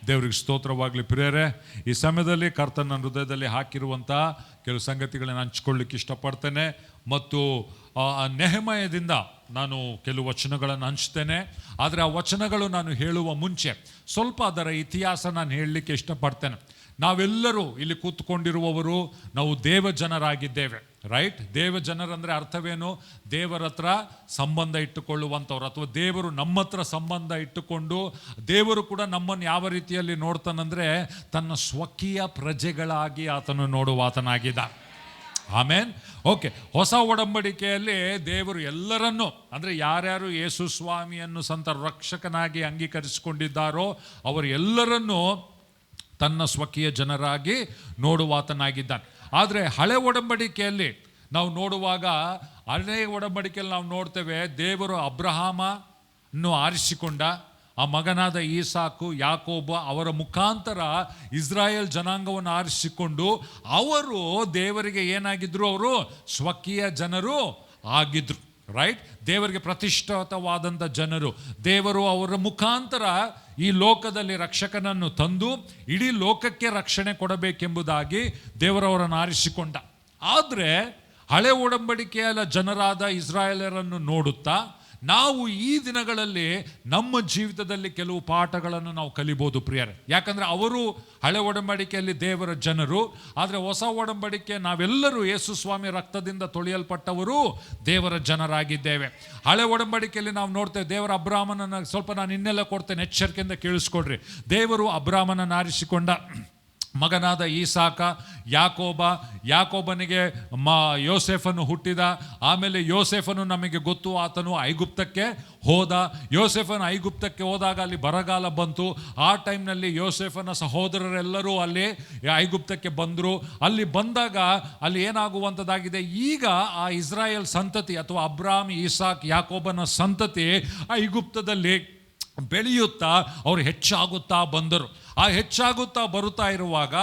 ದೇವರಿಗೆ ಸ್ತೋತ್ರವಾಗಲಿ. ಪ್ರಿಯರೇ, ಈ ಸಮಯದಲ್ಲಿ ಕರ್ತನ ಹೃದಯದಲ್ಲಿ ಹಾಕಿರುವಂಥ ಕೆಲವು ಸಂಗತಿಗಳನ್ನು ಹಂಚ್ಕೊಳ್ಳಿಕ್ಕೆ ಇಷ್ಟಪಡ್ತೇನೆ ಮತ್ತು ನೆಹೆಮಯದಿಂದ ನಾನು ಕೆಲವು ವಚನಗಳನ್ನು ಹಂಚ್ತೇನೆ. ಆದರೆ ಆ ವಚನಗಳು ನಾನು ಹೇಳುವ ಮುಂಚೆ ಸ್ವಲ್ಪ ಅದರ ಇತಿಹಾಸ ನಾನು ಹೇಳಲಿಕ್ಕೆ ಇಷ್ಟಪಡ್ತೇನೆ. ನಾವೆಲ್ಲರೂ ಇಲ್ಲಿ ಕೂತ್ಕೊಂಡಿರುವವರು ನಾವು ದೇವಜನರಾಗಿದ್ದೇವೆ, ರೈಟ್? ದೇವಜನರಂದರೆ ಅರ್ಥವೇನು? ದೇವರ ಹತ್ರ ಸಂಬಂಧ ಇಟ್ಟುಕೊಳ್ಳುವಂಥವ್ರು, ಅಥವಾ ದೇವರು ನಮ್ಮ ಹತ್ರ ಸಂಬಂಧ ಇಟ್ಟುಕೊಂಡು ದೇವರು ಕೂಡ ನಮ್ಮನ್ನು ಯಾವ ರೀತಿಯಲ್ಲಿ ನೋಡ್ತಾನಂದರೆ ತನ್ನ ಸ್ವಕೀಯ ಪ್ರಜೆಗಳಾಗಿ ಆತನು ನೋಡುವ ಆತನಾಗಿದ್ದ. ಆಮೇನ್. ಓಕೆ, ಹೊಸ ಒಡಂಬಡಿಕೆಯಲ್ಲಿ ದೇವರು ಎಲ್ಲರನ್ನೂ, ಅಂದರೆ ಯಾರ್ಯಾರು ಯೇಸು ಸ್ವಾಮಿಯನ್ನು ಸಂತ ರಕ್ಷಕನಾಗಿ ಅಂಗೀಕರಿಸಿಕೊಂಡಿದ್ದಾರೋ ಅವರು ಎಲ್ಲರನ್ನೂ ತನ್ನ ಸ್ವಕೀಯ ಜನರಾಗಿ ನೋಡುವಾತನಾಗಿದ್ದಾನೆ. ಆದರೆ ಹಳೆ ಒಡಂಬಡಿಕೆಯಲ್ಲಿ ನಾವು ನೋಡುವಾಗ, ಹಳೆ ಒಡಂಬಡಿಕೆಯಲ್ಲಿ ನಾವು ನೋಡ್ತೇವೆ ದೇವರು ಅಬ್ರಹಾಮನ್ನು ಆರಿಸಿಕೊಂಡ, ಆ ಮಗನಾದ ಈಸಾಕು, ಯಾಕೋಬ ಅವರ ಮುಖಾಂತರ ಇಸ್ರಾಯೇಲ್ ಜನಾಂಗವನ್ನು ಆರಿಸಿಕೊಂಡು ಅವರು ದೇವರಿಗೆ ಏನಾಗಿದ್ರು? ಅವರು ಸ್ವಕೀಯ ಜನರು ಆಗಿದ್ರು, ರೈಟ್? ದೇವರಿಗೆ ಪ್ರತಿಷ್ಠಿತವಾದಂಥ ಜನರು. ದೇವರು ಅವರ ಮುಖಾಂತರ ಈ ಲೋಕದಲ್ಲಿ ರಕ್ಷಕನನ್ನು ತಂದು ಇಡೀ ಲೋಕಕ್ಕೆ ರಕ್ಷಣೆ ಕೊಡಬೇಕೆಂಬುದಾಗಿ ದೇವರವರನ್ನು ಆರಿಸಿಕೊಂಡ. ಆದರೆ ಹಳೆ ಒಡಂಬಡಿಕೆಯ ಜನರಾದ ಇಸ್ರಾಯೇಲರನ್ನು ನೋಡುತ್ತಾ ನಾವು ಈ ದಿನಗಳಲ್ಲಿ ನಮ್ಮ ಜೀವಿತದಲ್ಲಿ ಕೆಲವು ಪಾಠಗಳನ್ನು ನಾವು ಕಲಿಬೋದು ಪ್ರಿಯರೇ. ಯಾಕಂದರೆ ಅವರು ಹಳೆ ಒಡಂಬಡಿಕೆಯಲ್ಲಿ ದೇವರ ಜನರು, ಆದರೆ ಹೊಸ ಒಡಂಬಡಿಕೆ ನಾವೆಲ್ಲರೂ ಯೇಸು ಸ್ವಾಮಿ ರಕ್ತದಿಂದ ತೊಳೆಯಲ್ಪಟ್ಟವರು ದೇವರ ಜನರಾಗಿದ್ದೇವೆ. ಹಳೆ ಒಡಂಬಡಿಕೆಯಲ್ಲಿ ನಾವು ನೋಡ್ತೇವೆ ದೇವರ ಅಬ್ರಾಮನನ್ನು, ಸ್ವಲ್ಪ ನಾನು ಇನ್ನೆಲ್ಲ ಕೊಡ್ತೇನೆ, ಎಚ್ಚರಿಕೆಯಿಂದ ಕೇಳಿಸ್ಕೊಡ್ರಿ. ದೇವರು ಅಬ್ರಾಮನನ್ನು ಆರಿಸಿಕೊಂಡ, ಮಗನಾದ ಈಸಾಕ, ಯಾಕೋಬನಿಗೆ ಯೋಸೇಫನು ಹುಟ್ಟಿದ. ಆಮೇಲೆ ಯೋಸೇಫನು ನಮಗೆ ಗೊತ್ತು, ಆತನು ಐಗುಪ್ತಕ್ಕೆ ಹೋದ. ಯೋಸೇಫನು ಐಗುಪ್ತಕ್ಕೆ ಹೋದಾಗ ಅಲ್ಲಿ ಬರಗಾಲ ಬಂತು. ಆ ಟೈಮ್ನಲ್ಲಿ ಯೋಸೇಫನ ಸಹೋದರರೆಲ್ಲರೂ ಅಲ್ಲಿ ಐಗುಪ್ತಕ್ಕೆ ಬಂದರು. ಅಲ್ಲಿ ಬಂದಾಗ ಅಲ್ಲಿ ಏನಾಗುವಂಥದ್ದಾಗಿದೆ, ಈಗ ಆ ಇಸ್ರಾಯೇಲ್ ಸಂತತಿ ಅಥವಾ ಅಬ್ರಾಮ್, ಈಸಾಕ್, ಯಾಕೋಬನ ಸಂತತಿ ಐಗುಪ್ತದಲ್ಲಿ ಬೆಳೆಯುತ್ತಾ ಅವರು ಹೆಚ್ಚಾಗುತ್ತಾ ಬಂದರು. ಆ ಹೆಚ್ಚಾಗುತ್ತಾ ಬರುತ್ತಾ ಇರುವಾಗ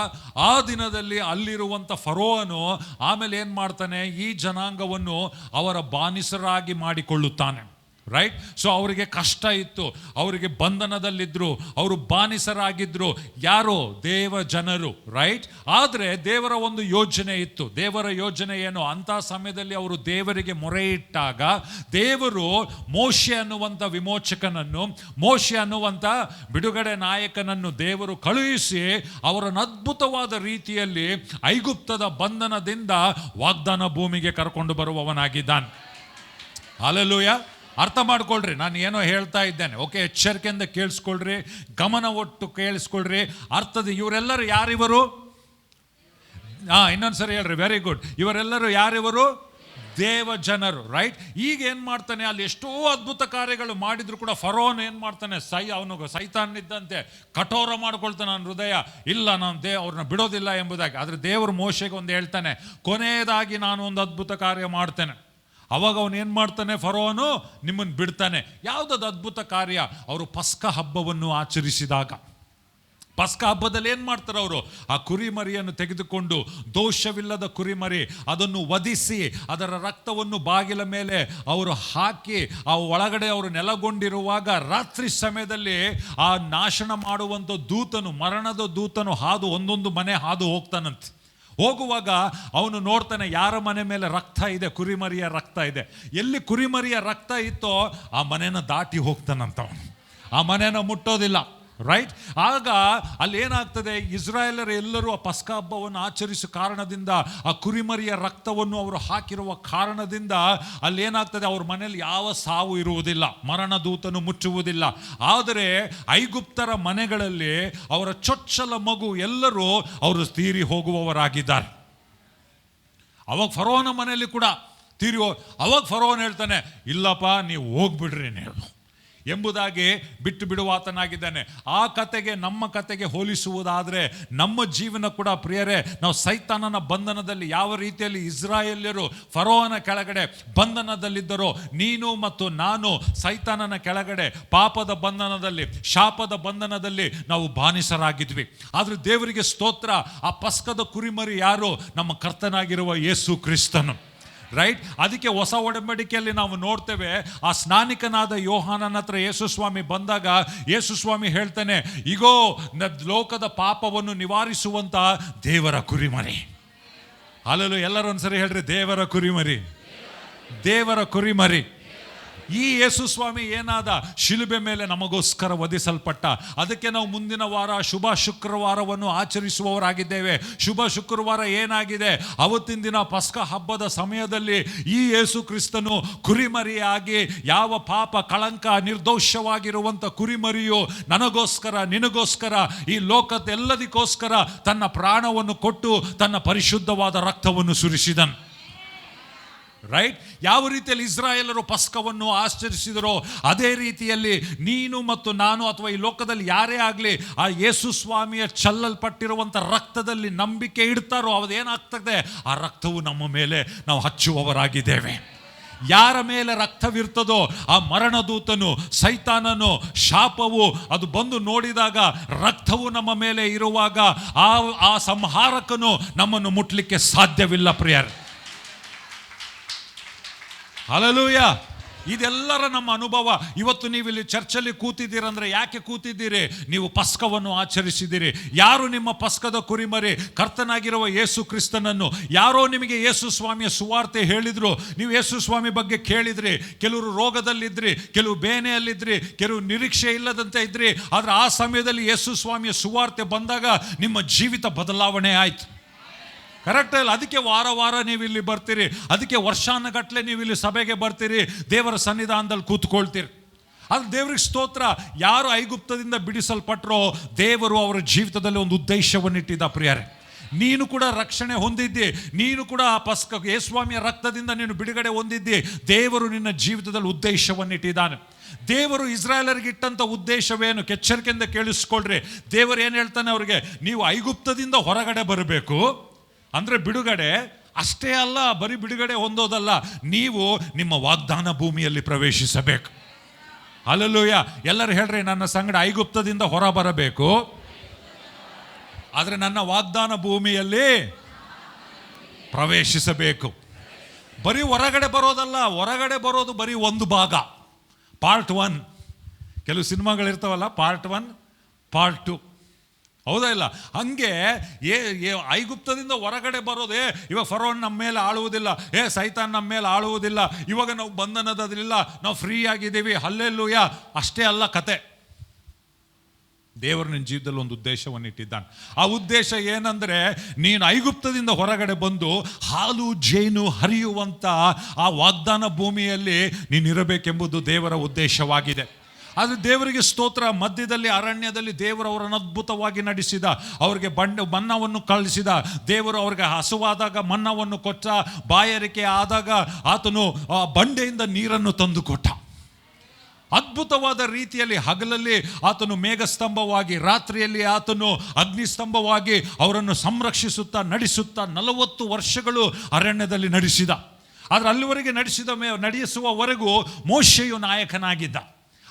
ಆ ದಿನದಲ್ಲಿ ಅಲ್ಲಿರುವಂಥ ಫರೋಹನು ಆಮೇಲೆ ಏನು ಮಾಡ್ತಾನೆ, ಈ ಜನಾಂಗವನ್ನು ಅವರ ಬಾನಿಸರಾಗಿ ಮಾಡಿಕೊಳ್ಳುತ್ತಾನೆ, ರೈಟ್? ಸೊ ಅವರಿಗೆ ಕಷ್ಟ ಇತ್ತು, ಅವರಿಗೆ ಬಂಧನದಲ್ಲಿದ್ದರು, ಅವರು ಬಾನಿಸರಾಗಿದ್ದರು. ಯಾರು? ದೇವ ಜನರು, ರೈಟ್? ಆದರೆ ದೇವರ ಒಂದು ಯೋಜನೆ ಇತ್ತು. ದೇವರ ಯೋಜನೆ ಏನು? ಅಂಥ ಸಮಯದಲ್ಲಿ ಅವರು ದೇವರಿಗೆ ಮೊರೆ ಇಟ್ಟಾಗ ದೇವರು ಮೋಶೆ ಅನ್ನುವಂಥ ವಿಮೋಚಕನನ್ನು, ಮೋಶೆ ಅನ್ನುವಂಥ ಬಿಡುಗಡೆ ನಾಯಕನನ್ನು ದೇವರು ಕಳುಹಿಸಿ ಅವರನ್ನು ಅದ್ಭುತವಾದ ರೀತಿಯಲ್ಲಿ ಐಗುಪ್ತದ ಬಂಧನದಿಂದ ವಾಗ್ದಾನ ಭೂಮಿಗೆ ಕರ್ಕೊಂಡು ಬರುವವನಾಗಿದ್ದಾನೆ. ಹಲ್ಲೆಲೂಯ. ಅರ್ಥ ಮಾಡ್ಕೊಳ್ರಿ, ನಾನು ಏನೋ ಹೇಳ್ತಾ ಇದ್ದೇನೆ. ಓಕೆ, ಎಚ್ಚರಿಕೆಯಿಂದ ಕೇಳಿಸ್ಕೊಳ್ರಿ, ಗಮನ ಒಟ್ಟು ಕೇಳಿಸ್ಕೊಳ್ರಿ. ಅರ್ಥದ ಇವರೆಲ್ಲರೂ ಯಾರಿವರು? ಇನ್ನೊಂದ್ಸರಿ ಹೇಳ್ರಿ. Very good. ಇವರೆಲ್ಲರೂ ಯಾರಿವರು? ದೇವ ಜನರು, ರೈಟ್? ಈಗ ಏನು ಮಾಡ್ತಾನೆ, ಅಲ್ಲಿ ಎಷ್ಟೋ ಅದ್ಭುತ ಕಾರ್ಯಗಳು ಮಾಡಿದ್ರು ಕೂಡ ಫರೋನ್ ಏನು ಮಾಡ್ತಾನೆ, ಅವನು ಸೈತಾನಿದ್ದಂತೆ ಕಠೋರ ಮಾಡ್ಕೊಳ್ತಾನೆ ನನ್ನ ಹೃದಯ, ಇಲ್ಲ ನಾನು ಅವ್ರನ್ನ ಬಿಡೋದಿಲ್ಲ ಎಂಬುದಾಗಿ. ಆದರೆ ದೇವರು ಮೋಶೆಗೆ ಒಂದು ಹೇಳ್ತಾನೆ, ಕೊನೆಯದಾಗಿ ನಾನು ಒಂದು ಅದ್ಭುತ ಕಾರ್ಯ ಮಾಡ್ತೇನೆ. ಅವಾಗ ಅವನು ಏನು ಮಾಡ್ತಾನೆ, ಫರೋನು ನಿಮ್ಮನ್ನು ಬಿಡ್ತಾನೆ. ಯಾವುದದು ಅದ್ಭುತ ಕಾರ್ಯ? ಅವರು ಪಸ್ಕ ಹಬ್ಬವನ್ನು ಆಚರಿಸಿದಾಗ, ಪಸ್ಕ ಹಬ್ಬದಲ್ಲಿ ಏನು ಮಾಡ್ತಾರೆ ಅವರು? ಆ ಕುರಿಮರಿಯನ್ನು ತೆಗೆದುಕೊಂಡು, ದೋಷವಿಲ್ಲದ ಕುರಿಮರಿ, ಅದನ್ನು ವಧಿಸಿ ಅದರ ರಕ್ತವನ್ನು ಬಾಗಿಲ ಮೇಲೆ ಅವರು ಹಾಕಿ ಆ ಒಳಗಡೆ ಅವರು ನೆಲಗೊಂಡಿರುವಾಗ ರಾತ್ರಿ ಸಮಯದಲ್ಲಿ ಆ ನಾಶನ ಮಾಡುವಂಥ ದೂತನು, ಮರಣದ ದೂತನು ಒಂದೊಂದು ಮನೆ ಹಾದು ಹೋಗ್ತಾನಂತೆ. ಹೋಗುವಾಗ ಅವನು ನೋಡ್ತಾನೆ ಯಾರ ಮನೆ ಮೇಲೆ ರಕ್ತ ಇದೆ, ಕುರಿಮರಿಯ ರಕ್ತ ಇದೆ. ಎಲ್ಲಿ ಕುರಿಮರಿಯ ರಕ್ತ ಇತ್ತೋ ಆ ಮನೆನ ದಾಟಿ ಹೋಗ್ತಾನಂತವನು, ಆ ಮನೆನ ಮುಟ್ಟೋದಿಲ್ಲ, ರೈಟ್? ಆಗ ಅಲ್ಲಿ ಏನಾಗ್ತದೆ, ಇಸ್ರಾಯೇಲರು ಎಲ್ಲರೂ ಆ ಪಸ್ಕ ಹಬ್ಬವನ್ನು ಆಚರಿಸುವ ಕಾರಣದಿಂದ, ಆ ಕುರಿಮರಿಯ ರಕ್ತವನ್ನು ಅವರು ಹಾಕಿರುವ ಕಾರಣದಿಂದ ಅಲ್ಲಿ ಏನಾಗ್ತದೆ, ಅವ್ರ ಮನೆಯಲ್ಲಿ ಯಾವ ಸಾವು ಇರುವುದಿಲ್ಲ, ಮರಣ ದೂತನು ಮುಚ್ಚುವುದಿಲ್ಲ. ಆದರೆ ಐಗುಪ್ತರ ಮನೆಗಳಲ್ಲಿ ಅವರ ಚೊಚ್ಚಲ ಮಗು ಎಲ್ಲರೂ ಅವರು ತೀರಿ ಹೋಗುವವರಾಗಿದ್ದಾರೆ. ಅವಾಗ ಫರೋಹನ ಮನೆಯಲ್ಲಿ ಕೂಡ ಅವಾಗ ಫರೋಹನ್ ಹೇಳ್ತಾನೆ, ಇಲ್ಲಪ್ಪ ನೀವು ಹೋಗ್ಬಿಡ್ರಿ ನೀವು ಎಂಬುದಾಗಿ ಬಿಟ್ಟು ಬಿಡುವಾತನಾಗಿದ್ದಾನೆ. ಆ ಕತೆಗೆ ನಮ್ಮ ಕತೆಗೆ ಹೋಲಿಸುವುದಾದರೆ ನಮ್ಮ ಜೀವನ ಕೂಡ ಪ್ರಿಯರೇ, ನಾವು ಸೈತಾನನ ಬಂಧನದಲ್ಲಿ ಯಾವ ರೀತಿಯಲ್ಲಿ ಇಸ್ರಾಯೇಲ್ಯರು ಫರೋಹನ ಕೆಳಗಡೆ ಬಂಧನದಲ್ಲಿದ್ದರೋ, ನೀನು ಮತ್ತು ನಾನು ಸೈತಾನನ ಕೆಳಗಡೆ ಪಾಪದ ಬಂಧನದಲ್ಲಿ, ಶಾಪದ ಬಂಧನದಲ್ಲಿ ನಾವು ಬಾನಿಸರಾಗಿದ್ವಿ. ಆದರೆ ದೇವರಿಗೆ ಸ್ತೋತ್ರ, ಆ ಪಸ್ಕದ ಕುರಿಮರಿ ಯಾರು? ನಮ್ಮ ಕರ್ತನಾಗಿರುವ ಯೇಸು ಕ್ರಿಸ್ತನು. ರೈಟ್. ಅದಕ್ಕೆ ಹೊಸ ಒಡಂಬಡಿಕೆಯಲ್ಲಿ ನಾವು ನೋಡ್ತೇವೆ, ಆ ಸ್ನಾನಿಕನಾದ ಯೋಹಾನನ ಹತ್ರ ಯೇಸು ಸ್ವಾಮಿ ಬಂದಾಗ ಯೇಸು ಸ್ವಾಮಿ ಹೇಳ್ತಾನೆ, ಇಗೋ ಲೋಕದ ಪಾಪವನ್ನು ನಿವಾರಿಸುವಂತ ದೇವರ ಕುರಿಮರಿ. ಅಲ್ಲೂ ಎಲ್ಲರೂ ಒಂದ್ಸರಿ ಹೇಳ್ರಿ, ದೇವರ ಕುರಿಮರಿ, ದೇವರ ಕುರಿಮರಿ. ಈ ಯೇಸು ಸ್ವಾಮಿ ಏನಾದ, ಶಿಲುಬೆ ಮೇಲೆ ನಮಗೋಸ್ಕರ ವಧಿಸಲ್ಪಟ್ಟ. ಅದಕ್ಕೆ ನಾವು ಮುಂದಿನ ವಾರ ಶುಭ ಶುಕ್ರವಾರವನ್ನು ಆಚರಿಸುವವರಾಗಿದ್ದೇವೆ. ಶುಭ ಶುಕ್ರವಾರ ಏನಾಗಿದೆ, ಅವತ್ತಿನ ದಿನ ಪಸ್ಕ ಹಬ್ಬದ ಸಮಯದಲ್ಲಿ ಈ ಯೇಸು ಕ್ರಿಸ್ತನು ಕುರಿಮರಿಯಾಗಿ, ಯಾವ ಪಾಪ ಕಳಂಕ ನಿರ್ದೋಷವಾಗಿರುವಂಥ ಕುರಿಮರಿಯು ನನಗೋಸ್ಕರ ನಿನಗೋಸ್ಕರ ಈ ಲೋಕದೆಲ್ಲದಕ್ಕೋಸ್ಕರ ತನ್ನ ಪ್ರಾಣವನ್ನು ಕೊಟ್ಟು ತನ್ನ ಪರಿಶುದ್ಧವಾದ ರಕ್ತವನ್ನು ಸುರಿಸಿದನು. ರೈಟ್. ಯಾವ ರೀತಿಯಲ್ಲಿ ಇಸ್ರಾಯೇಲರು ಪಸ್ಕವನ್ನು ಆಚರಿಸಿದರೋ ಅದೇ ರೀತಿಯಲ್ಲಿ ನೀನು ಮತ್ತು ನಾನು ಅಥವಾ ಈ ಲೋಕದಲ್ಲಿ ಯಾರೇ ಆಗಲಿ ಆ ಯೇಸು ಸ್ವಾಮಿಯ ಚೆಲ್ಲಲ್ಪಟ್ಟಿರುವಂಥ ರಕ್ತದಲ್ಲಿ ನಂಬಿಕೆ ಇಡ್ತಾರೋ ಅದೇನಾಗ್ತದೆ, ಆ ರಕ್ತವು ನಮ್ಮ ಮೇಲೆ ನಾವು ಹಚ್ಚುವವರಾಗಿದ್ದೇವೆ. ಯಾರ ಮೇಲೆ ರಕ್ತವಿರ್ತದೋ ಆ ಮರಣದೂತನು, ಸೈತಾನನು, ಶಾಪವು ಅದು ಬಂದು ನೋಡಿದಾಗ ರಕ್ತವು ನಮ್ಮ ಮೇಲೆ ಇರುವಾಗ ಆ ಸಂಹಾರಕನು ನಮ್ಮನ್ನು ಮುಟ್ಲಿಕ್ಕೆ ಸಾಧ್ಯವಿಲ್ಲ ಪ್ರಿಯರ್. ಹಲ್ಲೆಲೂಯ. ಇದೆಲ್ಲರ ನಮ್ಮ ಅನುಭವ. ಇವತ್ತು ನೀವು ಇಲ್ಲಿ ಚರ್ಚಲ್ಲಿ ಕೂತಿದ್ದೀರಂದ್ರೆ ಯಾಕೆ ಕೂತಿದ್ದೀರಿ? ನೀವು ಪಸ್ಕವನ್ನು ಆಚರಿಸಿದ್ದೀರಿ. ಯಾರು ನಿಮ್ಮ ಪಸ್ಕದ ಕುರಿಮರಿ? ಕರ್ತನಾಗಿರುವ ಯೇಸು ಕ್ರಿಸ್ತನನ್ನು. ಯಾರೋ ನಿಮಗೆ ಯೇಸು ಸ್ವಾಮಿಯ ಸುವಾರ್ತೆ ಹೇಳಿದ್ರು, ನೀವು ಯೇಸು ಸ್ವಾಮಿ ಬಗ್ಗೆ ಕೇಳಿದ್ರಿ. ಕೆಲವರು ರೋಗದಲ್ಲಿದ್ರಿ, ಕೆಲವು ಬೇನೆಯಲ್ಲಿದ್ರಿ, ಕೆಲವು ನಿರೀಕ್ಷೆ ಇಲ್ಲದಂತೆ ಇದ್ರಿ. ಆದರೆ ಆ ಸಮಯದಲ್ಲಿ ಯೇಸು ಸ್ವಾಮಿಯ ಸುವಾರ್ತೆ ಬಂದಾಗ ನಿಮ್ಮ ಜೀವಿತ ಬದಲಾವಣೆ ಆಯ್ತು. ಕರೆಕ್ಟ್ ಅಲ್ಲ? ಅದಕ್ಕೆ ವಾರ ವಾರ ನೀವು ಇಲ್ಲಿ ಬರ್ತೀರಿ, ಅದಕ್ಕೆ ವರ್ಷಾನುಗಟ್ಟಲೆ ನೀವು ಇಲ್ಲಿ ಸಭೆಗೆ ಬರ್ತೀರಿ, ದೇವರ ಸನ್ನಿಧಾನದಲ್ಲಿ ಕೂತ್ಕೊಳ್ತೀರಿ. ಅದು ದೇವ್ರಿಗೆ ಸ್ತೋತ್ರ. ಯಾರು ಐಗುಪ್ತದಿಂದ ಬಿಡಿಸಲ್ಪಟ್ರೋ ದೇವರು ಅವರ ಜೀವಿತದಲ್ಲಿ ಒಂದು ಉದ್ದೇಶವನ್ನಿಟ್ಟಿದ್ದ ಪ್ರಿಯರೇ. ನೀನು ಕೂಡ ರಕ್ಷಣೆ ಹೊಂದಿದ್ದಿ, ನೀನು ಕೂಡ ಆ ಪಸ್ಕ ಯೇಸುಸ್ವಾಮಿಯ ರಕ್ತದಿಂದ ನೀನು ಬಿಡುಗಡೆ ಹೊಂದಿದ್ದಿ. ದೇವರು ನಿನ್ನ ಜೀವಿತದಲ್ಲಿ ಉದ್ದೇಶವನ್ನಿಟ್ಟಿದ್ದಾನೆ. ದೇವರು ಇಸ್ರಾಯೇಲರಿಗೆ ಇಟ್ಟಂಥ ಉದ್ದೇಶವೇನು? ಎಚ್ಚರಿಕೆಯಿಂದ ಕೇಳಿಸ್ಕೊಳ್ರಿ. ದೇವರು ಏನು ಹೇಳ್ತಾನೆ ಅವ್ರಿಗೆ, ನೀವು ಐಗುಪ್ತದಿಂದ ಹೊರಗಡೆ ಬರಬೇಕು ಅಂದರೆ ಬಿಡುಗಡೆ ಅಷ್ಟೇ ಅಲ್ಲ, ಬರೀ ಬಿಡುಗಡೆ ಹೊಂದೋದಲ್ಲ, ನೀವು ನಿಮ್ಮ ವಾಗ್ದಾನ ಭೂಮಿಯಲ್ಲಿ ಪ್ರವೇಶಿಸಬೇಕು. ಹಲ್ಲೆಲೂಯಾ. ಎಲ್ಲರೂ ಹೇಳ್ರಿ, ನನ್ನ ಸಂಗಡ ಐಗುಪ್ತದಿಂದ ಹೊರ ಬರಬೇಕು, ಆದರೆ ನನ್ನ ವಾಗ್ದಾನ ಭೂಮಿಯಲ್ಲಿ ಪ್ರವೇಶಿಸಬೇಕು. ಬರೀ ಹೊರಗಡೆ ಬರೋದಲ್ಲ, ಹೊರಗಡೆ ಬರೋದು ಬರೀ ಒಂದು ಭಾಗ, ಪಾರ್ಟ್ 1. ಕೆಲವು ಸಿನಿಮಾಗಳಿರ್ತಾವಲ್ಲ, ಪಾರ್ಟ್ 1 ಪಾರ್ಟ್ 2, ಹೌದಾ ಇಲ್ಲ? ಹಂಗೆ ಐಗುಪ್ತದಿಂದ ಹೊರಗಡೆ ಬರೋದೇ, ಇವಾಗ ಫರೋನ್ ನಮ್ಮ ಮೇಲೆ ಆಳುವುದಿಲ್ಲ, ಸೈತಾನ್ ನಮ್ಮ ಮೇಲೆ ಆಳುವುದಿಲ್ಲ, ಇವಾಗ ನಾವು ಬಂಧನದಲ್ಲಿಲ್ಲ, ನಾವು ಫ್ರೀ ಆಗಿದ್ದೀವಿ, ಹಲ್ಲೆಲೂಯಾ. ಅಷ್ಟೇ ಅಲ್ಲ ಕತೆ. ದೇವರು ನಿನ್ನ ಜೀವಿತದಲ್ಲಿ ಒಂದು ಉದ್ದೇಶವನ್ನು ಇಟ್ಟಿದ್ದಾನೆ. ಆ ಉದ್ದೇಶ ಏನಂದರೆ, ನೀನು ಐಗುಪ್ತದಿಂದ ಹೊರಗಡೆ ಬಂದು ಹಾಲು ಜೇನು ಹರಿಯುವಂಥ ಆ ವಾಗ್ದಾನ ಭೂಮಿಯಲ್ಲಿ ನೀನು ಇರಬೇಕೆಂಬುದು ದೇವರ ಉದ್ದೇಶವಾಗಿದೆ. ಆದರೆ ದೇವರಿಗೆ ಸ್ತೋತ್ರ. ಮಧ್ಯದಲ್ಲಿ ಅರಣ್ಯದಲ್ಲಿ ದೇವರು ಅವರನ್ನು ಅದ್ಭುತವಾಗಿ ನಡೆಸಿದ, ಅವರಿಗೆ ಮನ್ನವನ್ನು ಕಳಿಸಿದ. ದೇವರು ಅವ್ರಿಗೆ ಹಸುವಾದಾಗ ಮನ್ನವನ್ನು ಕೊಟ್ಟ, ಬಾಯಾರಿಕೆ ಆದಾಗ ಆತನು ಬಂಡೆಯಿಂದ ನೀರನ್ನು ತಂದು ಕೊಟ್ಟ. ಅದ್ಭುತವಾದ ರೀತಿಯಲ್ಲಿ ಹಗಲಲ್ಲಿ ಆತನು ಮೇಘಸ್ತಂಭವಾಗಿ, ರಾತ್ರಿಯಲ್ಲಿ ಆತನು ಅಗ್ನಿಸ್ತಂಭವಾಗಿ ಅವರನ್ನು ಸಂರಕ್ಷಿಸುತ್ತಾ ನಡೆಸುತ್ತಾ 40 ವರ್ಷಗಳು ಅರಣ್ಯದಲ್ಲಿ ನಡೆಸಿದ. ಆದರೆ ಅಲ್ಲಿವರೆಗೆ ನಡೆಸುವವರೆಗೂ ಮೋಶೆಯು ನಾಯಕನಾಗಿದ್ದ.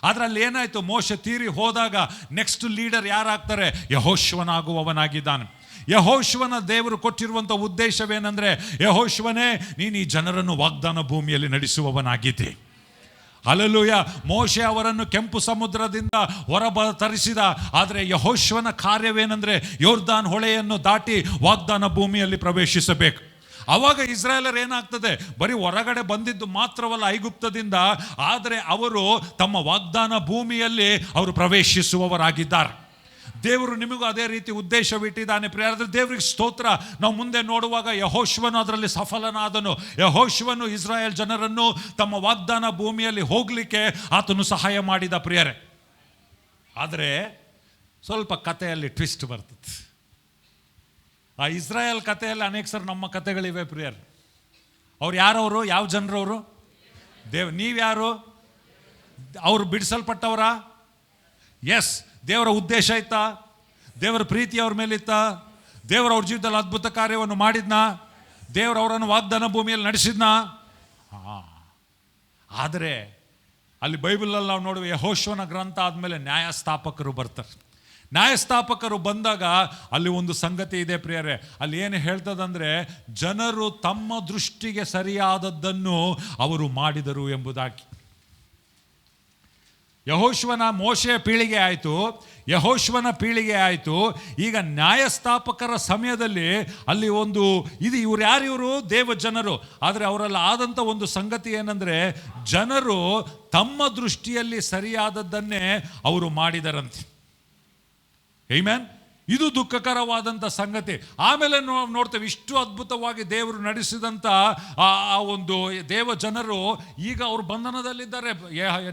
ಆದರೆ ಅಲ್ಲಿ ಏನಾಯಿತು, ಮೋಶೆ ತೀರಿ ಹೋದಾಗ ನೆಕ್ಸ್ಟ್ ಲೀಡರ್ ಯಾರಾಗ್ತಾರೆ? ಯೆಹೋಶುವನಾಗುವವನಾಗಿದ್ದಾನೆ. ಯೆಹೋಶುವನ ದೇವರು ಕೊಟ್ಟಿರುವಂಥ ಉದ್ದೇಶವೇನೆಂದರೆ, ಯೆಹೋಶುವನೇ ನೀನು ಈ ಜನರನ್ನು ವಾಗ್ದಾನ ಭೂಮಿಯಲ್ಲಿ ನಡೆಸುವವನಾಗಿದ್ದೆ. ಹಲ್ಲೆಲೂಯಾ. ಮೋಶೆ ಅವರನ್ನು ಕೆಂಪು ಸಮುದ್ರದಿಂದ ತರಿಸಿದ. ಆದರೆ ಯೆಹೋಶುವನ ಕಾರ್ಯವೇನೆಂದರೆ, ಯೊರ್ದಾನ್ ಹೊಳೆಯನ್ನು ದಾಟಿ ವಾಗ್ದಾನ ಭೂಮಿಯಲ್ಲಿ ಪ್ರವೇಶಿಸಬೇಕು. ಆವಾಗ ಇಸ್ರಾಯೇಲರು ಏನಾಗ್ತದೆ, ಬರೀ ಹೊರಗಡೆ ಬಂದಿದ್ದು ಮಾತ್ರವಲ್ಲ ಐಗುಪ್ತದಿಂದ, ಆದರೆ ಅವರು ತಮ್ಮ ವಾಗ್ದಾನ ಭೂಮಿಯಲ್ಲಿ ಅವರು ಪ್ರವೇಶಿಸುವವರಾಗಿದ್ದಾರೆ. ದೇವರು ನಿಮಗೂ ಅದೇ ರೀತಿ ಉದ್ದೇಶವಿಟ್ಟಿದ್ದಾನೆ ಪ್ರಿಯರೇ. ದೇವರಿಗೆ ಸ್ತೋತ್ರ. ನಾವು ಮುಂದೆ ನೋಡುವಾಗ ಯೆಹೋಶುವನು ಅದರಲ್ಲಿ ಸಫಲನಾದನು. ಯೆಹೋಶುವನು ಇಸ್ರಾಯೇಲ್ ಜನರನ್ನು ತಮ್ಮ ವಾಗ್ದಾನ ಭೂಮಿಯಲ್ಲಿ ಹೋಗಲಿಕ್ಕೆ ಆತನು ಸಹಾಯ ಮಾಡಿದ ಪ್ರಿಯರೇ. ಆದರೆ ಸ್ವಲ್ಪ ಕಥೆಯಲ್ಲಿ ಟ್ವಿಸ್ಟ್ ಬರ್ತದೆ. ಆ ಇಸ್ರಾಯೇಲ್ ಕಥೆಯಲ್ಲಿ ಅನೇಕ ಸರ್ ನಮ್ಮ ಕಥೆಗಳಿವೆ ಪ್ರಿಯರ್. ಅವ್ರು ಯಾರವರು? ಯಾವ ಜನರವರು? ನೀವ್ಯಾರು? ಅವರು ಬಿಡಿಸಲ್ಪಟ್ಟವರ? ಎಸ್. ದೇವರ ಉದ್ದೇಶ ಇತ್ತಾ? ದೇವರ ಪ್ರೀತಿ ಅವ್ರ ಮೇಲಿತ್ತ? ದೇವರು ಅವ್ರ ಜೀವಿತದಲ್ಲಿ ಅದ್ಭುತ ಕಾರ್ಯವನ್ನು ಮಾಡಿದ್ನಾ? ದೇವರು ಅವರನ್ನು ವಾಗ್ದಾನ ಭೂಮಿಯಲ್ಲಿ ನಡೆಸಿದ್ನಾ? ಆದರೆ ಅಲ್ಲಿ ಬೈಬಲಲ್ಲಿ ನಾವು ನೋಡುವ ಯೆಹೋಶುವನ ಗ್ರಂಥ ಆದಮೇಲೆ ನ್ಯಾಯಸ್ಥಾಪಕರು ಬರ್ತಾರೆ. ನ್ಯಾಯಸ್ಥಾಪಕರು ಬಂದಾಗ ಅಲ್ಲಿ ಒಂದು ಸಂಗತಿ ಇದೆ ಪ್ರಿಯರೇ. ಅಲ್ಲಿ ಏನು ಹೇಳ್ತದಂದ್ರೆ, ಜನರು ತಮ್ಮ ದೃಷ್ಟಿಗೆ ಸರಿಯಾದದ್ದನ್ನು ಅವರು ಮಾಡಿದರು ಎಂಬುದಾಗಿ. ಯೆಹೋಶುವನ ಮೋಶೆಯ ಪೀಳಿಗೆ ಆಯಿತು, ಯೆಹೋಶುವನ ಪೀಳಿಗೆ ಆಯಿತು. ಈಗ ನ್ಯಾಯಸ್ಥಾಪಕರ ಸಮಯದಲ್ಲಿ ಅಲ್ಲಿ ಒಂದು ಇದು, ಇವ್ರು ಯಾರು? ಇವರು ದೇವ ಜನರು. ಆದರೆ ಅವರಲ್ಲಿ ಆದಂಥ ಒಂದು ಸಂಗತಿ ಏನಂದರೆ, ಜನರು ತಮ್ಮ ದೃಷ್ಟಿಯಲ್ಲಿ ಸರಿಯಾದದ್ದನ್ನೇ ಅವರು ಮಾಡಿದರಂತೆ. ಆಮೆನ್. ಇದು ದುಃಖಕರವಾದಂಥ ಸಂಗತಿ. ಆಮೇಲೆ ನೋಡ್ತೇವೆ, ಇಷ್ಟು ಅದ್ಭುತವಾಗಿ ದೇವರು ನಡೆಸಿದಂಥ ಆ ಒಂದು ದೇವ ಜನರು ಈಗ ಅವರು ಬಂಧನದಲ್ಲಿದ್ದಾರೆ.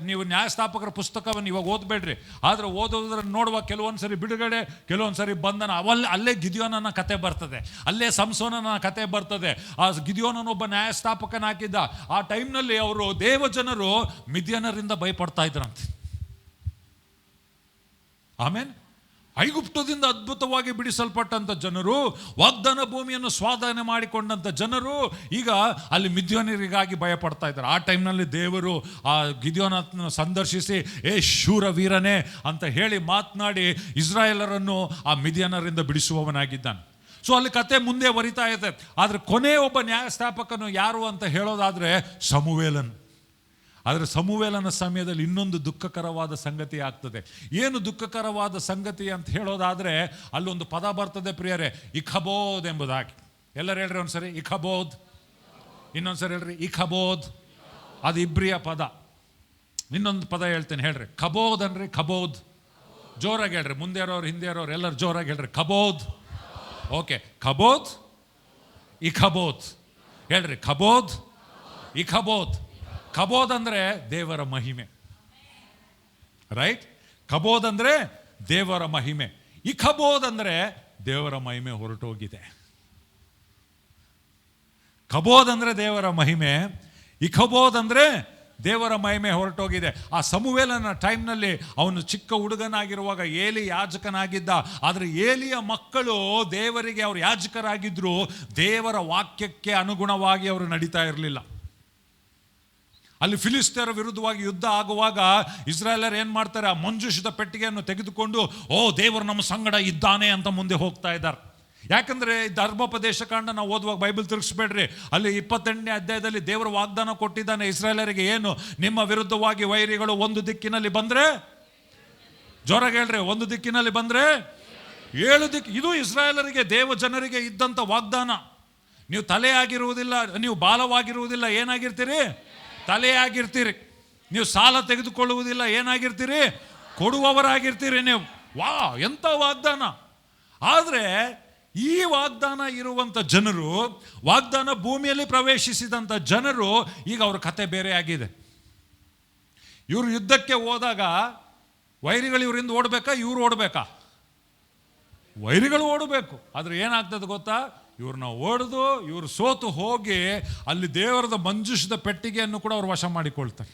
ನೀವು ನ್ಯಾಯಸ್ಥಾಪಕರ ಪುಸ್ತಕವನ್ನು ಇವಾಗ ಓದಬೇಡ್ರಿ, ಆದರೆ ಓದೋದ್ರಲ್ಲಿ ನೋಡುವ ಕೆಲವೊಂದು ಸರಿ ಬಿಡುಗಡೆ, ಕೆಲವೊಂದು ಸರಿ ಬಂಧನ. ಅಲ್ಲೇ ಗಿದ್ಯೋನನ ಕತೆ ಬರ್ತದೆ, ಅಲ್ಲೇ ಸಂಸೋನನ ಕತೆ ಬರ್ತದೆ. ಆ ಗಿದ್ಯೋನನೊಬ್ಬ ನ್ಯಾಯಸ್ಥಾಪಕನಾಗಿದ್ದ. ಆ ಟೈಮ್ನಲ್ಲಿ ಅವರು ದೇವ ಜನರು ಮಿದ್ಯಾನರಿಂದ ಭಯಪಡ್ತಾ ಇದ್ರಂತೆ. ಆಮೇನ್. ಐಗುಪ್ತದಿಂದ ಅದ್ಭುತವಾಗಿ ಬಿಡಿಸಲ್ಪಟ್ಟಂಥ ಜನರು, ವಾಗ್ದಾನ ಭೂಮಿಯನ್ನು ಸ್ವಾಧೀನ ಮಾಡಿಕೊಂಡಂಥ ಜನರು ಈಗ ಅಲ್ಲಿ ಮಿದ್ಯಾನ್ಯರಿಗಾಗಿ ಭಯಪಡ್ತಾ ಇದ್ದಾರೆ. ಆ ಟೈಮ್ನಲ್ಲಿ ದೇವರು ಆ ಗಿದ್ಯೋನನ್ನು ಸಂದರ್ಶಿಸಿ, ಏ ಶೂರ ವೀರನೇ ಅಂತ ಹೇಳಿ ಮಾತನಾಡಿ ಇಸ್ರಾಯೇಲರನ್ನು ಆ ಮಿದ್ಯಾನರಿಂದ ಬಿಡಿಸುವವನಾಗಿದ್ದಾನೆ. ಸೊ ಅಲ್ಲಿ ಕತೆ ಮುಂದೆ ವರಿತಾ ಇದೆ. ಆದರೆ ಕೊನೆ ಒಬ್ಬ ನ್ಯಾಯಸ್ಥಾಪಕನು ಯಾರು ಅಂತ ಹೇಳೋದಾದರೆ ಸಮುವೇಲನ್. ಆದರೆ ಸಮುವೇಲನ ಸಮಯದಲ್ಲಿ ಇನ್ನೊಂದು ದುಃಖಕರವಾದ ಸಂಗತಿ ಆಗ್ತದೆ. ಏನು ದುಃಖಕರವಾದ ಸಂಗತಿ ಅಂತ ಹೇಳೋದಾದರೆ, ಅಲ್ಲೊಂದು ಪದ ಬರ್ತದೆ ಪ್ರಿಯರೇ, ಇಖಬೋದ್ ಎಂಬುದಾಗಿ. ಎಲ್ಲರೂ ಹೇಳ್ರಿ ಒಂದ್ಸರಿ ಇಖಬೋದ್. ಇನ್ನೊಂದ್ಸರಿ ಹೇಳ್ರಿ ಇಖಬೋದ್. ಅದು ಇಬ್ರಿಯ ಪದ. ಇನ್ನೊಂದು ಪದ ಹೇಳ್ತೇನೆ, ಹೇಳ್ರಿ ಖಬೋದ್ ಅನ್ರಿ. ಖಬೋದ್ ಜೋರಾಗಿ ಹೇಳ್ರಿ. ಮುಂದೆ ಇರೋರು ಹಿಂದೆ ಇರೋರು ಎಲ್ಲರೂ ಜೋರಾಗಿ ಹೇಳ್ರಿ ಖಬೋದ್. ಓಕೆ, ಖಬೋದ್ ಇಖಬೋದ್ ಹೇಳ್ರಿ. ಖಬೋದ್ ಇಖಬೋದ್. ಕಬೋದ್ ಅಂದರೆ ದೇವರ ಮಹಿಮೆ, ರೈಟ್? ಕಬೋದ್ ಅಂದರೆ ದೇವರ ಮಹಿಮೆ. ಇಖಬೋದ್ ಅಂದರೆ ದೇವರ ಮಹಿಮೆ ಹೊರಟೋಗಿದೆ. ಕಬೋದ್ ಅಂದರೆ ದೇವರ ಮಹಿಮೆ, ಇಖಬೋದ್ ಅಂದರೆ ದೇವರ ಮಹಿಮೆ ಹೊರಟೋಗಿದೆ. ಆ ಸಮುವೇಲನ ಟೈಮ್ನಲ್ಲಿ ಅವನು ಚಿಕ್ಕ ಹುಡುಗನಾಗಿರುವಾಗ ಏಲಿ ಯಾಜಕನಾಗಿದ್ದ. ಆದರೆ ಏಲಿಯ ಮಕ್ಕಳು ದೇವರಿಗೆ ಅವರು ಯಾಜಕರಾಗಿದ್ದರು, ದೇವರ ವಾಕ್ಯಕ್ಕೆ ಅನುಗುಣವಾಗಿ ಅವರು ನಡೀತಾ ಇರಲಿಲ್ಲ. ಅಲ್ಲಿ ಫಿಲಿಸ್ತೀಯರ ವಿರುದ್ಧವಾಗಿ ಯುದ್ಧ ಆಗುವಾಗ ಇಸ್ರಾಯೇಲರು ಏನು ಮಾಡ್ತಾರೆ, ಆ ಮಂಜೂಷದ ಪೆಟ್ಟಿಗೆಯನ್ನು ತೆಗೆದುಕೊಂಡು, ಓ ದೇವರು ನಮ್ಮ ಸಂಗಡ ಇದ್ದಾನೆ ಅಂತ ಮುಂದೆ ಹೋಗ್ತಾ ಇದ್ದಾರೆ. ಯಾಕಂದರೆ ಧರ್ಮೋಪದೇಶ ಕಾಂಡ ನಾವು ಓದುವಾಗ ಬೈಬಲ್ ತಿರುಗಿಸ್ಬೇಡ್ರಿ, ಅಲ್ಲಿ 28ನೇ ಅಧ್ಯಾಯದಲ್ಲಿ ದೇವರು ವಾಗ್ದಾನ ಕೊಟ್ಟಿದ್ದಾನೆ ಇಸ್ರಾಯೇಲರಿಗೆ. ಏನು? ನಿಮ್ಮ ವಿರುದ್ಧವಾಗಿ ವೈರಿಗಳು ಒಂದು ದಿಕ್ಕಿನಲ್ಲಿ ಬಂದರೆ, ಜೋರಾಗಿ ಹೇಳ್ರಿ, ಒಂದು ದಿಕ್ಕಿನಲ್ಲಿ ಬಂದರೆ 7 ದಿಕ್ಕು. ಇದು ಇಸ್ರಾಯೇಲರಿಗೆ, ದೇವ ಜನರಿಗೆ ಇದ್ದಂಥ ವಾಗ್ದಾನ. ನೀವು ತಲೆಯಾಗಿರುವುದಿಲ್ಲ, ನೀವು ಬಾಲವಾಗಿರುವುದಿಲ್ಲ, ಏನಾಗಿರ್ತೀರಿ? ತಲೆಯಾಗಿರ್ತೀರಿ. ನೀವು ಸಾಲ ತೆಗೆದುಕೊಳ್ಳುವುದಿಲ್ಲ, ಏನಾಗಿರ್ತೀರಿ? ಕೊಡುವವರಾಗಿರ್ತೀರಿ ನೀವು. ವಾ, ಎಂಥ ವಾಗ್ದಾನ! ಆದರೆ ಈ ವಾಗ್ದಾನ ಇರುವಂಥ ಜನರು, ವಾಗ್ದಾನ ಭೂಮಿಯಲ್ಲಿ ಪ್ರವೇಶಿಸಿದಂಥ ಜನರು, ಈಗ ಅವ್ರ ಕತೆ ಬೇರೆ ಆಗಿದೆ. ಇವರು ಯುದ್ಧಕ್ಕೆ ಹೋದಾಗ ವೈರಿಗಳು ಇವರಿಂದ ಓಡಬೇಕಾ, ಇವ್ರು ಓಡಬೇಕಾ? ವೈರಿಗಳು ಓಡಬೇಕು. ಆದರೆ ಏನಾಗ್ತದೆ ಗೊತ್ತಾ? ಇವ್ರನ್ನ ಓಡಿದು ಇವರು ಸೋತು ಹೋಗಿ ಅಲ್ಲಿ ದೇವರದ ಮಂಜೂಷದ ಪೆಟ್ಟಿಗೆಯನ್ನು ಕೂಡ ಅವ್ರು ವಶ ಮಾಡಿಕೊಳ್ತಾರೆ.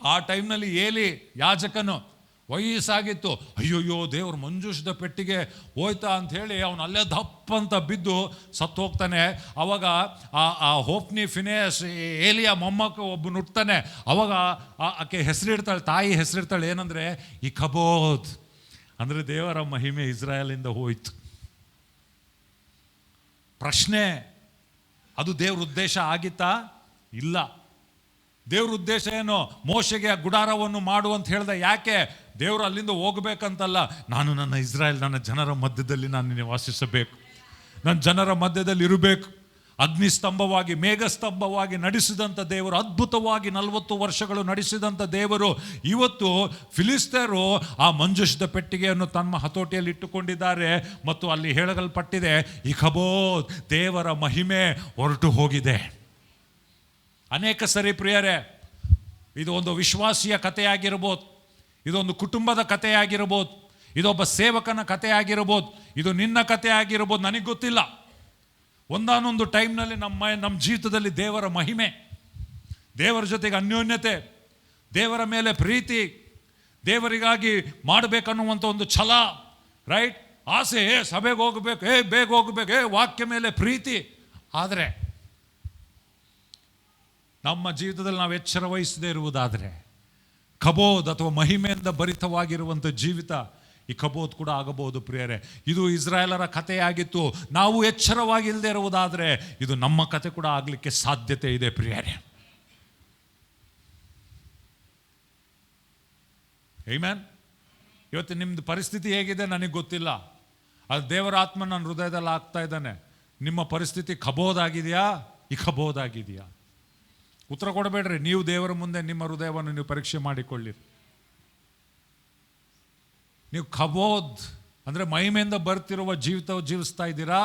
ಆ ಟೈಮ್ನಲ್ಲಿ ಏಲಿ ಯಾಜಕನು ವಯಸ್ಸಾಗಿತ್ತು. ಅಯ್ಯೋಯ್ಯೋ, ದೇವ್ರ ಮಂಜೂಷದ ಪೆಟ್ಟಿಗೆ ಹೋಯ್ತಾ ಅಂತ ಹೇಳಿ ಅವನು ಅಲ್ಲೇ ದಪ್ಪಂತ ಬಿದ್ದು ಸತ್ತು ಹೋಗ್ತಾನೆ. ಅವಾಗ ಆ ಹೋಪ್ನಿ ಫಿನೇಸ್ ಏಲಿಯ ಮೊಮ್ಮಕ್ಕ ಒಬ್ಬ ನುಟ್ತಾನೆ. ಅವಾಗ ಆಕೆ ಹೆಸರಿಡ್ತಾಳೆ, ತಾಯಿ ಹೆಸರಿಡ್ತಾಳೆ, ಏನಂದರೆ ಇಖಬೋದ್. ಅಂದರೆ ದೇವರ ಮಹಿಮೆ ಇಸ್ರಾಯೇಲಿಂದ ಹೋಯ್ತು. ಪ್ರಶ್ನೆ, ಅದು ದೇವ್ರ ಉದ್ದೇಶ ಆಗಿತ್ತಾ? ಇಲ್ಲ. ದೇವ್ರ ಉದ್ದೇಶ ಏನು? ಮೋಶೆಗೆ ಆ ಗುಡಾರವನ್ನು ಮಾಡು ಅಂತ ಹೇಳ್ದೆ. ಯಾಕೆ? ದೇವರು ಅಲ್ಲಿಂದ ಹೋಗ್ಬೇಕಂತಲ್ಲ, ನಾನು ನನ್ನ ಇಸ್ರಾಯೇಲ್, ನನ್ನ ಜನರ ಮಧ್ಯದಲ್ಲಿ ನಾನು ನಿವಾಸಿಸಬೇಕು, ನನ್ನ ಜನರ ಮಧ್ಯದಲ್ಲಿ ಇರಬೇಕು. ಅಗ್ನಿಸ್ತಂಭವಾಗಿ, ಮೇಘಸ್ತಂಭವಾಗಿ ನಡೆಸಿದಂಥ ದೇವರು, ಅದ್ಭುತವಾಗಿ 40 ವರ್ಷಗಳು ನಡೆಸಿದಂಥ ದೇವರು, ಇವತ್ತು ಫಿಲಿಸ್ತೀಯರು ಆ ಮಂಜೂಷದ ಪೆಟ್ಟಿಗೆಯನ್ನು ತಮ್ಮ ಹತೋಟಿಯಲ್ಲಿ ಇಟ್ಟುಕೊಂಡಿದ್ದಾರೆ. ಮತ್ತು ಅಲ್ಲಿ ಹೇಳಲ್ಪಟ್ಟಿದೆ, ಇಖಬೋದ್, ದೇವರ ಮಹಿಮೆ ಹೊರಟು ಹೋಗಿದೆ. ಅನೇಕ ಸರಿ ಪ್ರಿಯರೇ, ಇದು ಒಂದು ವಿಶ್ವಾಸಿಯ ಕಥೆಯಾಗಿರ್ಬೋದು, ಇದೊಂದು ಕುಟುಂಬದ ಕಥೆಯಾಗಿರ್ಬೋದು, ಇದೊಬ್ಬ ಸೇವಕನ ಕಥೆಯಾಗಿರ್ಬೋದು, ಇದು ನಿನ್ನ ಕಥೆ ಆಗಿರ್ಬೋದು, ನನಗೆ ಗೊತ್ತಿಲ್ಲ. ಒಂದಾನೊಂದು ಟೈಮ್ನಲ್ಲಿ ನಮ್ಮ ಜೀವಿತದಲ್ಲಿ ದೇವರ ಮಹಿಮೆ, ದೇವರ ಜೊತೆಗೆ ಅನ್ಯೋನ್ಯತೆ, ದೇವರ ಮೇಲೆ ಪ್ರೀತಿ, ದೇವರಿಗಾಗಿ ಮಾಡಬೇಕನ್ನುವಂಥ ಒಂದು ಛಲ, ರೈಟ್? ಆಸೆ, ಸಭೆಗೆ ಹೋಗ್ಬೇಕು, ಬೇಗ ಹೋಗ್ಬೇಕು, ವಾಕ್ಯ ಮೇಲೆ ಪ್ರೀತಿ. ಆದರೆ ನಮ್ಮ ಜೀವಿತದಲ್ಲಿ ನಾವು ಎಚ್ಚರ ವಹಿಸದೇ ಇರುವುದಾದರೆ, ಕಬೋದ್ ಅಥವಾ ಮಹಿಮೆಯಿಂದ ಭರಿತವಾಗಿರುವಂಥ ಜೀವಿತ ಇಕಬೋದ್ ಕೂಡ ಆಗಬಹುದು ಪ್ರಿಯರೇ. ಇದು ಇಸ್ರಾಯೇಲರ ಕಥೆಯಾಗಿತ್ತು. ನಾವು ಎಚ್ಚರವಾಗಿಲ್ಲದೆ ಇರುವುದಾದರೆ ಇದು ನಮ್ಮ ಕಥೆ ಕೂಡ ಆಗಲಿಕ್ಕೆ ಸಾಧ್ಯತೆ ಇದೆ ಪ್ರಿಯರೇ. ಆಮೆನ್. ಇವತ್ತು ನಿಮ್ಮದು ಪರಿಸ್ಥಿತಿ ಹೇಗಿದೆ ನನಗೆ ಗೊತ್ತಿಲ್ಲ, ಅದು ದೇವರ ಆತ್ಮ ನನ್ನ ಹೃದಯದಲ್ಲಿ ಆಗ್ತಾ ಇದ್ದಾನೆ. ನಿಮ್ಮ ಪರಿಸ್ಥಿತಿ ಕಬೋದಾಗಿದೆಯಾ, ಇಕಬೋದಾಗಿದೆಯಾ? ಉತ್ತರ ಕೊಡಬೇಡ್ರಿ. ನೀವು ದೇವರ ಮುಂದೆ ನಿಮ್ಮ ಹೃದಯವನ್ನು ನೀವು ಪರೀಕ್ಷೆ ಮಾಡಿಕೊಳ್ಳಿ. ನೀವು ಕಬೋದ್ ಅಂದರೆ ಮಹಿಮೆಯಿಂದ ಬರ್ತಿರುವ ಜೀವಿಸ್ತಾ ಇದ್ದೀರಾ,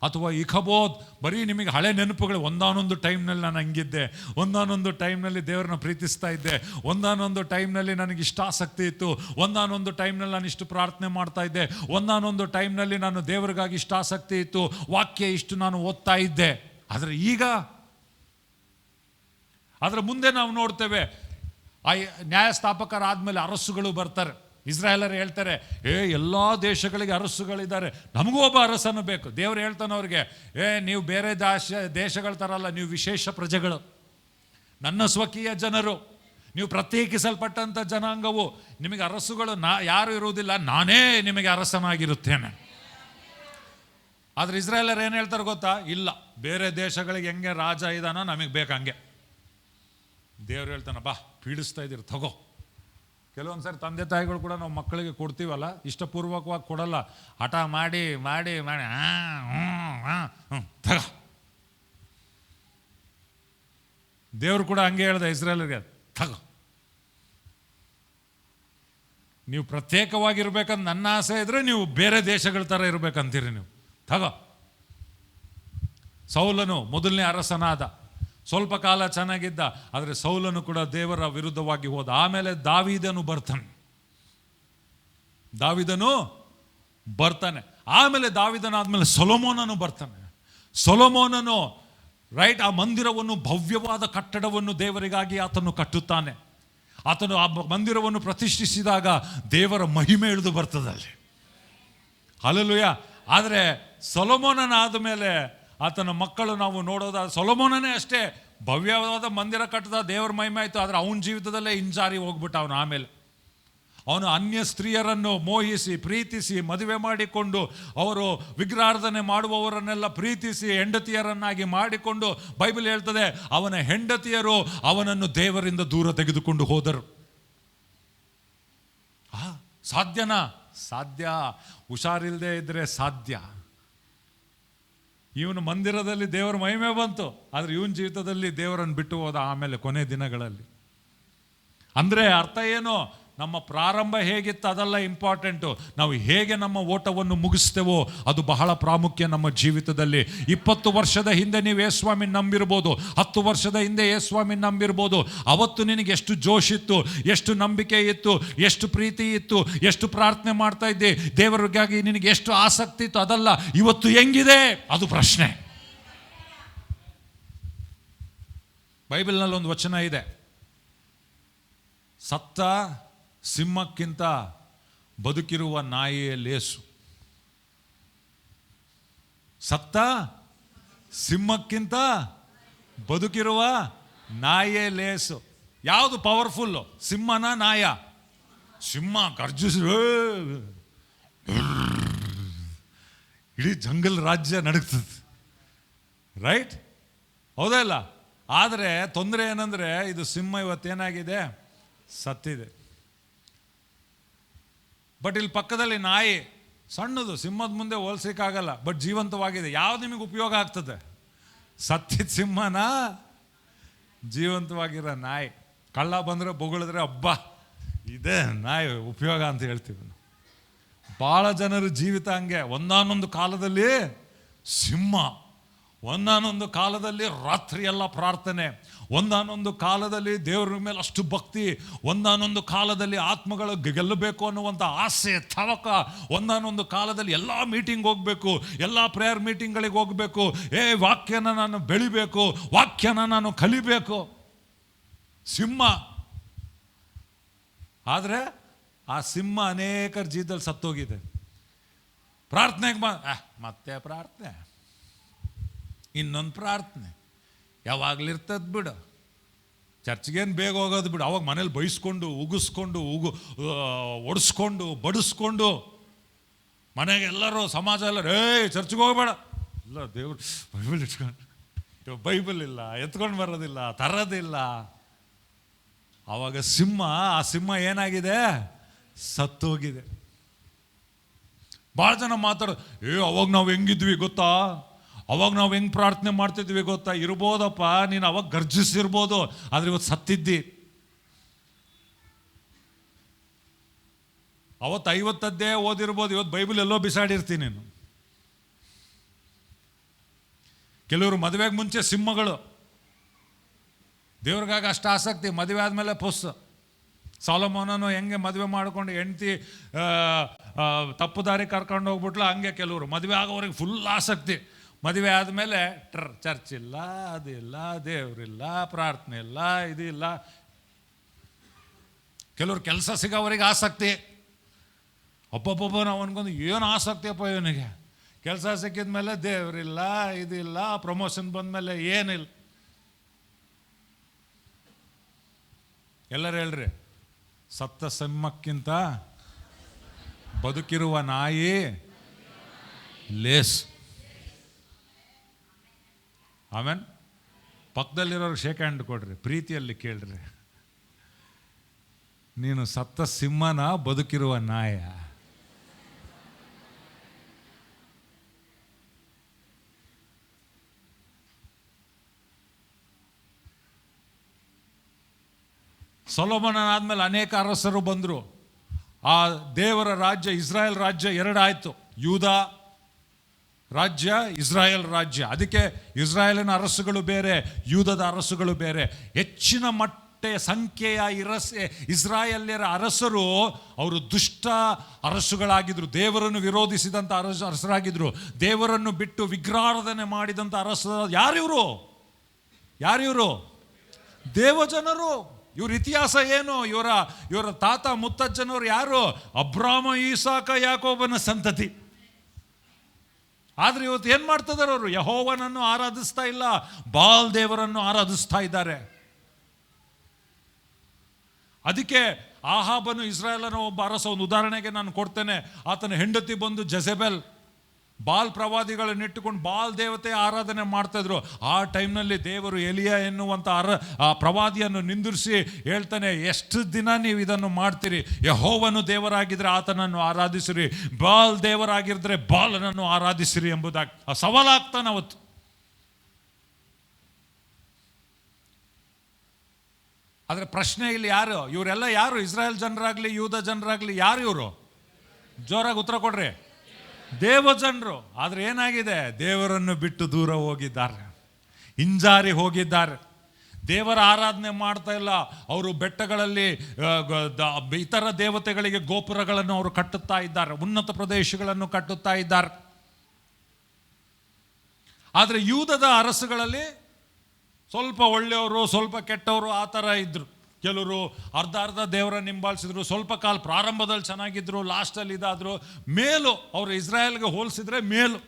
ಅಥವಾ ಇಕಬೋದ್ ಬರೀ ನಿಮಗೆ ಹಳೆ ನೆನಪುಗಳು. ಒಂದಾನೊಂದು ಟೈಮ್ನಲ್ಲಿ ನಾನು ಹಂಗಿದ್ದೆ, ಒಂದಾನೊಂದು ಟೈಮ್ನಲ್ಲಿ ದೇವರನ್ನ ಪ್ರೀತಿಸ್ತಾ ಇದ್ದೆ, ಒಂದಾನೊಂದು ಟೈಮ್ನಲ್ಲಿ ನನಗೆ ಇಷ್ಟ ಆಸಕ್ತಿ ಇತ್ತು, ಒಂದಾನೊಂದು ಟೈಮ್ನಲ್ಲಿ ನಾನು ಇಷ್ಟು ಪ್ರಾರ್ಥನೆ ಮಾಡ್ತಾ ಇದ್ದೆ, ಒಂದಾನೊಂದು ಟೈಮ್ನಲ್ಲಿ ನಾನು ದೇವರಿಗಾಗಿ ಇಷ್ಟ ಆಸಕ್ತಿ ಇತ್ತು, ವಾಕ್ಯ ಇಷ್ಟು ನಾನು ಓದ್ತಾ ಇದ್ದೆ. ಆದರೆ ಈಗ ಅದರ ಮುಂದೆ ನಾವು ನೋಡ್ತೇವೆ, ಆ ನ್ಯಾಯಸ್ಥಾಪಕರಾದ್ಮೇಲೆ ಅರಸುಗಳು ಬರ್ತಾರೆ. ಇಸ್ರಾಯೇಲರು ಹೇಳ್ತಾರೆ, ಎಲ್ಲ ದೇಶಗಳಿಗೆ ಅರಸುಗಳಿದ್ದಾರೆ, ನಮಗೂ ಒಬ್ಬ ಅರಸನು ಬೇಕು. ದೇವರು ಹೇಳ್ತಾನೆ ಅವ್ರಿಗೆ, ನೀವು ಬೇರೆ ದೇಶಗಳ ಥರ ಅಲ್ಲ, ನೀವು ವಿಶೇಷ ಪ್ರಜೆಗಳು, ನನ್ನ ಸ್ವಕೀಯ ಜನರು, ನೀವು ಪ್ರತ್ಯೇಕಿಸಲ್ಪಟ್ಟಂಥ ಜನಾಂಗವು, ನಿಮಗೆ ಅರಸುಗಳು ಯಾರು ಇರುವುದಿಲ್ಲ, ನಾನೇ ನಿಮಗೆ ಅರಸನಾಗಿರುತ್ತೇನೆ. ಆದರೆ ಇಸ್ರಾಯೇಲರು ಏನು ಹೇಳ್ತಾರೆ ಗೊತ್ತಾ? ಇಲ್ಲ, ಬೇರೆ ದೇಶಗಳಿಗೆ ಹೆಂಗೆ ರಾಜ ಇದ್ದಾನೋ ನಮಗೆ ಬೇಕು ಹಂಗೆ. ದೇವ್ರು ಹೇಳ್ತಾನೆ, ಬಾ ಪೀಡಿಸ್ತಾ ಇದ್ದೀರಿ ತಗೋ. ಕೆಲವೊಂದು ಸಾರಿ ತಂದೆ ತಾಯಿಗಳು ಕೂಡ ನಾವು ಮಕ್ಕಳಿಗೆ ಕೊಡ್ತೀವಲ್ಲ, ಇಷ್ಟಪೂರ್ವಕವಾಗಿ ಕೊಡಲ್ಲ, ಹಠ ಮಾಡಿ ಮಾಡಿ ಮಾಡಿ ತಗ. ದೇವ್ರು ಕೂಡ ಹಂಗೆ ಹೇಳ್ದೆ ಇಸ್ರಾಯೇಲರಿಗೆ, ತಗೋ. ನೀವು ಪ್ರತ್ಯೇಕವಾಗಿರ್ಬೇಕಂತ ನನ್ನ ಆಸೆ ಇದ್ರೆ ನೀವು ಬೇರೆ ದೇಶಗಳ ಥರ ಇರ್ಬೇಕಂತೀರಿ, ನೀವು ತಗೋ. ಸೌಲನು ಮೊದಲನೇ ಅರಸನಾದ, ಸ್ವಲ್ಪ ಕಾಲ ಚೆನ್ನಾಗಿದ್ದ, ಆದರೆ ಸೌಲನು ಕೂಡ ದೇವರ ವಿರುದ್ಧವಾಗಿ ಹೋದ. ಆಮೇಲೆ ದಾವೀದನು ಬರ್ತಾನೆ. ಆಮೇಲೆ ದಾವೀದನಾದ್ಮೇಲೆ ಸೊಲೊಮೋನನು ಬರ್ತಾನೆ. ಸೊಲೊಮೋನನು ರೈಟ್ ಆ ಮಂದಿರವನ್ನು, ಭವ್ಯವಾದ ಕಟ್ಟಡವನ್ನು ದೇವರಿಗಾಗಿ ಆತನು ಕಟ್ಟುತ್ತಾನೆ. ಆತನು ಆ ಮಂದಿರವನ್ನು ಪ್ರತಿಷ್ಠಿಸಿದಾಗ ದೇವರ ಮಹಿಮೆ ಇಳಿದು ಬರ್ತದಲ್ಲಿ. ಹಲ್ಲೆಲೂಯ. ಆದರೆ ಸೊಲೊಮೋನನಾದ ಮೇಲೆ ಆತನ ಮಕ್ಕಳು ನಾವು ನೋಡೋದಾದ್ರೆ, ಸೊಲೊಮೋನನೇ ಅಷ್ಟೇ ಭವ್ಯವಾದ ಮಂದಿರ ಕಟ್ಟದ, ದೇವರ ಮಹಿಮೆ ಆಯಿತು. ಆದರೆ ಅವನ ಜೀವಿತದಲ್ಲೇ ಹಿಂಜಾರಿ ಹೋಗ್ಬಿಟ್ಟ. ಆಮೇಲೆ ಅವನು ಅನ್ಯ ಸ್ತ್ರೀಯರನ್ನು ಮೋಹಿಸಿ ಪ್ರೀತಿಸಿ ಮದುವೆ ಮಾಡಿಕೊಂಡು, ಅವರು ವಿಗ್ರಹಾರಾಧನೆ ಮಾಡುವವರನ್ನೆಲ್ಲ ಪ್ರೀತಿಸಿ ಹೆಂಡತಿಯರನ್ನಾಗಿ ಮಾಡಿಕೊಂಡು, ಬೈಬಲ್ ಹೇಳ್ತದೆ ಅವನ ಹೆಂಡತಿಯರು ಅವನನ್ನು ದೇವರಿಂದ ದೂರ ತೆಗೆದುಕೊಂಡು ಹೋದರು. ಸಾಧ್ಯನಾ? ಸಾಧ್ಯ. ಹುಷಾರಿಲ್ಲದೆ ಇದ್ರೆ ಸಾಧ್ಯ. ಇವನು ಮಂದಿರದಲ್ಲಿ ದೇವರ ಮಹಿಮೆ ಬಂತು, ಆದರೆ ಇವನ ಜೀವಿತದಲ್ಲಿ ದೇವರನ್ನು ಬಿಟ್ಟು ಹೋದ ಆಮೇಲೆ ಕೊನೆ ದಿನಗಳಲ್ಲಿ. ಅಂದರೆ ಅರ್ಥ ಏನು? ನಮ್ಮ ಪ್ರಾರಂಭ ಹೇಗಿತ್ತು ಅದೆಲ್ಲ ಇಂಪಾರ್ಟೆಂಟು, ನಾವು ಹೇಗೆ ನಮ್ಮ ಓಟವನ್ನು ಮುಗಿಸ್ತೇವೋ ಅದು ಬಹಳ ಪ್ರಾಮುಖ್ಯ ನಮ್ಮ ಜೀವಿತದಲ್ಲಿ. 20 ವರ್ಷದ ಹಿಂದೆ ನೀವು ಯೇಸುಸ್ವಾಮಿ ನಂಬಿರ್ಬೋದು, 10 ವರ್ಷದ ಹಿಂದೆ ಯೇಸುಸ್ವಾಮಿ ನಂಬಿರ್ಬೋದು. ಅವತ್ತು ನಿನಗೆ ಎಷ್ಟು ಜೋಶ್ ಇತ್ತು, ಎಷ್ಟು ನಂಬಿಕೆ ಇತ್ತು, ಎಷ್ಟು ಪ್ರೀತಿ ಇತ್ತು, ಎಷ್ಟು ಪ್ರಾರ್ಥನೆ ಮಾಡ್ತಾ ಇದ್ದೆ, ದೇವರಿಗಾಗಿ ನಿನಗೆ ಎಷ್ಟು ಆಸಕ್ತಿ ಇತ್ತು, ಅದಲ್ಲ ಇವತ್ತು ಹೆಂಗಿದೆ ಅದು ಪ್ರಶ್ನೆ. ಬೈಬಲ್ನಲ್ಲಿ ಒಂದು ವಚನ ಇದೆ, ಸತ್ತ ಸಿಂಹಕ್ಕಿಂತ ಬದುಕಿರುವ ನಾಯಿಯೇ ಲೇಸು. ಸತ್ತ ಸಿಂಹಕ್ಕಿಂತ ಬದುಕಿರುವ ನಾಯಿಯೇ ಲೇಸು. ಯಾವುದು ಪವರ್ಫುಲ್ಲು, ಸಿಂಹನ ನಾಯ? ಸಿಂಹ ಗರ್ಜಿಸಿ ಇಡೀ ಜಂಗಲ್ ರಾಜ್ಯ ನಡುಗ್ತದೆ, ರೈಟ್? ಹೌದಾ ಇಲ್ಲ? ಆದರೆ ತೊಂದರೆ ಏನಂದರೆ ಇದು ಸಿಂಹ ಇವತ್ತೇನಾಗಿದೆ, ಸತ್ತಿದೆ. ಬಟ್ ಇಲ್ಲಿ ಪಕ್ಕದಲ್ಲಿ ನಾಯಿ, ಸಣ್ಣದು, ಸಿಂಹದ ಮುಂದೆ ಹೋಲಿಸೋಕ್ಕಾಗಲ್ಲ, ಬಟ್ ಜೀವಂತವಾಗಿದೆ. ಯಾವ್ದು ನಿಮಗೆ ಉಪಯೋಗ ಆಗ್ತದೆ? ಸತ್ತಿದ ಸಿಂಹನ, ಜೀವಂತವಾಗಿರೋ ನಾಯಿ. ಕಳ್ಳ ಬಂದರೆ ಬೊಗಳಿದ್ರೆ ಹಬ್ಬ ಇದೆ ನಾಯಿ ಉಪಯೋಗ ಅಂತ ಹೇಳ್ತೀವಿ. ಭಾಳ ಜನರ ಜೀವಿತ ಹಂಗೆ. ಒಂದಾನೊಂದು ಕಾಲದಲ್ಲಿ ಸಿಂಹ, ಒಂದಾನೊಂದು ಕಾಲದಲ್ಲಿ ರಾತ್ರಿ ಎಲ್ಲ ಪ್ರಾರ್ಥನೆ, ಒಂದಾನೊಂದು ಕಾಲದಲ್ಲಿ ದೇವರ ಮೇಲೆ ಅಷ್ಟು ಭಕ್ತಿ, ಒಂದಾನೊಂದು ಕಾಲದಲ್ಲಿ ಆತ್ಮಗಳು ಗೆಲ್ಲಬೇಕು ಅನ್ನುವಂಥ ಆಸೆ ತವಕ, ಒಂದಾನೊಂದು ಕಾಲದಲ್ಲಿ ಎಲ್ಲ ಮೀಟಿಂಗ್ ಹೋಗಬೇಕು, ಎಲ್ಲ ಪ್ರೇಯರ್ ಮೀಟಿಂಗ್ಗಳಿಗೆ ಹೋಗಬೇಕು, ವಾಕ್ಯನ ನಾನು ಬೆಳಿಬೇಕು, ವಾಕ್ಯನ ನಾನು ಕಲಿಬೇಕು. ಸಿಂಹ. ಆದರೆ ಆ ಸಿಂಹ ಅನೇಕರ ಜೀವಿತದಲ್ಲಿ ಸತ್ತೋಗಿದೆ. ಪ್ರಾರ್ಥನೆಗೆ ಮತ್ತೆ ಪ್ರಾರ್ಥನೆ, ಇನ್ನೊಂದು ಪ್ರಾರ್ಥನೆ ಯಾವಾಗಲಿರ್ತದೆ ಬಿಡು. ಚರ್ಚ್ಗೇನು ಬೇಗ ಹೋಗೋದು ಬಿಡು, ಅವಾಗ ಮನೇಲಿ ಬೈಸ್ಕೊಂಡು ಉಗಿಸ್ಕೊಂಡು ಒಡಿಸ್ಕೊಂಡು ಬಡಿಸ್ಕೊಂಡು ಮನೆಗೆ ಎಲ್ಲರೂ ಸಮಾಜ ಎಲ್ಲರೂ ಚರ್ಚ್ಗೆ ಹೋಗ್ಬೇಡ, ಇಲ್ಲ ದೇವ್ರು ಬೈಬಲ್ ಇಟ್ಕೊಂಡು, ಬೈಬಲ್ ಇಲ್ಲ, ಎತ್ಕೊಂಡು ಬರೋದಿಲ್ಲ, ತರೋದಿಲ್ಲ. ಆವಾಗ ಆ ಸಿಂಹ ಏನಾಗಿದೆ? ಸತ್ತೋಗಿದೆ. ಭಾಳ ಜನ ಮಾತಾಡೋದು, ಅವಾಗ ನಾವು ಹೆಂಗಿದ್ವಿ ಗೊತ್ತಾ, ಅವಾಗ ನಾವು ಹೆಂಗೆ ಪ್ರಾರ್ಥನೆ ಮಾಡ್ತಿದ್ವಿ ಗೊತ್ತಾ. ಇರ್ಬೋದಪ್ಪ, ನೀನು ಅವಾಗ ಗರ್ಜಿಸಿರ್ಬೋದು, ಆದರೆ ಇವತ್ತು ಸತ್ತಿದ್ದಿ. ಅವತ್ತು 50 ಓದಿರ್ಬೋದು, ಇವತ್ತು ಬೈಬಲ್ ಎಲ್ಲೋ ಬಿಸಾಡಿರ್ತೀನಿ ನೀನು. ಕೆಲವರು ಮದುವೆಗೆ ಮುಂಚೆ ಸಿಂಹಗಳು, ದೇವ್ರಿಗಾಗ ಅಷ್ಟು ಆಸಕ್ತಿ, ಮದುವೆ ಆದಮೇಲೆ ಪುಸ್. ಸಾಲೋಮೋನನು ಹೆಂಗೆ ಮದುವೆ ಮಾಡ್ಕೊಂಡು ಹೆಂಡ್ತಿ ತಪ್ಪು ದಾರಿ ಕರ್ಕೊಂಡು ಹೋಗ್ಬಿಟ್ಲ, ಹಂಗೆ ಕೆಲವರು ಮದುವೆ ಆಗೋವ್ರಿಗೆ ಫುಲ್ ಆಸಕ್ತಿ. ಮದುವೆ ಆದಮೇಲೆ ಚರ್ಚ್ ಇಲ್ಲ, ಅದಿಲ್ಲ, ದೇವ್ರಿಲ್ಲ, ಪ್ರಾರ್ಥನೆ ಇಲ್ಲ, ಇದಿಲ್ಲ. ಕೆಲವ್ರು ಕೆಲಸ ಸಿಗೋವರಿಗೆ ಆಸಕ್ತಿ. ಒಬ್ಬೊಬ್ಬ ನಾವು ಅನ್ಕೊಂಡು ಏನು ಆಸಕ್ತಿಯಪ್ಪ ಇವನಿಗೆ, ಕೆಲಸ ಸಿಕ್ಕಿದ ಮೇಲೆ ದೇವ್ರಿಲ್ಲ, ಇದಿಲ್ಲ, ಪ್ರಮೋಷನ್ ಬಂದಮೇಲೆ ಏನಿಲ್ಲ. ಎಲ್ಲರೂ ಹೇಳ್ರಿ, ಸತ್ತ ಸಿಂಹಕ್ಕಿಂತ ಬದುಕಿರುವ ನಾಯಿ ಲೇಸ್. ಆಮೇಲೆ ಪಕ್ಕದಲ್ಲಿರೋರು ಶೇಕ್ ಹ್ಯಾಂಡ್ ಕೊಡ್ರಿ, ಪ್ರೀತಿಯಲ್ಲಿ ಕೇಳ್ರಿ, ನೀನು ಸತ್ತ ಸಿಂಹನ ಬದುಕಿರುವ ನಾಯ? ಸೊಲೊಮೋನನಾದ್ಮೇಲೆ ಅನೇಕ ಅರಸರು ಬಂದರು. ಆ ದೇವರ ರಾಜ್ಯ, ಇಸ್ರಾಯೇಲ್ ರಾಜ್ಯ 2 ಆಯಿತು, ಯೂದ ರಾಜ್ಯ, ಇಸ್ರಾಯೇಲ್ ರಾಜ್ಯ. ಅದಕ್ಕೆ ಇಸ್ರಾಯೇಲಿನ ಅರಸುಗಳು ಬೇರೆ, ಯೂದದ ಅರಸುಗಳು ಬೇರೆ. ಹೆಚ್ಚಿನ ಸಂಖ್ಯೆಯ ಇಸ್ರಾಯೇಲ್ಯರ ಅರಸರು ಅವರು ದುಷ್ಟ ಅರಸುಗಳಾಗಿದ್ರು, ದೇವರನ್ನು ವಿರೋಧಿಸಿದಂಥ ಅರಸರಾಗಿದ್ರು, ದೇವರನ್ನು ಬಿಟ್ಟು ವಿಗ್ರಹಾರಾಧನೆ ಮಾಡಿದಂಥ ಅರಸರು. ಯಾರಿವರು? ದೇವಜನರು. ಇವ್ರ ಇತಿಹಾಸ ಏನು? ಇವರ ತಾತ ಮುತ್ತಜ್ಜನವರು ಯಾರು? ಅಬ್ರಾಮ, ಈಸಾಕ, ಯಾಕೋಬನ ಸಂತತಿ. ಆದ್ರೆ ಇವತ್ತು ಏನ್ ಮಾಡ್ತಿದ್ದಾರೆ ಅವರು? ಯೆಹೋವನನ್ನು ಆರಾಧಿಸ್ತಾ ಇಲ್ಲ, ಬಾಲ್ ದೇವರನ್ನು ಆರಾಧಿಸ್ತಾ ಇದ್ದಾರೆ. ಅದಕ್ಕೆ ಆಹಾಬನು ಇಸ್ರಾಯೇಲನ ಒಬ್ಬ ಅರಸ, ಒಂದು ಉದಾಹರಣೆಗೆ ನಾನು ಕೊಡ್ತೇನೆ. ಆತನ ಹೆಂಡತಿ ಬಂದು ಜೆಜೆಬೆಲ್, ಬಾಲ್ ಪ್ರವಾದಿಗಳನ್ನು ಇಟ್ಟುಕೊಂಡು ಬಾಲ್ ದೇವತೆ ಆರಾಧನೆ ಮಾಡ್ತಾಯಿದ್ರು. ಆ ಟೈಮ್ನಲ್ಲಿ ದೇವರು ಎಲಿಯ ಎನ್ನುವಂಥ ಆ ಪ್ರವಾದಿಯನ್ನು ನಿಂದಿರಿಸಿ ಹೇಳ್ತಾನೆ, ಎಷ್ಟು ದಿನ ನೀವು ಇದನ್ನು ಮಾಡ್ತೀರಿ? ಯೆಹೋವನು ದೇವರಾಗಿದ್ದರೆ ಆತನನ್ನು ಆರಾಧಿಸಿರಿ, ಬಾಲ್ ದೇವರಾಗಿದ್ದರೆ ಬಾಲನನ್ನು ಆರಾಧಿಸಿರಿ ಎಂಬುದಾಗಿ ಸವಾಲಾಗ್ತಾನೆ ಅವತ್ತು. ಆದರೆ ಪ್ರಶ್ನೆ ಇಲ್ಲಿ ಯಾರು? ಇವರೆಲ್ಲ ಯಾರು? ಇಸ್ರಾಯೇಲ್ ಜನರಾಗಲಿ ಯೂದ ಜನರಾಗಲಿ ಯಾರು ಇವರು? ಜೋರಾಗಿ ಉತ್ತರ ಕೊಡ್ರಿ. ದೇವಜನರು. ಆದರೆ ಏನಾಗಿದೆ? ದೇವರನ್ನು ಬಿಟ್ಟು ದೂರ ಹೋಗಿದ್ದಾರೆ, ಹಿಂಜಾರಿ ಹೋಗಿದ್ದಾರೆ, ದೇವರ ಆರಾಧನೆ ಮಾಡ್ತಾ ಇಲ್ಲ. ಅವರು ಬೆಟ್ಟಗಳಲ್ಲಿ ಇತರ ದೇವತೆಗಳಿಗೆ ಗೋಪುರಗಳನ್ನು ಅವರು ಕಟ್ಟುತ್ತಾ ಇದ್ದಾರೆ, ಉನ್ನತ ಪ್ರದೇಶಗಳನ್ನು ಕಟ್ಟುತ್ತಾ ಇದ್ದಾರೆ. ಆದರೆ ಯೂದದ ಅರಸುಗಳಲ್ಲಿ ಸ್ವಲ್ಪ ಒಳ್ಳೆಯವರು, ಸ್ವಲ್ಪ ಕೆಟ್ಟವರು, ಆ ಥರ ಇದ್ದರು. ಕೆಲವರು ಅರ್ಧ ದೇವರನ್ನು ಹಿಂಬಾಲಿಸಿದ್ರು, ಸ್ವಲ್ಪ ಕಾಲ ಪ್ರಾರಂಭದಲ್ಲಿ ಚೆನ್ನಾಗಿದ್ರು, ಲಾಸ್ಟಲ್ಲಿ ಇದಾದರು. ಮೇಲು ಅವರು ಇಸ್ರಾಯೇಲ್ಗೆ ಹೋಲಿಸಿದ್ರೆ ಮೇಲು.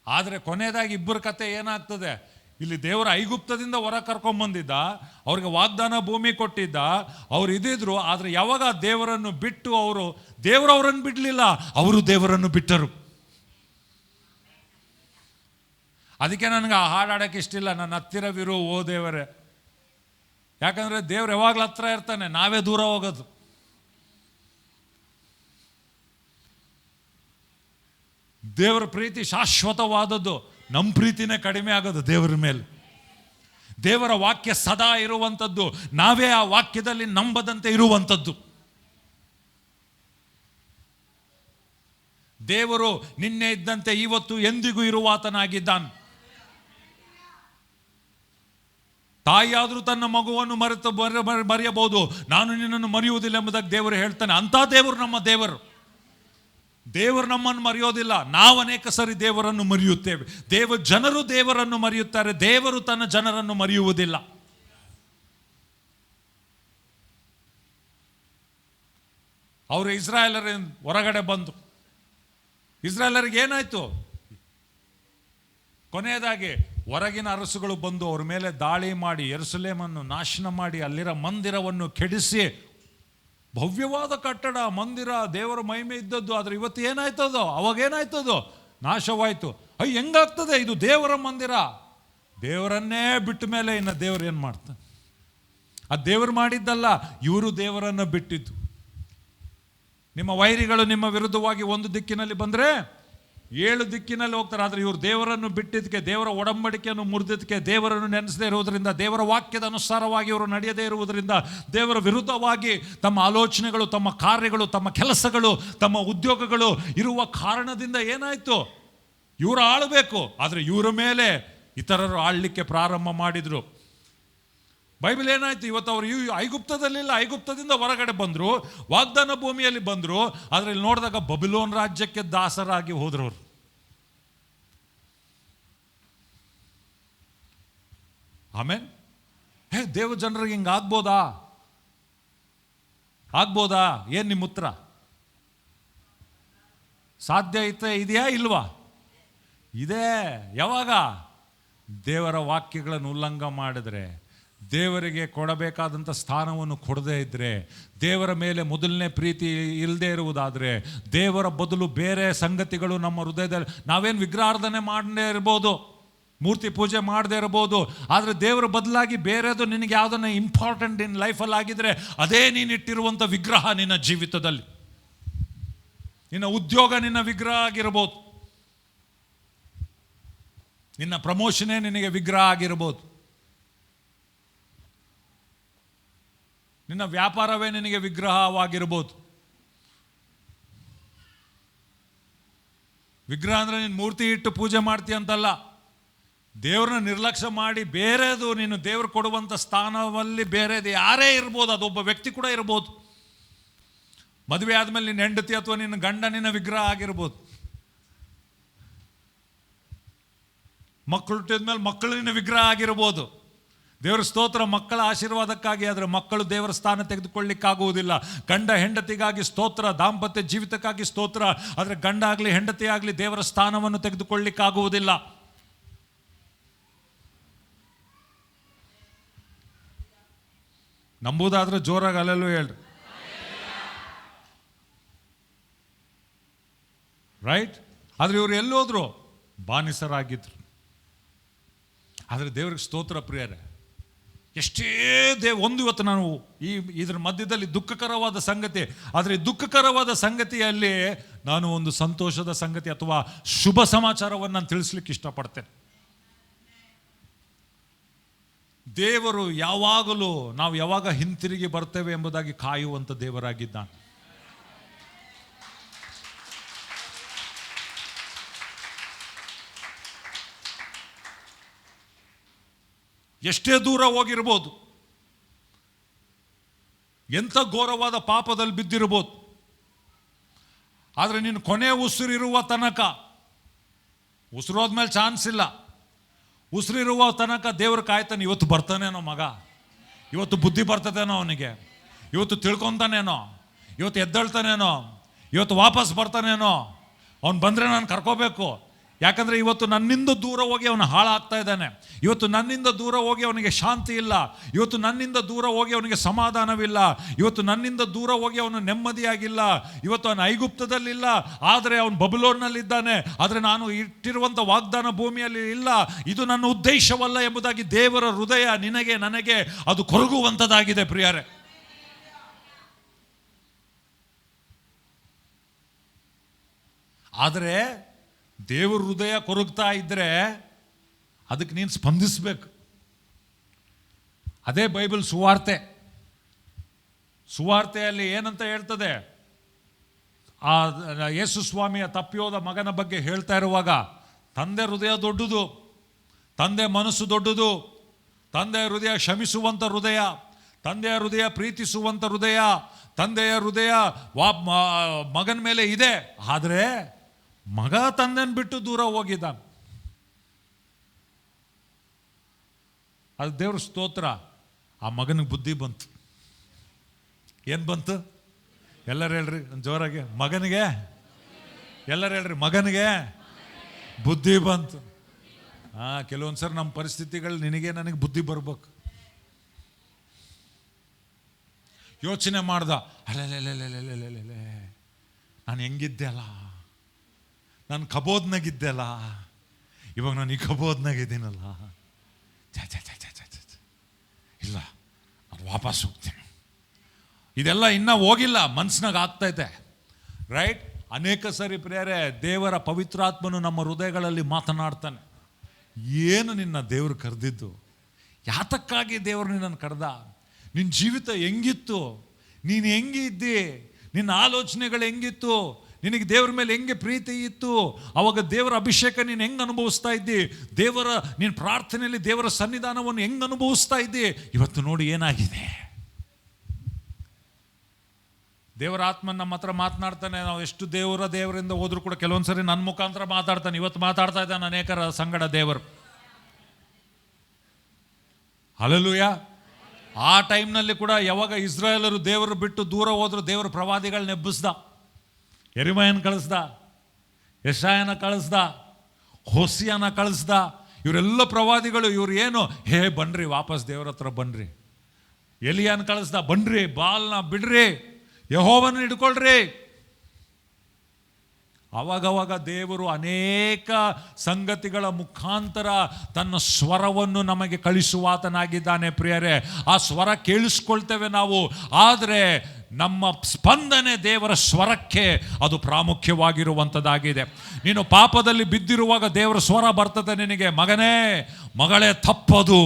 ಆದರೆ ಕೊನೆಯದಾಗಿ ಇಬ್ಬರ ಕತೆ ಏನಾಗ್ತದೆ? ಇಲ್ಲಿ ದೇವರ ಐಗುಪ್ತದಿಂದ ಹೊರ ಕರ್ಕೊಂಬಂದಿದ್ದ, ಅವ್ರಿಗೆ ವಾಗ್ದಾನ ಭೂಮಿ ಕೊಟ್ಟಿದ್ದ, ಅವ್ರು ಇದ್ದಿದ್ರು. ಆದರೆ ಯಾವಾಗ ದೇವರನ್ನು ಬಿಟ್ಟು ದೇವರವರನ್ನು ಬಿಡಲಿಲ್ಲ, ಅವರು ದೇವರನ್ನು ಬಿಟ್ಟರು. ಅದಕ್ಕೆ ನನಗೆ ಆ ಹಾಡಾಡೋಕ್ಕೆ ಇಷ್ಟಿಲ್ಲ. ನನ್ನ ಹತ್ತಿರವಿರು ಓ ದೇವರೇ. ಯಾಕಂದರೆ ದೇವ್ರು ಯಾವಾಗಲೂ ಹತ್ರ ಇರ್ತಾನೆ, ನಾವೇ ದೂರ ಹೋಗೋದು. ದೇವರ ಪ್ರೀತಿ ಶಾಶ್ವತವಾದದ್ದು, ನಮ್ಮ ಪ್ರೀತಿನೇ ಕಡಿಮೆ ಆಗೋದು ದೇವರ ಮೇಲೆ. ದೇವರ ವಾಕ್ಯ ಸದಾ ಇರುವಂಥದ್ದು, ನಾವೇ ಆ ವಾಕ್ಯದಲ್ಲಿ ನಂಬದಂತೆ ಇರುವಂಥದ್ದು. ದೇವರು ನಿನ್ನೆ ಇದ್ದಂತೆ ಇವತ್ತು ಎಂದಿಗೂ ಇರುವಾತನಾಗಿದ್ದಾನೆ. ತಾಯಿಯಾದರೂ ತನ್ನ ಮಗುವನ್ನು ಮರೆಯಬಹುದು, ನಾನು ನಿನ್ನನ್ನು ಮರೆಯುವುದಿಲ್ಲ ಎಂಬುದಾಗಿ ದೇವರು ಹೇಳ್ತಾನೆ. ಅಂಥ ದೇವರು ನಮ್ಮ ದೇವರು. ದೇವರು ನಮ್ಮನ್ನು ಮರೆಯೋದಿಲ್ಲ, ನಾವು ಅನೇಕ ಸರಿ ದೇವರನ್ನು ಮರೆಯುತ್ತೇವೆ. ಜನರು ದೇವರನ್ನು ಮರೆಯುತ್ತಾರೆ, ದೇವರು ತನ್ನ ಜನರನ್ನು ಮರೆಯುವುದಿಲ್ಲ. ಅವರು ಇಸ್ರಾಯೇಲರ ಹೊರಗಡೆ ಬಂದು, ಇಸ್ರಾಯೇಲರಿಗೆ ಏನಾಯ್ತು? ಕೊನೆಯದಾಗಿ ಹೊರಗಿನ ಅರಸುಗಳು ಬಂದು ಅವ್ರ ಮೇಲೆ ದಾಳಿ ಮಾಡಿ ಯೆರೂಸಲೇಮನ್ನು ನಾಶನ ಮಾಡಿ ಅಲ್ಲಿರೋ ಮಂದಿರವನ್ನು ಕೆಡಿಸಿ, ಭವ್ಯವಾದ ಕಟ್ಟಡ, ಮಂದಿರ, ದೇವರ ಮಹಿಮೆ ಇದ್ದದ್ದು. ಆದರೆ ಇವತ್ತು ಏನಾಯ್ತದೋ, ಅವಾಗೇನಾಯ್ತದೋ, ನಾಶವಾಯಿತು. ಹೆಂಗಾಗ್ತದೆ? ಇದು ದೇವರ ಮಂದಿರ. ದೇವರನ್ನೇ ಬಿಟ್ಟ ಮೇಲೆ ಇನ್ನು ದೇವರು ಏನು ಮಾಡ್ತಾನೆ? ಅದು ದೇವರು ಮಾಡಿದ್ದಲ್ಲ, ಇವರು ದೇವರನ್ನು ಬಿಟ್ಟಿದ್ದು. ನಿಮ್ಮ ವೈರಿಗಳು ನಿಮ್ಮ ವಿರುದ್ಧವಾಗಿ ಒಂದು ದಿಕ್ಕಿನಲ್ಲಿ ಬಂದರೆ 7 ದಿಕ್ಕಿನಲ್ಲಿ ಹೋಗ್ತಾರೆ. ಆದರೆ ಇವರು ದೇವರನ್ನು ಬಿಟ್ಟಿದ್ದಕ್ಕೆ, ದೇವರ ಒಡಂಬಡಿಕೆಯನ್ನು ಮುರಿದಿದ್ದಕ್ಕೆ, ದೇವರನ್ನು ನೆನೆಸದೇ ಇರುವುದರಿಂದ, ದೇವರ ವಾಕ್ಯದ ಅನುಸಾರವಾಗಿ ಇವರು ನಡೆಯದೇ ಇರುವುದರಿಂದ, ದೇವರ ವಿರುದ್ಧವಾಗಿ ತಮ್ಮ ಆಲೋಚನೆಗಳು, ತಮ್ಮ ಕಾರ್ಯಗಳು, ತಮ್ಮ ಕೆಲಸಗಳು, ತಮ್ಮ ಉದ್ಯೋಗಗಳು ಇರುವ ಕಾರಣದಿಂದ ಏನಾಯಿತು? ಇವರು ಆಳಬೇಕು, ಆದರೆ ಇವರ ಮೇಲೆ ಇತರರು ಆಳಲಿಕ್ಕೆ ಪ್ರಾರಂಭ ಮಾಡಿದರು. ಬೈಬಲ್ ಏನಾಯ್ತು? ಇವತ್ತು ಅವರು ಐಗುಪ್ತದಲ್ಲಿಲ್ಲ, ಐಗುಪ್ತದಿಂದ ಹೊರಗಡೆ ಬಂದರು, ವಾಗ್ದಾನ ಭೂಮಿಯಲ್ಲಿ ಬಂದರು. ಆದರೆ ಇಲ್ಲಿ ನೋಡಿದಾಗ ಬಬಿಲೋನ್ ರಾಜ್ಯಕ್ಕೆ ದಾಸರಾಗಿ ಹೋದ್ರು ಅವರು. ಆಮೇಲೆ ದೇವ ಜನರಿಗೆ ಹಿಂಗೆ ಆಗ್ಬೋದಾ? ಏನು ನಿಮ್ಮ ಉತ್ತರ? ಸಾಧ್ಯ ಇದೆಯಾ ಇಲ್ವಾ? ಇದೆ. ಯಾವಾಗ? ದೇವರ ವಾಕ್ಯಗಳನ್ನು ಉಲ್ಲಂಘ ಮಾಡಿದ್ರೆ, ದೇವರಿಗೆ ಕೊಡಬೇಕಾದಂಥ ಸ್ಥಾನವನ್ನು ಕೊಡದೇ ಇದ್ದರೆ, ದೇವರ ಮೇಲೆ ಮೊದಲನೇ ಪ್ರೀತಿ ಇಲ್ಲದೆ ಇರುವುದಾದರೆ, ದೇವರ ಬದಲು ಬೇರೆ ಸಂಗತಿಗಳು ನಮ್ಮ ಹೃದಯದಲ್ಲಿ, ನಾವೇನು ವಿಗ್ರಹಾರಾಧನೆ ಮಾಡದೇ ಇರ್ಬೋದು, ಮೂರ್ತಿ ಪೂಜೆ ಮಾಡದೇ ಇರ್ಬೋದು, ಆದರೆ ದೇವರ ಬದಲಾಗಿ ಬೇರೆದು ನಿನಗೆ ಯಾವುದನ್ನ ಇಂಪಾರ್ಟೆಂಟ್ ಇನ್ ಲೈಫಲ್ಲಿ ಆಗಿದ್ರೆ, ಅದೇ ನೀನಿಟ್ಟಿರುವಂಥ ವಿಗ್ರಹ ನಿನ್ನ ಜೀವಿತದಲ್ಲಿ. ನಿನ್ನ ಉದ್ಯೋಗ ನಿನ್ನ ವಿಗ್ರಹ ಆಗಿರ್ಬೋದು, ನಿನ್ನ ಪ್ರಮೋಷನೇ ನಿನಗೆ ವಿಗ್ರಹ ಆಗಿರ್ಬೋದು, ನಿನ್ನ ವ್ಯಾಪಾರವೇ ನಿನಗೆ ವಿಗ್ರಹವಾಗಿರ್ಬೋದು. ವಿಗ್ರಹ ಅಂದರೆ ನೀನು ಮೂರ್ತಿ ಇಟ್ಟು ಪೂಜೆ ಮಾಡ್ತೀಯ ಅಂತಲ್ಲ. ದೇವ್ರನ್ನ ನಿರ್ಲಕ್ಷ್ಯ ಮಾಡಿ ಬೇರೆದು, ನೀನು ದೇವ್ರು ಕೊಡುವಂಥ ಸ್ಥಾನದಲ್ಲಿ ಬೇರೆದು ಯಾರೇ ಇರ್ಬೋದು, ಅದೊಬ್ಬ ವ್ಯಕ್ತಿ ಕೂಡ ಇರ್ಬೋದು. ಮದುವೆ ಆದಮೇಲೆ ನಿನ್ನ ಹೆಂಡತಿ ಅಥವಾ ನಿನ್ನ ಗಂಡ ನಿನ್ನ ವಿಗ್ರಹ ಆಗಿರ್ಬೋದು. ಮಕ್ಕಳು ಹುಟ್ಟಿದ್ಮೇಲೆ ಮಕ್ಕಳು ನಿನ್ನ ವಿಗ್ರಹ ಆಗಿರ್ಬೋದು. ದೇವರ ಸ್ತೋತ್ರ ಮಕ್ಕಳ ಆಶೀರ್ವಾದಕ್ಕಾಗಿ, ಆದರೆ ಮಕ್ಕಳು ದೇವರ ಸ್ಥಾನ ತೆಗೆದುಕೊಳ್ಳಿಕ್ಕಾಗುವುದಿಲ್ಲ. ಗಂಡ ಹೆಂಡತಿಗಾಗಿ ಸ್ತೋತ್ರ, ದಾಂಪತ್ಯ ಜೀವಿತಕ್ಕಾಗಿ ಸ್ತೋತ್ರ, ಆದರೆ ಗಂಡ ಆಗಲಿ ಹೆಂಡತಿ ಆಗಲಿ ದೇವರ ಸ್ಥಾನವನ್ನು ತೆಗೆದುಕೊಳ್ಳಿಕ್ಕಾಗುವುದಿಲ್ಲ. ನಂಬುವುದಾದ್ರೆ ಜೋರಾಗಿ ಅಲ್ಲೆಲ್ಲೂ ಹೇಳ್ರಿ. ರೈಟ್? ಆದರೆ ಇವರು ಎಲ್ಲೋದ್ರು? ಬಾನಿಸರಾಗಿದ್ರು. ಆದರೆ ದೇವ್ರಿಗೆ ಸ್ತೋತ್ರ ಪ್ರಿಯರೇ, ಎಷ್ಟೇ ಒಂದು ಇವತ್ತು ನಾನು ಇದರ ಮಧ್ಯದಲ್ಲಿ ದುಃಖಕರವಾದ ಸಂಗತಿ, ಆದರೆ ದುಃಖಕರವಾದ ಸಂಗತಿಯಲ್ಲಿ ನಾನು ಒಂದು ಸಂತೋಷದ ಸಂಗತಿ ಅಥವಾ ಶುಭ ಸಮಾಚಾರವನ್ನು ನಾನು ತಿಳಿಸ್ಲಿಕ್ಕೆ ಇಷ್ಟಪಡ್ತೇನೆ. ದೇವರು ಯಾವಾಗಲೂ ನಾವು ಯಾವಾಗ ಹಿಂತಿರುಗಿ ಬರ್ತೇವೆ ಎಂಬುದಾಗಿ ಕಾಯುವಂಥ ದೇವರಾಗಿದ್ದಾನೆ. ಎಷ್ಟೇ ದೂರ ಹೋಗಿರ್ಬೋದು, ಎಂಥ ಘೋರವಾದ ಪಾಪದಲ್ಲಿ ಬಿದ್ದಿರ್ಬೋದು, ಆದರೆ ನೀನು ಕೊನೆ ಉಸಿರಿರುವ ತನಕ, ಉಸಿರೋದ್ಮೇಲೆ ಚಾನ್ಸ್ ಇಲ್ಲ, ಉಸಿರಿರುವ ತನಕ ದೇವ್ರು ಕಾಯ್ತಾನೆ. ಇವತ್ತು ಬರ್ತಾನೇನೋ ಮಗ, ಇವತ್ತು ಬುದ್ಧಿ ಬರ್ತದೇನೋ ಅವನಿಗೆ, ಇವತ್ತು ತಿಳ್ಕೊತಾನೇನೋ, ಇವತ್ತು ಎದ್ದೇಳ್ತಾನೇನೋ, ಇವತ್ತು ವಾಪಸ್ ಬರ್ತಾನೇನೋ, ಅವನು ಬಂದರೆ ನಾನು ಕರ್ಕೋಬೇಕು. ಯಾಕಂದರೆ ಇವತ್ತು ನನ್ನಿಂದ ದೂರ ಹೋಗಿ ಅವನು ಹಾಳಾಗ್ತಾ ಇದ್ದಾನೆ. ಇವತ್ತು ನನ್ನಿಂದ ದೂರ ಹೋಗಿ ಅವನಿಗೆ ಶಾಂತಿ ಇಲ್ಲ. ಇವತ್ತು ನನ್ನಿಂದ ದೂರ ಹೋಗಿ ಅವನಿಗೆ ಸಮಾಧಾನವಿಲ್ಲ. ಇವತ್ತು ನನ್ನಿಂದ ದೂರ ಹೋಗಿ ಅವನು ನೆಮ್ಮದಿಯಾಗಿಲ್ಲ. ಇವತ್ತು ಅವನು ಐಗುಪ್ತದಲ್ಲಿಲ್ಲ, ಆದರೆ ಅವನು ಬಬುಲೋನ್ನಲ್ಲಿದ್ದಾನೆ. ಆದರೆ ನಾನು ಇಟ್ಟಿರುವಂಥ ವಾಗ್ದಾನ ಭೂಮಿಯಲ್ಲಿ ಇಲ್ಲ. ಇದು ನನ್ನ ಉದ್ದೇಶವಲ್ಲ ಎಂಬುದಾಗಿ ದೇವರ ಹೃದಯ ನಿನಗೆ ನನಗೆ ಅದು ಕೊರಗುವಂಥದ್ದಾಗಿದೆ ಪ್ರಿಯರೇ. ಆದರೆ ದೇವರ ಹೃದಯ ಕೊರಗ್ತಾ ಇದ್ದರೆ ಅದಕ್ಕೆ ನೀನು ಸ್ಪಂದಿಸಬೇಕು. ಅದೇ ಬೈಬಲ್ ಸುವಾರ್ತೆಯಲ್ಲಿ ಏನಂತ ಹೇಳ್ತದೆ? ಆ ಯೇಸು ಸ್ವಾಮಿಯ ತಪ್ಪಿಯೋದ ಮಗನ ಬಗ್ಗೆ ಹೇಳ್ತಾ ಇರುವಾಗ, ತಂದೆ ಹೃದಯ ದೊಡ್ಡದು, ತಂದೆ ಮನಸ್ಸು ದೊಡ್ಡದು, ತಂದೆಯ ಹೃದಯ ಕ್ಷಮಿಸುವಂಥ ಹೃದಯ, ತಂದೆಯ ಹೃದಯ ಪ್ರೀತಿಸುವಂಥ ಹೃದಯ, ತಂದೆಯ ಹೃದಯ ಮಗನ ಮೇಲೆ ಇದೆ. ಆದರೆ ಮಗ ತಂದೆನ ಬಿಟ್ಟು ದೂರ ಹೋಗಿದ್ದಾನೆ. ಅದು ದೇವ್ರ ಸ್ತೋತ್ರ. ಆ ಮಗನಿಗೆ ಬುದ್ಧಿ ಬಂತು. ಏನು ಬಂತು? ಎಲ್ಲರೂ ಹೇಳ್ರಿ ಜೋರಾಗಿ, ಮಗನಿಗೆ. ಎಲ್ಲರೂ ಹೇಳ್ರಿ, ಮಗನಿಗೆ ಬುದ್ಧಿ ಬಂತು. ಕೆಲವೊಂದ್ಸರಿ ನಮ್ಮ ಪರಿಸ್ಥಿತಿಗಳು ನಿನಗೆ ನನಗೆ ಬುದ್ಧಿ ಬರ್ಬೇಕು. ಯೋಚನೆ ಮಾಡ್ದ, ಅಲ್ಲೇ ನಾನು ಹೆಂಗಿದ್ದೆ ಅಲ್ಲ, ನಾನು ಕಬೋದ್ನಾಗಿದ್ದೆ ಅಲ್ಲ, ಇವಾಗ ನಾನು ಈ ಕಬೋದ್ನಾಗಿದ್ದೀನಲ್ಲ, ಇಲ್ಲ ನಾನು ವಾಪಸ್ ಹೋಗ್ತೀನಿ. ಇದೆಲ್ಲ ಇನ್ನೂ ಹೋಗಿಲ್ಲ, ಮನ್ಸಿನಾಗ ಆಗ್ತೈತೆ. ರೈಟ್? ಅನೇಕ ಸರಿ ಪ್ರಿಯರೇ, ದೇವರ ಪವಿತ್ರಾತ್ಮನು ನಮ್ಮ ಹೃದಯಗಳಲ್ಲಿ ಮಾತನಾಡ್ತಾನೆ. ಏನು ನಿನ್ನ ದೇವರು ಕರೆದಿದ್ದು? ಯಾತಕ್ಕಾಗಿ ದೇವರು ನಿನ್ನನ್ನು ಕರೆದ? ನಿನ್ನ ಜೀವಿತ ಹೆಂಗಿತ್ತು? ನೀನು ಹೆಂಗಿದ್ದಿ? ನಿನ್ನ ಆಲೋಚನೆಗಳು ಹೆಂಗಿತ್ತು? ನಿನಗೆ ದೇವರ ಮೇಲೆ ಹೆಂಗೆ ಪ್ರೀತಿ ಇತ್ತು? ಅವಾಗ ದೇವರ ಅಭಿಷೇಕ ನೀನು ಹೆಂಗೆ ಅನುಭವಿಸ್ತಾ ಇದ್ದಿ? ನೀನು ಪ್ರಾರ್ಥನೆಯಲ್ಲಿ ದೇವರ ಸನ್ನಿಧಾನವನ್ನು ಹೆಂಗೆ ಅನುಭವಿಸ್ತಾ ಇದ್ದಿ? ಇವತ್ತು ನೋಡಿ ಏನಾಗಿದೆ. ದೇವರ ಆತ್ಮ ನಮ್ಮ ಹತ್ರ ಮಾತನಾಡ್ತಾನೆ. ನಾವು ಎಷ್ಟು ದೇವರಿಂದ ಹೋದ್ರೂ ಕೂಡ ಕೆಲವೊಂದ್ಸರಿ ನನ್ನ ಮುಖಾಂತರ ಮಾತಾಡ್ತಾನೆ. ಇವತ್ತು ಮಾತಾಡ್ತಾ ಇದ್ದಾನೆ ಅನೇಕರ ಸಂಗಡ ದೇವರು. ಹಲ್ಲೆಲೂಯಾ. ಆ ಟೈಮ್ನಲ್ಲಿ ಕೂಡ ಯಾವಾಗ ಇಸ್ರಾಯೇಲರು ದೇವರು ಬಿಟ್ಟು ದೂರ ಹೋದ್ರು, ದೇವರ ಪ್ರವಾದಿಗಳನ್ನ ಎಬ್ಬಿಸ್ದ. ಯೆರೆಮೀಯನ ಕಳಿಸ್ದ, ಯೆಶಾಯನ ಕಳಿಸ್ದ, ಹೋಸಿಯನ ಕಳಿಸ್ದ. ಇವರೆಲ್ಲ ಪ್ರವಾದಿಗಳು. ಇವ್ರು ಏನು, ಬನ್ರಿ ವಾಪಸ್ ದೇವರ ಹತ್ರ ಬನ್ರಿ. ಎಲಿಯನ ಕಳಿಸ್ದ, ಬನ್ರಿ ಬಾಲ್ನ ಬಿಡ್ರಿ, ಯೆಹೋವನ ಹಿಡ್ಕೊಳ್ರಿ. ಅವಾಗವಾಗ ದೇವರು ಅನೇಕ ಸಂಗತಿಗಳ ಮುಖಾಂತರ ತನ್ನ ಸ್ವರವನ್ನು ನಮಗೆ ಕಳಿಸುವಾತನಾಗಿದ್ದಾನೆ ಪ್ರಿಯರೇ. ಆ ಸ್ವರ ಕೇಳಿಸ್ಕೊಳ್ತೇವೆ ನಾವು, ಆದರೆ ನಮ್ಮ ಸ್ಪಂದನೆ ದೇವರ ಸ್ವರಕ್ಕೆ ಅದು ಪ್ರಾಮುಖ್ಯವಾಗಿರುವಂಥದ್ದಾಗಿದೆ. ನೀನು ಪಾಪದಲ್ಲಿ ಬಿದ್ದಿರುವಾಗ ದೇವರ ಸ್ವರ ಬರ್ತದೆ ನಿನಗೆ, ಮಗನೇ ಮಗಳೇ ತಪ್ಪದು.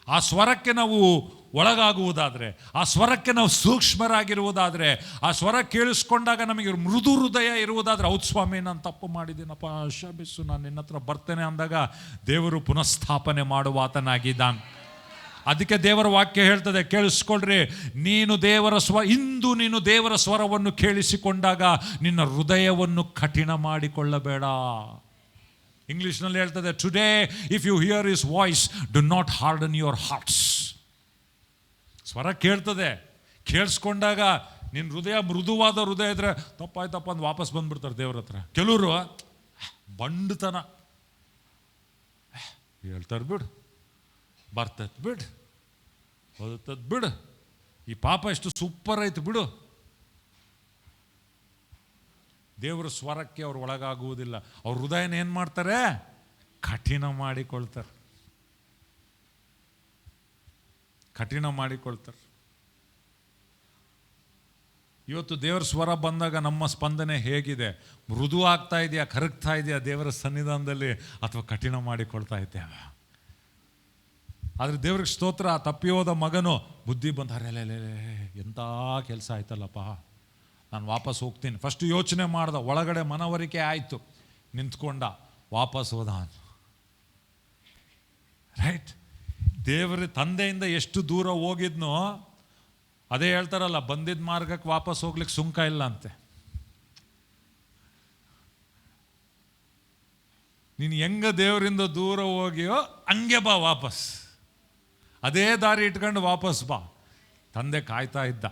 ಆ ಸ್ವರಕ್ಕೆ ನಾವು ಒಳಗಾಗುವುದಾದರೆ, ಆ ಸ್ವರಕ್ಕೆ ನಾವು ಸೂಕ್ಷ್ಮರಾಗಿರುವುದಾದರೆ, ಆ ಸ್ವರ ಕೇಳಿಸ್ಕೊಂಡಾಗ ನಮಗೆ ಮೃದು ಹೃದಯ ಇರುವುದಾದರೆ, ಹೌದು ಸ್ವಾಮಿ ನಾನು ತಪ್ಪು ಮಾಡಿದ್ದೀನಪ್ಪ, ಕ್ಷಮಿಸು, ನಾನು ನಿನ್ನ ಹತ್ರ ಬರ್ತೇನೆ ಅಂದಾಗ ದೇವರು ಪುನಃಸ್ಥಾಪನೆ ಮಾಡುವಾತನಾಗಿದ್ದಾನೆ. ಅದಕ್ಕೆ ದೇವರ ವಾಕ್ಯ ಹೇಳ್ತದೆ, ಕೇಳಿಸ್ಕೊಳ್ರಿ, ಇಂದು ನೀನು ದೇವರ ಸ್ವರವನ್ನು ಕೇಳಿಸಿಕೊಂಡಾಗ ನಿನ್ನ ಹೃದಯವನ್ನು ಕಠಿಣ ಮಾಡಿಕೊಳ್ಳಬೇಡ. ಇಂಗ್ಲಿಷ್ನಲ್ಲಿ ಹೇಳ್ತದೆ, today if you hear his voice do not harden your hearts. ಸ್ವರ ಕೇಳ್ತದೆ, ಕೇಳಿಸ್ಕೊಂಡಾಗ ನಿನ್ನ ಹೃದಯ ಮೃದುವಾದ ಹೃದಯ ಇದ್ರೆ ತಪ್ಪಾಯ್ತಪ್ಪ ಅಂದು ವಾಪಸ್ ಬಂದ್ಬಿಡ್ತಾರೆ ದೇವ್ರ ಹತ್ರ. ಕೆಲವರು ಬಂಡತನ ಹೇಳ್ತಾರೆ, ಬಿಡು ಬರ್ತದ ಬಿಡು, ಓದುತ್ತದ ಬಿಡು, ಈ ಪಾಪ ಎಷ್ಟು ಸೂಪರ್ ಆಯ್ತು ಬಿಡು. ದೇವರ ಸ್ವರಕ್ಕೆ ಅವ್ರು ಒಳಗಾಗುವುದಿಲ್ಲ. ಅವ್ರ ಹೃದಯನ ಏನು ಮಾಡ್ತಾರೆ? ಕಠಿಣ ಮಾಡಿಕೊಳ್ತಾರೆ. ಇವತ್ತು ದೇವರ ಸ್ವರ ಬಂದಾಗ ನಮ್ಮ ಸ್ಪಂದನೆ ಹೇಗಿದೆ? ಮೃದು ಆಗ್ತಾ ಇದೆಯಾ, ಕರಗ್ತಾ ಇದೆಯಾ ದೇವರ ಸನ್ನಿಧಾನದಲ್ಲಿ, ಅಥವಾ ಕಠಿಣ ಮಾಡಿಕೊಳ್ತಾ ಇದ್ದೇವೆ? ಆದರೆ ದೇವ್ರಿಗೆ ಸ್ತೋತ್ರ, ತಪ್ಪಿ ಹೋದ ಮಗನು ಬುದ್ಧಿ ಬಂದಾರೆ, ಎಂಥ ಕೆಲಸ ಆಯ್ತಲ್ಲಪ್ಪ, ನಾನು ವಾಪಸ್ ಹೋಗ್ತೀನಿ. ಫಸ್ಟ್ ಯೋಚನೆ ಮಾಡ್ದ, ಒಳಗಡೆ ಮನವರಿಕೆ ಆಯಿತು, ನಿಂತ್ಕೊಂಡ, ವಾಪಸ್ ಹೋದ. ರೈಟ್? ದೇವರ ತಂದೆಯಿಂದ ಎಷ್ಟು ದೂರ ಹೋಗಿದ್ನೋ, ಅದೇ ಹೇಳ್ತಾರಲ್ಲ, ಬಂದಿದ್ದ ಮಾರ್ಗಕ್ಕೆ ವಾಪಸ್ ಹೋಗ್ಲಿಕ್ಕೆ ಸುಂಕ ಇಲ್ಲ ಅಂತೆ. ನೀನು ಹೆಂಗ ದೇವರಿಂದ ದೂರ ಹೋಗಿಯೋ ಹಂಗೆ ಬಾ ವಾಪಸ್, ಅದೇ ದಾರಿ ಇಟ್ಕೊಂಡು ವಾಪಸ್ ಬಾ. ತಂದೆ ಕಾಯ್ತಾ ಇದ್ದ.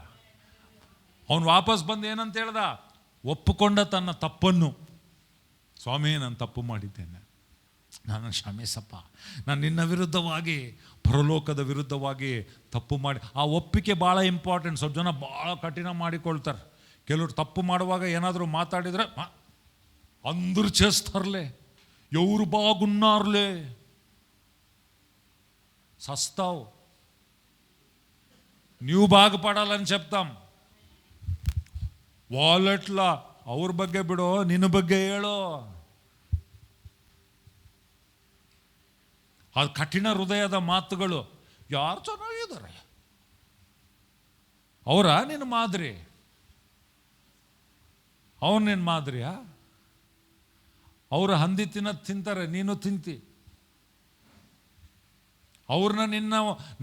ಅವನು ವಾಪಸ್ ಬಂದು ಏನಂತ ಹೇಳ್ದ? ಒಪ್ಪಿಕೊಂಡ ತನ್ನ ತಪ್ಪನ್ನು. ಸ್ವಾಮಿ, ನಾನು ತಪ್ಪು ಮಾಡಿದ್ದೇನೆ, ನಾನು ಕ್ಷಮಿಸಪ್ಪ, ನಾನು ನಿನ್ನ ವಿರುದ್ಧವಾಗಿ, ಪರಲೋಕದ ವಿರುದ್ಧವಾಗಿ ತಪ್ಪು ಮಾಡಿ. ಆ ಒಪ್ಪಿಗೆ ಭಾಳ ಇಂಪಾರ್ಟೆಂಟ್. ಸ್ವಲ್ಪ ಜನ ಭಾಳ ಕಠಿಣ ಮಾಡಿಕೊಳ್ತಾರೆ. ಕೆಲವರು ತಪ್ಪು ಮಾಡುವಾಗ ಏನಾದರೂ ಮಾತಾಡಿದರೆ అందరు చేస్తారులే, ఎవరు బాగున్నారులే, సస్తావు, నీవు బాగుపడాలని చెప్తాం. వాళ్ళెట్లా ಅವ್ರ ಬಗ್ಗೆ ಬಿಡೋ, ನಿನ್ನ ಬಗ್ಗೆ ಹೇಳೋ. ಅದು ಕಠಿಣ ಹೃದಯದ ಮಾತುಗಳು. ಯಾರು ಚೆನ್ನಾಗಿದ್ದಾರೆ? ಅವರ ನಿನ್ನ ಮಾದರಿ? ಅವ್ರು ನಿನ್ನ ಮಾದರಿಯಾ? ಅವರು ಹಂದಿ ತಿಂತಾರೆ, ನೀನು ತಿಂತಿ. ಅವ್ರನ್ನ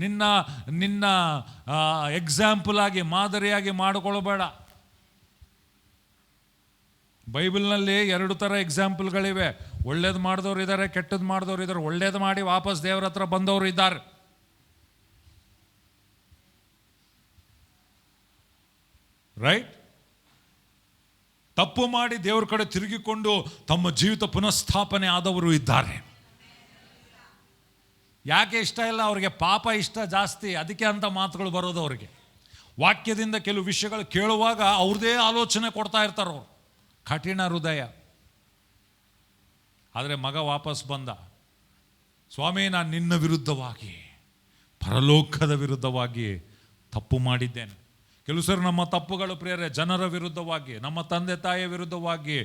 ನಿನ್ನ ನಿನ್ನ ಎಕ್ಸಾಂಪಲ್ ಆಗಿ, ಮಾದರಿಯಾಗಿ ಮಾಡಿಕೊಳ್ಬೇಡ. ಬೈಬಲ್ನಲ್ಲಿ 2 ಥರ ಎಕ್ಸಾಂಪಲ್ಗಳಿವೆ. ಒಳ್ಳೇದು ಮಾಡಿದವ್ರು ಇದ್ದಾರೆ, ಕೆಟ್ಟದ್ದು ಮಾಡಿದವ್ರು ಇದ್ದಾರೆ. ಒಳ್ಳೇದು ಮಾಡಿ ವಾಪಸ್ ದೇವರ ಹತ್ರ ಬಂದವರು ಇದ್ದಾರೆ. ರೈಟ್? ತಪ್ಪು ಮಾಡಿ ದೇವರ ಕಡೆ ತಿರುಗಿಕೊಂಡು ತಮ್ಮ ಜೀವಿತ ಪುನಃಸ್ಥಾಪನೆ ಆದವರು ಇದ್ದಾರೆ. ಯಾಕೆ ಇಷ್ಟ ಇಲ್ಲ ಅವ್ರಿಗೆ? ಪಾಪ ಇಷ್ಟ ಜಾಸ್ತಿ, ಅದಕ್ಕೆ ಅಂತ ಮಾತುಗಳು ಬರೋದು ಅವ್ರಿಗೆ. ವಾಕ್ಯದಿಂದ ಕೆಲವು ವಿಷಯಗಳು ಕೇಳುವಾಗ ಅವ್ರದ್ದೇ ಆಲೋಚನೆ ಕೊಡ್ತಾ ಇರ್ತಾರೆ ಅವರು. ಕಠಿಣ ಹೃದಯ. ಆದರೆ ಮಗ ವಾಪಸ್ ಬಂದ, ಸ್ವಾಮಿ ನಾನು ನಿನ್ನ ವಿರುದ್ಧವಾಗಿ, ಪರಲೋಕದ ವಿರುದ್ಧವಾಗಿ ತಪ್ಪು ಮಾಡಿದ್ದೇನೆ. ಕೆಲವು ಸರಿ ನಮ್ಮ ತಪ್ಪುಗಳು ಪ್ರಿಯರೇ ಜನರ ವಿರುದ್ಧವಾಗಿ, ನಮ್ಮ ತಂದೆ ತಾಯಿಯ ವಿರುದ್ಧವಾಗಿ,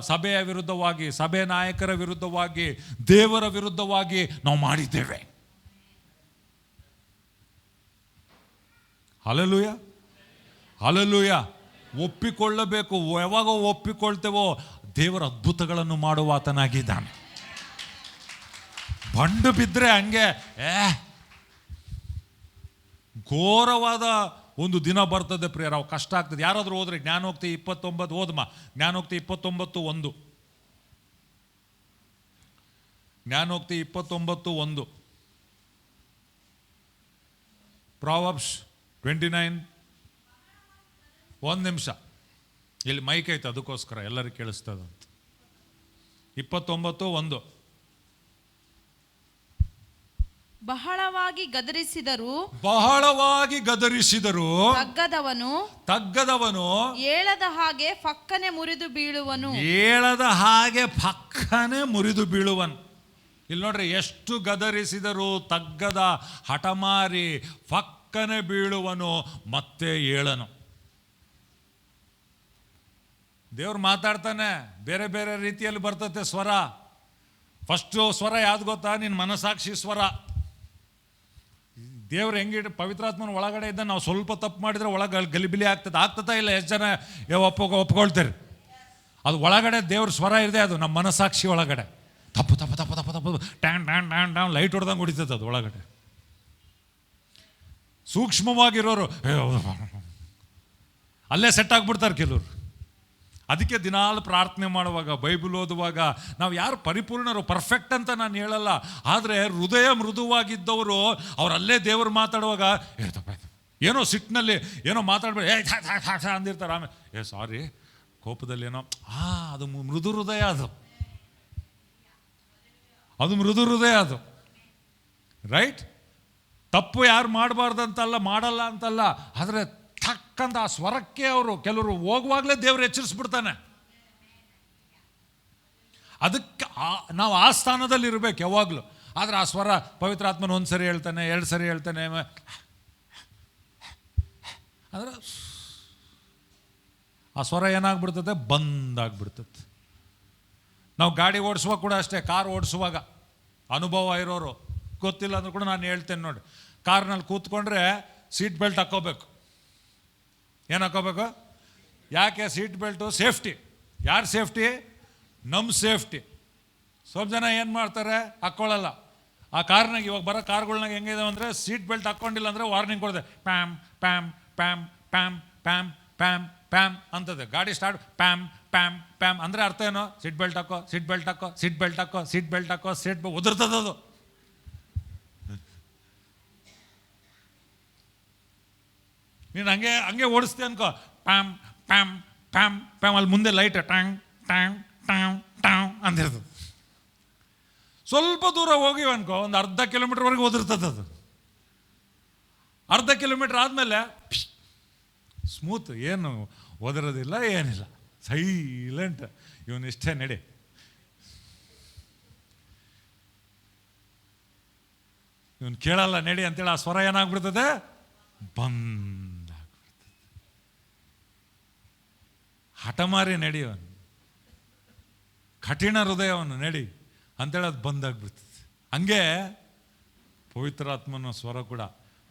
ಸಭೆಯ ವಿರುದ್ಧವಾಗಿ, ಸಭೆ ನಾಯಕರ ವಿರುದ್ಧವಾಗಿ, ದೇವರ ವಿರುದ್ಧವಾಗಿ ನಾವು ಮಾಡಿದ್ದೇವೆ. Hallelujah, hallelujah. ಒಪ್ಪಿಕೊಳ್ಳಬೇಕು. ಯಾವಾಗ ಒಪ್ಪಿಕೊಳ್ತೇವೋ ದೇವರ ಅದ್ಭುತಗಳನ್ನು ಮಾಡುವ ಆತನಾಗಿದ್ದಾನೆ. ಬಂಡು ಬಿದ್ದರೆ ಹಂಗೆ ಘೋರವಾದ ಒಂದು ದಿನ ಬರ್ತದೆ ಪ್ರಿಯರ. ಅವು ಕಷ್ಟ ಆಗ್ತದೆ. ಯಾರಾದರೂ ಹೋದ್ರೆ ಜ್ಞಾನೋಕ್ತಿ 29 ಓದಮ್ಮ. ಜ್ಞಾನೋಕ್ತಿ 29:1. ಜ್ಞಾನೋಕ್ತಿ 29:1. ಪ್ರಾವರ್ಬ್ಸ್ 29. ಒಂದು ನಿಮಿಷ, ಇಲ್ಲಿ ಮೈಕ್ ಐತೆ ಅದಕ್ಕೋಸ್ಕರ ಎಲ್ಲರಿಗೂ ಕೇಳಿಸ್ತದಂತ. 29:1. ಬಹಳವಾಗಿ ಗದರಿಸಿದರು ತಗ್ಗದವನು ಏಳದ ಹಾಗೆ ಫಕ್ಕನೆ ಮುರಿದು ಬೀಳುವನು. ಇಲ್ಲಿ ನೋಡ್ರಿ, ಎಷ್ಟು ಗದರಿಸಿದರು ತಗ್ಗದ, ಹಠಮಾರಿ, ಫಕ್ಕನೆ ಬೀಳುವನು, ಮತ್ತೆ ಏಳನು. ದೇವ್ರು ಮಾತಾಡ್ತಾನೆ, ಬೇರೆ ಬೇರೆ ರೀತಿಯಲ್ಲಿ ಬರ್ತತೆ ಸ್ವರ. ಫಸ್ಟು ಸ್ವರ ಯಾವ್ದು ಗೊತ್ತಾ? ನಿನ್ನ ಮನಸಾಕ್ಷಿ ಸ್ವರ. ದೇವ್ರು ಹೆಂಗಿಟ್ಟು ಪವಿತ್ರಾತ್ಮನ ಒಳಗಡೆ ಇದ್ದ ನಾವು ಸ್ವಲ್ಪ ತಪ್ಪು ಮಾಡಿದ್ರೆ ಒಳಗೆ ಗಲಿಬಿಲಿ ಆಗ್ತದ ಇಲ್ಲ? ಎಷ್ಟು ಜನ ಒಪ್ಕೊಳ್ತೀರಿ? ಅದು ಒಳಗಡೆ ದೇವ್ರ ಸ್ವರ ಇದೆ, ಅದು ನಮ್ಮ ಮನಸಾಕ್ಷಿ ಒಳಗಡೆ. ತಪ್ಪು ತಪ್ಪು ತಪ್ಪು ತಪ್ಪು ತಪ್ಪು ಟ್ಯಾನ್ ಟ್ಯಾನ್ ಟ್ಯಾನ್ ಟ್ಯಾನ್ ಲೈಟ್ ಹೊಡೆದಂಗೆ ಹೊಡಿತದೆ ಅದು ಒಳಗಡೆ. ಸೂಕ್ಷ್ಮವಾಗಿರೋರು ಅಲ್ಲೇ ಸೆಟ್ ಆಗಿಬಿಡ್ತಾರೆ ಕೆಲವರು. ಅದಕ್ಕೆ ದಿನಾಲು ಪ್ರಾರ್ಥನೆ ಮಾಡುವಾಗ, ಬೈಬಲ್ ಓದುವಾಗ ನಾವು ಯಾರು ಪರಿಪೂರ್ಣರು, ಪರ್ಫೆಕ್ಟ್ ಅಂತ ನಾನು ಹೇಳಲ್ಲ, ಆದರೆ ಹೃದಯ ಮೃದುವಾಗಿದ್ದವರು ಅವರಲ್ಲೇ ದೇವರು ಮಾತಾಡುವಾಗ ಏನೋ ಸಿಟ್ಟಿನಲ್ಲಿ ಏನೋ ಮಾತಾಡ್ಬೇಡಿ ಅಂದಿರ್ತಾರೆ. ಆಮೇಲೆ ಸಾರಿ, ಕೋಪದಲ್ಲಿ ಏನೋ ಅದು ಮೃದು ಹೃದಯ, ಅದು ಮೃದು ಹೃದಯ ಅದು. ರೈಟ್? ತಪ್ಪು ಯಾರು ಮಾಡಬಾರ್ದಂತಲ್ಲ, ಮಾಡಲ್ಲ ಅಂತಲ್ಲ, ಆದರೆ ತಕ್ಕಂತ ಆ ಸ್ವರಕ್ಕೆ ಅವರು ಕೆಲವರು ಹೋಗುವಾಗಲೇ ದೇವರು ಎಚ್ಚರಿಸ್ಬಿಡ್ತಾನೆ. ಅದಕ್ಕೆ ನಾವು ಆ ಸ್ಥಾನದಲ್ಲಿ ಇರಬೇಕು ಯಾವಾಗಲೂ. ಆದರೆ ಆ ಸ್ವರ ಪವಿತ್ರಾತ್ಮನ 1 ಸರಿ ಹೇಳ್ತಾನೆ, 2 ಸರಿ ಹೇಳ್ತಾನೆ, ಅಂದರೆ ಆ ಸ್ವರ ಏನಾಗ್ಬಿಡ್ತದೆ? ಬಂದಾಗ್ಬಿಡ್ತದೆ. ನಾವು ಗಾಡಿ ಓಡಿಸುವಾಗ ಕೂಡ ಅಷ್ಟೇ, ಕಾರ್ ಓಡಿಸುವಾಗ ಅನುಭವ ಇರೋರು, ಗೊತ್ತಿಲ್ಲ ಅಂದ್ರೂ ಕೂಡ ನಾನು ಹೇಳ್ತೇನೆ ನೋಡಿ, ಕಾರ್ನಲ್ಲಿ ಕೂತ್ಕೊಂಡ್ರೆ ಸೀಟ್ ಬೆಲ್ಟ್ ಹಾಕ್ಕೋಬೇಕು. ಏನು ಹಾಕೋಬೇಕು? ಯಾಕೆ? Seat belt safety. ಯಾರು ಸೇಫ್ಟಿ? ನಮ್ಮ ಸೇಫ್ಟಿ. ಸ್ವಲ್ಪ ಜನ ಏನು ಮಾಡ್ತಾರೆ, ಹಾಕ್ಕೊಳ್ಳಲ್ಲ. ಆ ಕಾರ್ನಾಗ, ಇವಾಗ ಬರೋ ಕಾರ್ಗಳ್ನಾಗ ಹೆಂಗಿದಾವೆ ಅಂದರೆ, ಸೀಟ್ ಬೆಲ್ಟ್ ಹಾಕ್ಕೊಂಡಿಲ್ಲ ಅಂದರೆ warning ಕೊಡಿದೆ, Pam Pam Pam Pam Pam Pam Pam ಅಂತದೆ. ಗಾಡಿ ಸ್ಟಾರ್ಟ್ ಪ್ಯಾಮ್ ಪ್ಯಾಮ್ ಪ್ಯಾಮ್ ಅಂದರೆ ಅರ್ಥ ಏನೋ? ಸೀಟ್ ಬೆಲ್ಟ್ ಹಾಕೋ, ಸೀಟ್ ಬೆಲ್ಟ್ ಹಾಕೋ, ಸೀಟ್ ಬೆಲ್ಟ್ ಹಾಕೋ, ಸೀಟ್ ಬೆಲ್ಟ್ ಹಾಕೋ, ಉದುರ್ತದದು. ನೀನು ಹಂಗೆ ಓಡಿಸ್ತೀಯ ಅನ್ಕೋ, ಪ್ಯಾಮ್ ಪ್ಯಾಮ್ ಪ್ಯಾಮ್ ಪ್ಯಾಮ್, ಅಲ್ಲಿ ಮುಂದೆ ಲೈಟ್ ಟ್ಯಾಂಗ್ ಟ್ಯಾಂಗ್ ಟ್ಯಾಂಗ್ ಟ್ಯಾಂಗ್ ಅಂದಿರ್ತದೆ. ಸ್ವಲ್ಪ ದೂರ ಹೋಗಿವ ಅನ್ಕೋ, ಒಂದು ಅರ್ಧ ಕಿಲೋಮೀಟರ್ವರೆಗೆ ಓದಿರ್ತದೆ ಅದು. ಅರ್ಧ ಕಿಲೋಮೀಟರ್ ಆದಮೇಲೆ ಸ್ಮೂತ್, ಏನು ಓದಿರೋದಿಲ್ಲ, ಏನಿಲ್ಲ, ಸೈಲೆಂಟ್. ಇವನು ಇಷ್ಟೇ ನಡಿ. ಇವನು ಕೇಳಲ್ಲ ನಡಿ ಅಂತೇಳಿ ಆ ಸ್ವರ ಏನಾಗ್ಬಿಡ್ತದೆ? ಬಂದಾಗ್ಬಿಡ್ತದೆ. ಹಠಮಾರಿ ನಡಿಯವನು, ಕಠಿಣ ಹೃದಯವನ್ನು ನಡಿ ಅಂತೇಳಿ ಅದು ಬಂದಾಗ್ಬಿಡ್ತದೆ. ಹಂಗೆ ಪವಿತ್ರಾತ್ಮನ ಸ್ವರ ಕೂಡ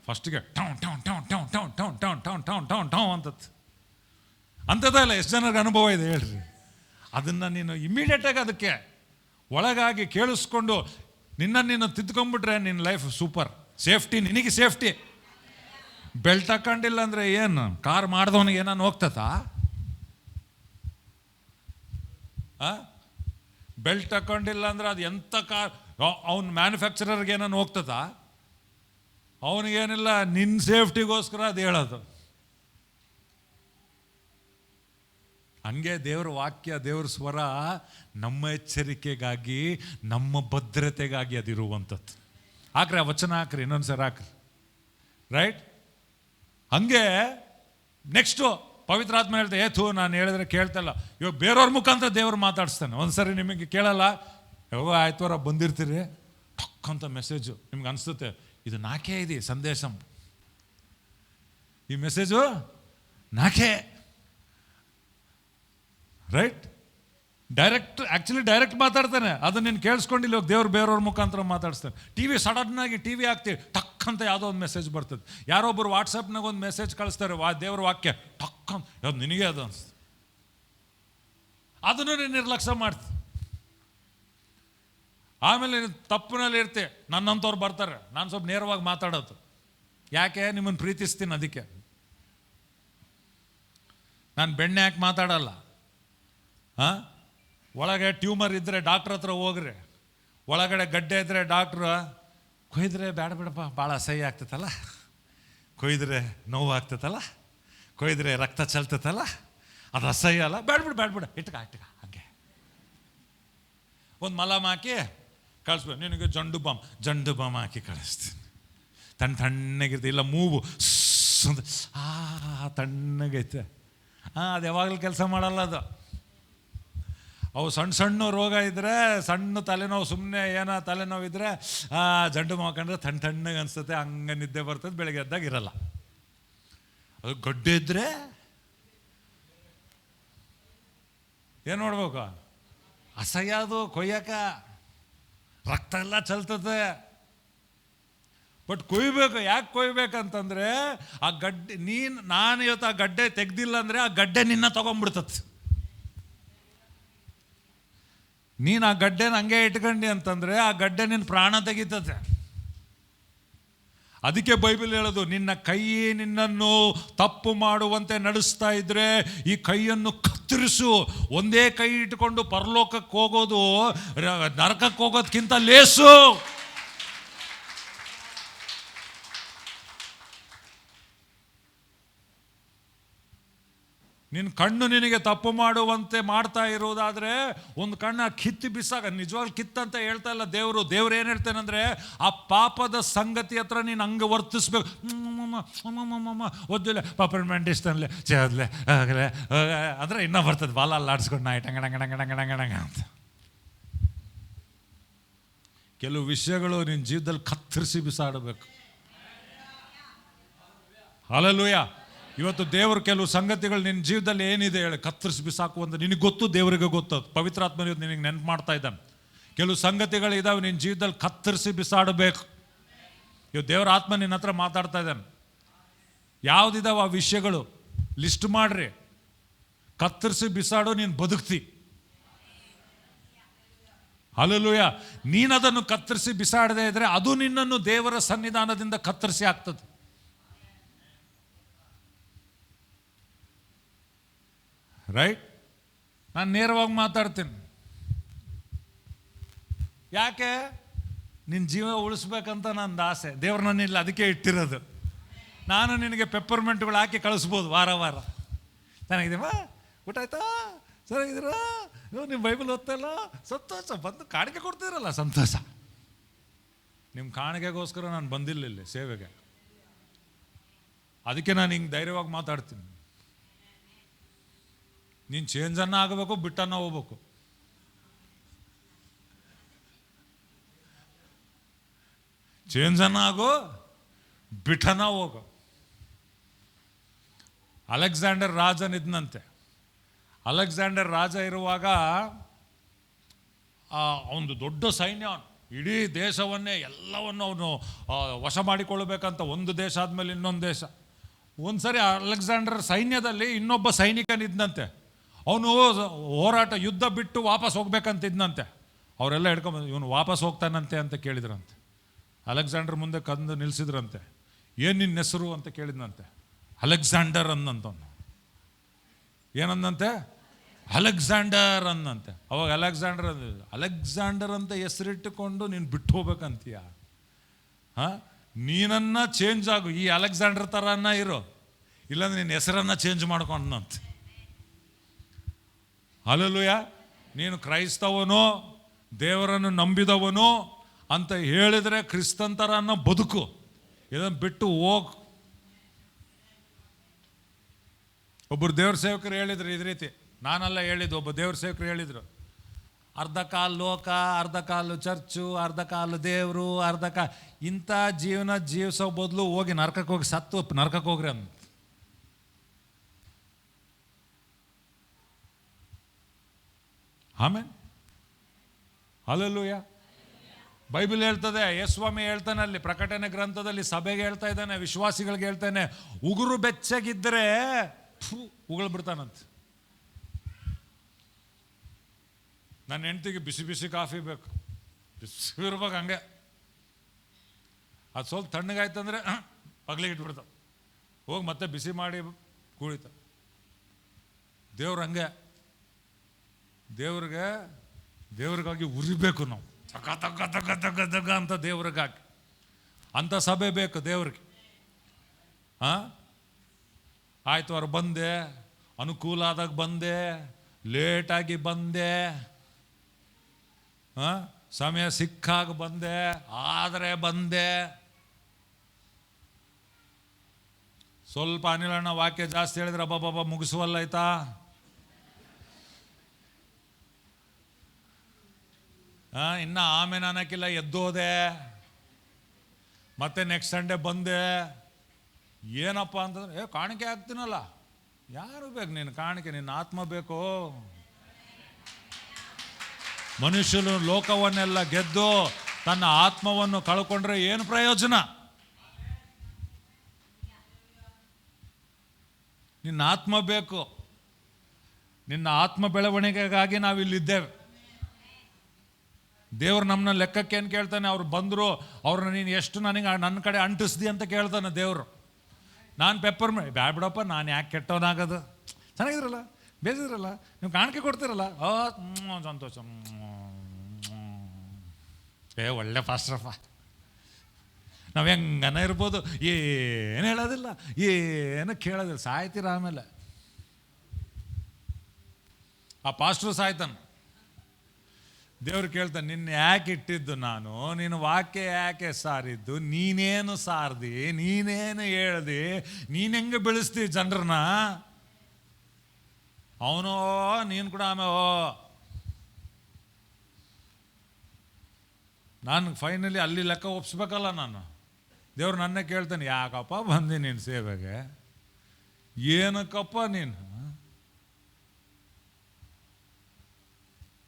ಫಸ್ಟಿಗೆ town town town town town town town town town town town ಅಂತದ್ದು. ಅಂಥದ್ದಲ್ಲ, ಎಷ್ಟು ಜನರಿಗೆ ಅನುಭವ ಇದೆ ಹೇಳ್ರಿ. ಅದನ್ನು ನೀನು ಇಮ್ಮಿಡಿಯೇಟಾಗಿ ಅದಕ್ಕೆ ಒಳಗಾಗಿ ಕೇಳಿಸ್ಕೊಂಡು ನೀನು ತಿದ್ಕೊಂಡ್ಬಿಟ್ರೆ ನಿನ್ನ ಲೈಫ್ ಸೂಪರ್. ಸೇಫ್ಟಿ, ನಿನಗೆ ಸೇಫ್ಟಿ. ಬೆಲ್ಟ್ ಹಾಕೊಂಡಿಲ್ಲ ಅಂದರೆ ಏನು, ಕಾರ್ ಮಾಡಿದವನಿಗೆ ಏನಾನು ಹೋಗ್ತದ? ಬೆಲ್ಟ್ ಹಾಕೊಂಡಿಲ್ಲ ಅಂದ್ರೆ ಅದು ಎಂಥ ಕಾರ್, ಅವ್ನ ಮ್ಯಾನುಫ್ಯಾಕ್ಚರರ್ಗೆ ಏನಾನು ಹೋಗ್ತದ? ಅವನಿಗೇನಿಲ್ಲ, ನಿನ್ನ ಸೇಫ್ಟಿಗೋಸ್ಕರ ಅದು ಹೇಳೋದು. ಹಂಗೆ ದೇವ್ರ ವಾಕ್ಯ, ದೇವ್ರ ಸ್ವರ ನಮ್ಮ ಎಚ್ಚರಿಕೆಗಾಗಿ, ನಮ್ಮ ಭದ್ರತೆಗಾಗಿ ಅದಿರುವಂಥದ್ದು. ಹಾಕ್ರಿ ಆ ವಚನ ಹಾಕ್ರಿ, ಇನ್ನೊಂದ್ಸರಿ ಹಾಕ್ರಿ. ರೈಟ್? ಹಂಗೆ ನೆಕ್ಸ್ಟು ಪವಿತ್ರಾತ್ಮ ಹೇಳ್ತೆ, ನಾನು ಹೇಳಿದ್ರೆ ಕೇಳ್ತಲ್ಲ. ಇವಾಗ ಬೇರೆಯವ್ರ ಮುಖಾಂತರ ದೇವ್ರು ಮಾತಾಡಿಸ್ತಾನೆ. ಒಂದ್ಸರಿ ನಿಮಗೆ ಕೇಳಲ್ಲ, ಯಾವಾಗ ಆಯ್ತವಾರ ಬಂದಿರ್ತೀರಿ, ಟಕ್ ಅಂತ ಮೆಸೇಜು ನಿಮ್ಗೆ ಅನಿಸುತ್ತೆ, ಇದು ನಾಕೆ ಇದೆ ಸಂದೇಶಂ, ಈ ಮೆಸೇಜು ನಾಕೆ. ರೈಟ್? ಡೈರೆಕ್ಟ್ ಮಾತಾಡ್ತಾನೆ. ಅದನ್ನ ನೀನು ಕೇಳಿಸ್ಕೊಂಡಿಲ್ಲ, ದೇವ್ರು ಬೇರೆಯವ್ರ ಮುಖಾಂತರ ಮಾತಾಡಿಸ್ತಾನೆ. ಸಡನ್ನಾಗಿ ಟಿ ವಿ ಹಾಕ್ತೀವಿ, ಟಕ್ ಅಂತ ಯಾವುದೋ ಒಂದು ಮೆಸೇಜ್ ಬರ್ತದೆ. ಯಾರೊಬ್ಬರು ವಾಟ್ಸಪ್ನಾಗ ಒಂದು ಮೆಸೇಜ್ ಕಳಿಸ್ತಾರೆ, ದೇವ್ರ ವಾಕ್ಯ, ಟಕ್ ಅಂತ ಯಾವ್ದು ನಿನಗೆ ಅದು ಅನಿಸ್ತು, ಅದನ್ನು ನೀನು ನಿರ್ಲಕ್ಷ್ಯ ಮಾಡ್ತಿ. ಆಮೇಲೆ ತಪ್ಪಿನಲ್ಲಿ ಇರ್ತೆ, ನನ್ನಂಥವ್ರು ಬರ್ತಾರೆ, ನಾನು ಸ್ವಲ್ಪ ನೇರವಾಗಿ ಮಾತಾಡೋದು. ಯಾಕೆ? ನಿಮ್ಮನ್ನು ಪ್ರೀತಿಸ್ತೀನಿ, ಅದಕ್ಕೆ. ನಾನು ಬೆಣ್ಣೆ ಹಾಕಿ ಮಾತಾಡಲ್ಲ. ಒಳಗೆ ಟ್ಯೂಮರ್ ಇದ್ದರೆ ಡಾಕ್ಟ್ರ್ ಹತ್ರ ಹೋಗ್ರಿ, ಒಳಗಡೆ ಗಡ್ಡೆ ಇದ್ದರೆ ಡಾಕ್ಟ್ರು ಕೊಯ್ದ್ರೆ ಬೇಡ ಬಿಡಪ್ಪ, ಭಾಳ ಅಸಹ್ಯ ಆಗ್ತೈತಲ್ಲ, ಕೊಯ್ದ್ರೆ ನೋವು ಆಗ್ತೈತಲ್ಲ, ಕೊಯ್ದ್ರೆ ರಕ್ತ ಚೆಲ್ತೈತಲ್ಲ, ಅದು ಅಸಹ್ಯ ಅಲ್ಲ, ಬೇಡ ಇಟ್ಕ ಹಾಗೆ ಒಂದು ಮಲಮ್ ಹಾಕಿ ಕಳಿಸ್ಬೇಕು. ನಿನಗೆ ಜಂಡು ಬಾಮ್ ಹಾಕಿ ಕಳಿಸ್ತೀನಿ. ತಣ್ಣಗಿರ್ತಿ, ಇಲ್ಲ ಮೂಗು ತಣ್ಣಗೈತೆ. ಅದು ಯಾವಾಗಲೂ ಕೆಲಸ ಮಾಡಲ್ಲ ಅದು. ಅವು ಸಣ್ಣ ರೋಗ ಇದ್ದರೆ, ಸಣ್ಣ ತಲೆನೋವು, ಸುಮ್ಮನೆ ಏನೋ ತಲೆನೋವು ಇದ್ದರೆ ಜಂಡು ಮಾಡ್ಕೊಂಡ್ರೆ ತಣ್ಣಗೆ ಅನಿಸುತ್ತೆ, ಹಂಗೆ ನಿದ್ದೆ ಬರ್ತದೆ, ಬೆಳಗ್ಗೆ ಎದ್ದಾಗ ಇರಲ್ಲ. ಅದು ಗಡ್ಡೆ ಇದ್ದರೆ ಏನು ಮಾಡ್ಬೇಕು? ಅಸಹ್ಯ ಅದು, ಕೊಯ್ಯಕ ರಕ್ತ ಎಲ್ಲ ಚಲ್ತದೆ. ಬಟ್ ಕೊಯ್ಬೇಕು. ಯಾಕೆ ಕೊಯ್ಬೇಕಂತಂದರೆ ಆ ಗಡ್ಡೆ, ನಾನು ಇವತ್ತು ಆ ಗಡ್ಡೆ ತೆಗ್ದಿಲ್ಲ ಅಂದರೆ ಆ ಗಡ್ಡೆ ನಿನ್ನ ತಗೊಂಡ್ಬಿಡ್ತದೆ. ನೀನು ಆ ಗಡ್ಡೆನ ಹಂಗೆ ಇಟ್ಕೊಂಡಿ ಅಂತಂದರೆ ಆ ಗಡ್ಡೆ ನಿನ್ನ ಪ್ರಾಣ ತೆಗಿತದೆ. ಅದಕ್ಕೆ ಬೈಬಲ್ ಹೇಳೋದು, ನಿನ್ನ ಕೈ ನಿನ್ನನ್ನು ತಪ್ಪು ಮಾಡುವಂತೆ ನಡೆಸ್ತಾ ಇದ್ರೆ ಈ ಕೈಯನ್ನು ಕತ್ತರಿಸು. ಒಂದೇ ಕೈ ಇಟ್ಕೊಂಡು ಪರಲೋಕಕ್ಕೆ ಹೋಗೋದು ನರಕಕ್ಕೆ ಹೋಗೋದಕ್ಕಿಂತ ಲೇಸು. ನಿನ್ನ ಕಣ್ಣು ನಿನಗೆ ತಪ್ಪು ಮಾಡುವಂತೆ ಮಾಡ್ತಾ ಇರೋದಾದರೆ ಒಂದು ಕಣ್ಣ ಕಿತ್ತು ಬಿಸಾಕ. ನಿಜವಾಗ್ಲೂ ಕಿತ್ತಂತ ಹೇಳ್ತಾ ಇಲ್ಲ ದೇವರು. ದೇವ್ರು ಏನು ಹೇಳ್ತೇನೆಂದರೆ, ಆ ಪಾಪದ ಸಂಗತಿ ಹತ್ರ ನೀನು ಹಂಗೆ ವರ್ತಿಸ್ಬೇಕು. ಒದ್ದಿಲ್ಲ ಪಪರ್ಮೆಂಟ್ ಇಷ್ಟನ್ಲೆ ಚೇದ್ಲೆ ಆಗಲೇ ಅಂದರೆ ಇನ್ನೂ ಬರ್ತದೆ, ಬಾಲ ಅಲ್ಲಾಡಿಸ್ಕೊಂಡು ನಾಯಿ ಟಂಗಡಂಗಡಂಗಡಂಗಡಂಗ ಅಂತ. ಕೆಲವು ವಿಷಯಗಳು ನಿನ್ನ ಜೀವದಲ್ಲಿ ಕತ್ತರಿಸಿ ಬಿಸಾಡಬೇಕು. ಹಲ್ಲೆಲೂಯಾ. ಇವತ್ತು ದೇವರು ಕೆಲವು ಸಂಗತಿಗಳು ನಿನ್ನ ಜೀವದಲ್ಲಿ ಏನಿದೆ ಹೇಳಿ ಕತ್ತರಿಸಿ ಬಿಸಾಕುವಂತ ನಿನಗೆ ಗೊತ್ತು, ದೇವರಿಗೆ ಗೊತ್ತದು. ಪವಿತ್ರಾತ್ಮ ನಿನಗೆ ನೆನಪು ಮಾಡ್ತಾ ಇದ್ದಾನೆ. ಕೆಲವು ಸಂಗತಿಗಳು ಇದಾವೆ ನಿನ್ನ ಜೀವದಲ್ಲಿ ಕತ್ತರಿಸಿ ಬಿಸಾಡಬೇಕು. ಇವತ್ತು ದೇವರ ಆತ್ಮ ನಿನ್ನ ಹತ್ರ ಮಾತಾಡ್ತಾ ಇದ್ದಾನೆ. ಯಾವುದಿದಾವೆ ಆ ವಿಷಯಗಳು ಲಿಸ್ಟ್ ಮಾಡ್ರಿ, ಕತ್ತರಿಸಿ ಬಿಸಾಡೋ ನೀನು ಬದುಕ್ತಿ. ಹಲ್ಲೆಲೂಯಾ. ನೀನದನ್ನು ಕತ್ತರಿಸಿ ಬಿಸಾಡದೇ ಇದ್ರೆ ಅದು ನಿನ್ನನ್ನು ದೇವರ ಸನ್ನಿಧಾನದಿಂದ ಕತ್ತರಿಸಿ ಆಗ್ತದೆ. ರೈಟ್? ನಾನು ನೇರವಾಗಿ ಮಾತಾಡ್ತೀನಿ. ಯಾಕೆ? ನಿನ್ನ ಜೀವ ಉಳಿಸ್ಬೇಕಂತ ನನ್ನ ಆಸೆ. ದೇವ್ರು ನನ್ನಿಲ್ಲ, ಅದಕ್ಕೆ ಇಟ್ಟಿರೋದು. ನಾನು ನಿನಗೆ ಪೆಪ್ಪರ್ಮೆಂಟ್ಗಳು ಹಾಕಿ ಕಳಿಸ್ಬೋದು ವಾರ. ಚೆನ್ನಾಗಿದ್ದೀವ? ಊಟ ಆಯ್ತಾ? ಸರಿಯಾಗಿದ್ದೀರ? ನಿಮ್ಮ ಬೈಬಲ್ ಓದ್ತಾಯಿಲ್ಲ? ಸಂತೋಷ. ಬಂದು ಕಾಣಿಕೆ ಕೊಡ್ತಿರಲ್ಲ, ಸಂತೋಷ. ನಿಮ್ಮ ಕಾಣಿಕೆಗೋಸ್ಕರ ನಾನು ಬಂದಿಲ್ಲ ಇಲ್ಲಿ ಸೇವೆಗೆ. ಅದಕ್ಕೆ ನಾನು ಹಿಂಗೆ ಧೈರ್ಯವಾಗಿ ಮಾತಾಡ್ತೀನಿ. ನೀನು ಚೇಂಜನ್ನು ಆಗಬೇಕು, ಬಿಟ್ಟನ್ನು ಹೋಗ್ಬೇಕು. ಚೇಂಜನ್ನು ಆಗೋ, ಬಿಟ್ಟನ ಹೋಗು. ಅಲೆಕ್ಸಾಂಡರ್ ರಾಜನಿದ್ನಂತೆ. ಅಲೆಕ್ಸಾಂಡರ್ ರಾಜ ಇರುವಾಗ ಒಂದು ದೊಡ್ಡ ಸೈನ್ಯ, ಇಡೀ ದೇಶವನ್ನೇ ಎಲ್ಲವನ್ನು ಅವನು ವಶ ಮಾಡಿಕೊಳ್ಳಬೇಕಂತ, ಒಂದು ದೇಶ ಆದಮೇಲೆ ಇನ್ನೊಂದು ದೇಶ. ಒಂದು ಸರಿ ಅಲೆಕ್ಸಾಂಡರ್ ಸೈನ್ಯದಲ್ಲಿ ಇನ್ನೊಬ್ಬ ಸೈನಿಕನಿದ್ದಂತೆ. ಅವನು ಹೋರಾಟ ಯುದ್ಧ ಬಿಟ್ಟು ವಾಪಸ್ ಹೋಗ್ಬೇಕಂತಿದ್ದಂತೆ. ಅವರೆಲ್ಲ ಹಿಡ್ಕೊಂಬಂದು ಇವನು ವಾಪಸ್ ಹೋಗ್ತಾನಂತೆ ಅಂತ ಕೇಳಿದ್ರಂತೆ. ಅಲೆಕ್ಸಾಂಡರ್ ಮುಂದೆ ಕಂದು ನಿಲ್ಲಿಸಿದ್ರಂತೆ. ಏನು ನಿನ್ನ ಹೆಸರು ಅಂತ ಕೇಳಿದ್ನಂತೆ. ಅಲೆಕ್ಸಾಂಡರ್ ಅನ್ನಂತವನು. ಏನಂದಂತೆ? ಅಲೆಕ್ಸಾಂಡರ್ ಅನ್ನಂತೆ. ಅವಾಗ ಅಲೆಕ್ಸಾಂಡರ್ ಅಂತ ಹೆಸರಿಟ್ಟುಕೊಂಡು ನೀನು ಬಿಟ್ಟು ಹೋಗ್ಬೇಕಂತೀಯ? ನೀನನ್ನ ಚೇಂಜ್ ಆಗು, ಈ ಅಲೆಕ್ಸಾಂಡರ್ ಥರನ್ನ ಇರೋ, ಇಲ್ಲಾಂದ್ರೆ ನಿನ್ನ ಹೆಸರನ್ನ ಚೇಂಜ್ ಮಾಡ್ಕೊಂಡಂತೆ. ಹಲ್ಲೆಲೂಯ. ನೀನು ಕ್ರೈಸ್ತವನು, ದೇವರನ್ನು ನಂಬಿದವನು ಅಂತ ಹೇಳಿದರೆ ಕ್ರಿಸ್ತಂತರನ್ನ ಬದುಕು. ಇದನ್ನು ಬಿಟ್ಟು ಹೋಗು. ಒಬ್ಬರು ದೇವ್ರ ಸೇವಕರು ಹೇಳಿದ್ರು ಈ ರೀತಿ, ನಾನೆಲ್ಲ ಹೇಳಿದ್ದು, ಒಬ್ಬ ದೇವ್ರ ಸೇವಕರು ಹೇಳಿದರು, ಅರ್ಧ ಕಾಲು ಲೋಕ, ಅರ್ಧ ಕಾಲು ಚರ್ಚು, ಅರ್ಧ ಕಾಲು ದೇವರು, ಇಂಥ ಜೀವನ ಜೀವಿಸೋ ಬದಲು ಹೋಗಿ ನರಕಕ್ಕೆ ಹೋಗಿ ಸತ್ತು ನರಕಕ್ಕೆ ಹೋಗ್ರಿ ಅಂತ. ಆಮೇಲೆ ಹಲ್ಲೆಲೂಯ. ಬೈಬಲ್ ಹೇಳ್ತದೆ, ಯೇಸುಸ್ವಾಮಿ ಹೇಳ್ತಾನೆ ಅಲ್ಲಿ ಪ್ರಕಟಣೆ ಗ್ರಂಥದಲ್ಲಿ, ಸಭೆಗೆ ಹೇಳ್ತಾ ಇದ್ದಾನೆ, ವಿಶ್ವಾಸಿಗಳಿಗೆ ಹೇಳ್ತಾನೆ, ಉಗುರು ಬೆಚ್ಚಗಿದ್ದರೆ ಉಗುಳು ಬಿಡ್ತಾನಂತ. ನನ್ನ ಹೆಂಡ್ತಿಗೆ ಬಿಸಿ ಬಿಸಿ ಕಾಫಿ ಬೇಕು, ಬಿಸಿ ಇರ್ಬೇಕು, ಹಂಗೆ ಅದು ಸ್ವಲ್ಪ ತಣ್ಣಗಾಯ್ತಂದ್ರೆ ಪಗ್ಲಿಗೆ ಇಟ್ಬಿಡ್ತಾವೆ, ಹೋಗಿ ಮತ್ತೆ ಬಿಸಿ ಮಾಡಿ ಕುಳಿತ. ದೇವ್ರು ಹಂಗೆ, ದೇವ್ರಿಗಾಗಿ ಉರಿಬೇಕು ನಾವು, ತಗ ತಗ ತಗ ತಗ ತಗ ಅಂತ ದೇವ್ರಿಗಾಗಿ. ಅಂಥ ಸಭೆ ಬೇಕು ದೇವ್ರಿಗೆ. ಆಯ್ತು, ಅವ್ರು ಬಂದೆ, ಅನುಕೂಲ ಆದಾಗ ಬಂದೆ, ಲೇಟಾಗಿ ಬಂದೆ, ಸಮಯ ಸಿಕ್ಕಾಗ ಬಂದೆ, ಆದರೆ ಬಂದೆ. ಸ್ವಲ್ಪ ಅನಿಲಣ್ಣ ವಾಕ್ಯ ಜಾಸ್ತಿ ಹೇಳಿದ್ರೆ ಅಬ್ಬಬ್ಬ ಮುಗಿಸುವಲ್ಲ ಆಯ್ತಾ. ಇನ್ನು ಆಮೇಲೆ ಅನ್ನಕ್ಕಿಲ್ಲ, ಎದ್ದೋದೆ, ಮತ್ತೆ ನೆಕ್ಸ್ಟ್ ಸಂಡೇ ಬಂದೆ. ಏನಪ್ಪ ಅಂತಂದ್ರೆ, ಕಾಣಿಕೆ ಆಗ್ತೀನಲ್ಲ. ಯಾರು ಬೇಕು ನೀನು ಕಾಣಿಕೆ? ನಿನ್ನ ಆತ್ಮ ಬೇಕು. ಮನುಷ್ಯನು ಲೋಕವನ್ನೆಲ್ಲ ಗೆದ್ದು ತನ್ನ ಆತ್ಮವನ್ನು ಕಳ್ಕೊಂಡ್ರೆ ಏನು ಪ್ರಯೋಜನ? ನಿನ್ನ ಆತ್ಮ ಬೇಕು. ನಿನ್ನ ಆತ್ಮ ಬೆಳವಣಿಗೆಗಾಗಿ ನಾವಿಲ್ಲಿದ್ದೇವೆ. ದೇವ್ರು ನಮ್ಮನ್ನ ಲೆಕ್ಕಕ್ಕೆ ಏನು ಕೇಳ್ತಾನೆ? ಅವ್ರು ಬಂದರು, ಅವ್ರನ್ನ ನೀನು ಎಷ್ಟು ನನ್ನ ಕಡೆ ಅಂಟಿಸ್ದಿ ಅಂತ ಕೇಳ್ತಾನೆ ದೇವರು. ನಾನು ಪೆಪ್ಪರ್ ಬ್ಯಾಡ ಬಿಡಪ್ಪ, ನಾನು ಯಾಕೆ ಕೆಟ್ಟವನಾಗೋದು? ಚೆನ್ನಾಗಿದ್ರಲ್ಲ, ಬೇಸಿದ್ರಲ್ಲ, ನೀವು ಕಾಣಿಕೆ ಕೊಡ್ತೀರಲ್ಲ, ಸಂತೋಷ, ಒಳ್ಳೆ ಫಾಸ್ಟ್ರಪ್ಪ, ನಾವು ಹೆಂಗನ ಇರ್ಬೋದು, ಏನು ಹೇಳೋದಿಲ್ಲ, ಏನು ಕೇಳೋದಿಲ್ಲ, ಸಾಯ್ತೀರ. ಆಮೇಲೆ ಆ ಪಾಸ್ಟ್ರು ಸಾಯ್ತಾನೆ. ದೇವ್ರು ಕೇಳ್ತಾನೆ, ನಿನ್ನ ಯಾಕೆ ಇಟ್ಟಿದ್ದು ನಾನು? ನೀನು ವಾಕ್ಯ ಯಾಕೆ ಸಾರಿದ್ದು? ನೀನೇನು ಸಾರ್ದಿ? ನೀನೇನು ಹೇಳ್ದಿ? ನೀನು ಹೆಂಗೆ ಬೆಳೆಸ್ತಿ ಜನರನ್ನ? ಅವನು ನೀನು ಕೂಡ ಆಮೇಲೆ ನಾನು ಫೈನಲಿ ಅಲ್ಲಿ ಲೆಕ್ಕ ಒಪ್ಸ್ಬೇಕಲ್ಲ ನಾನು. ದೇವ್ರು ನನ್ನೇ ಕೇಳ್ತಾನೆ, ಯಾಕಪ್ಪ ಬಂದಿ ನೀನು ಸೇವೆಗೆ? ಏನಕ್ಕಪ್ಪ ನೀನು?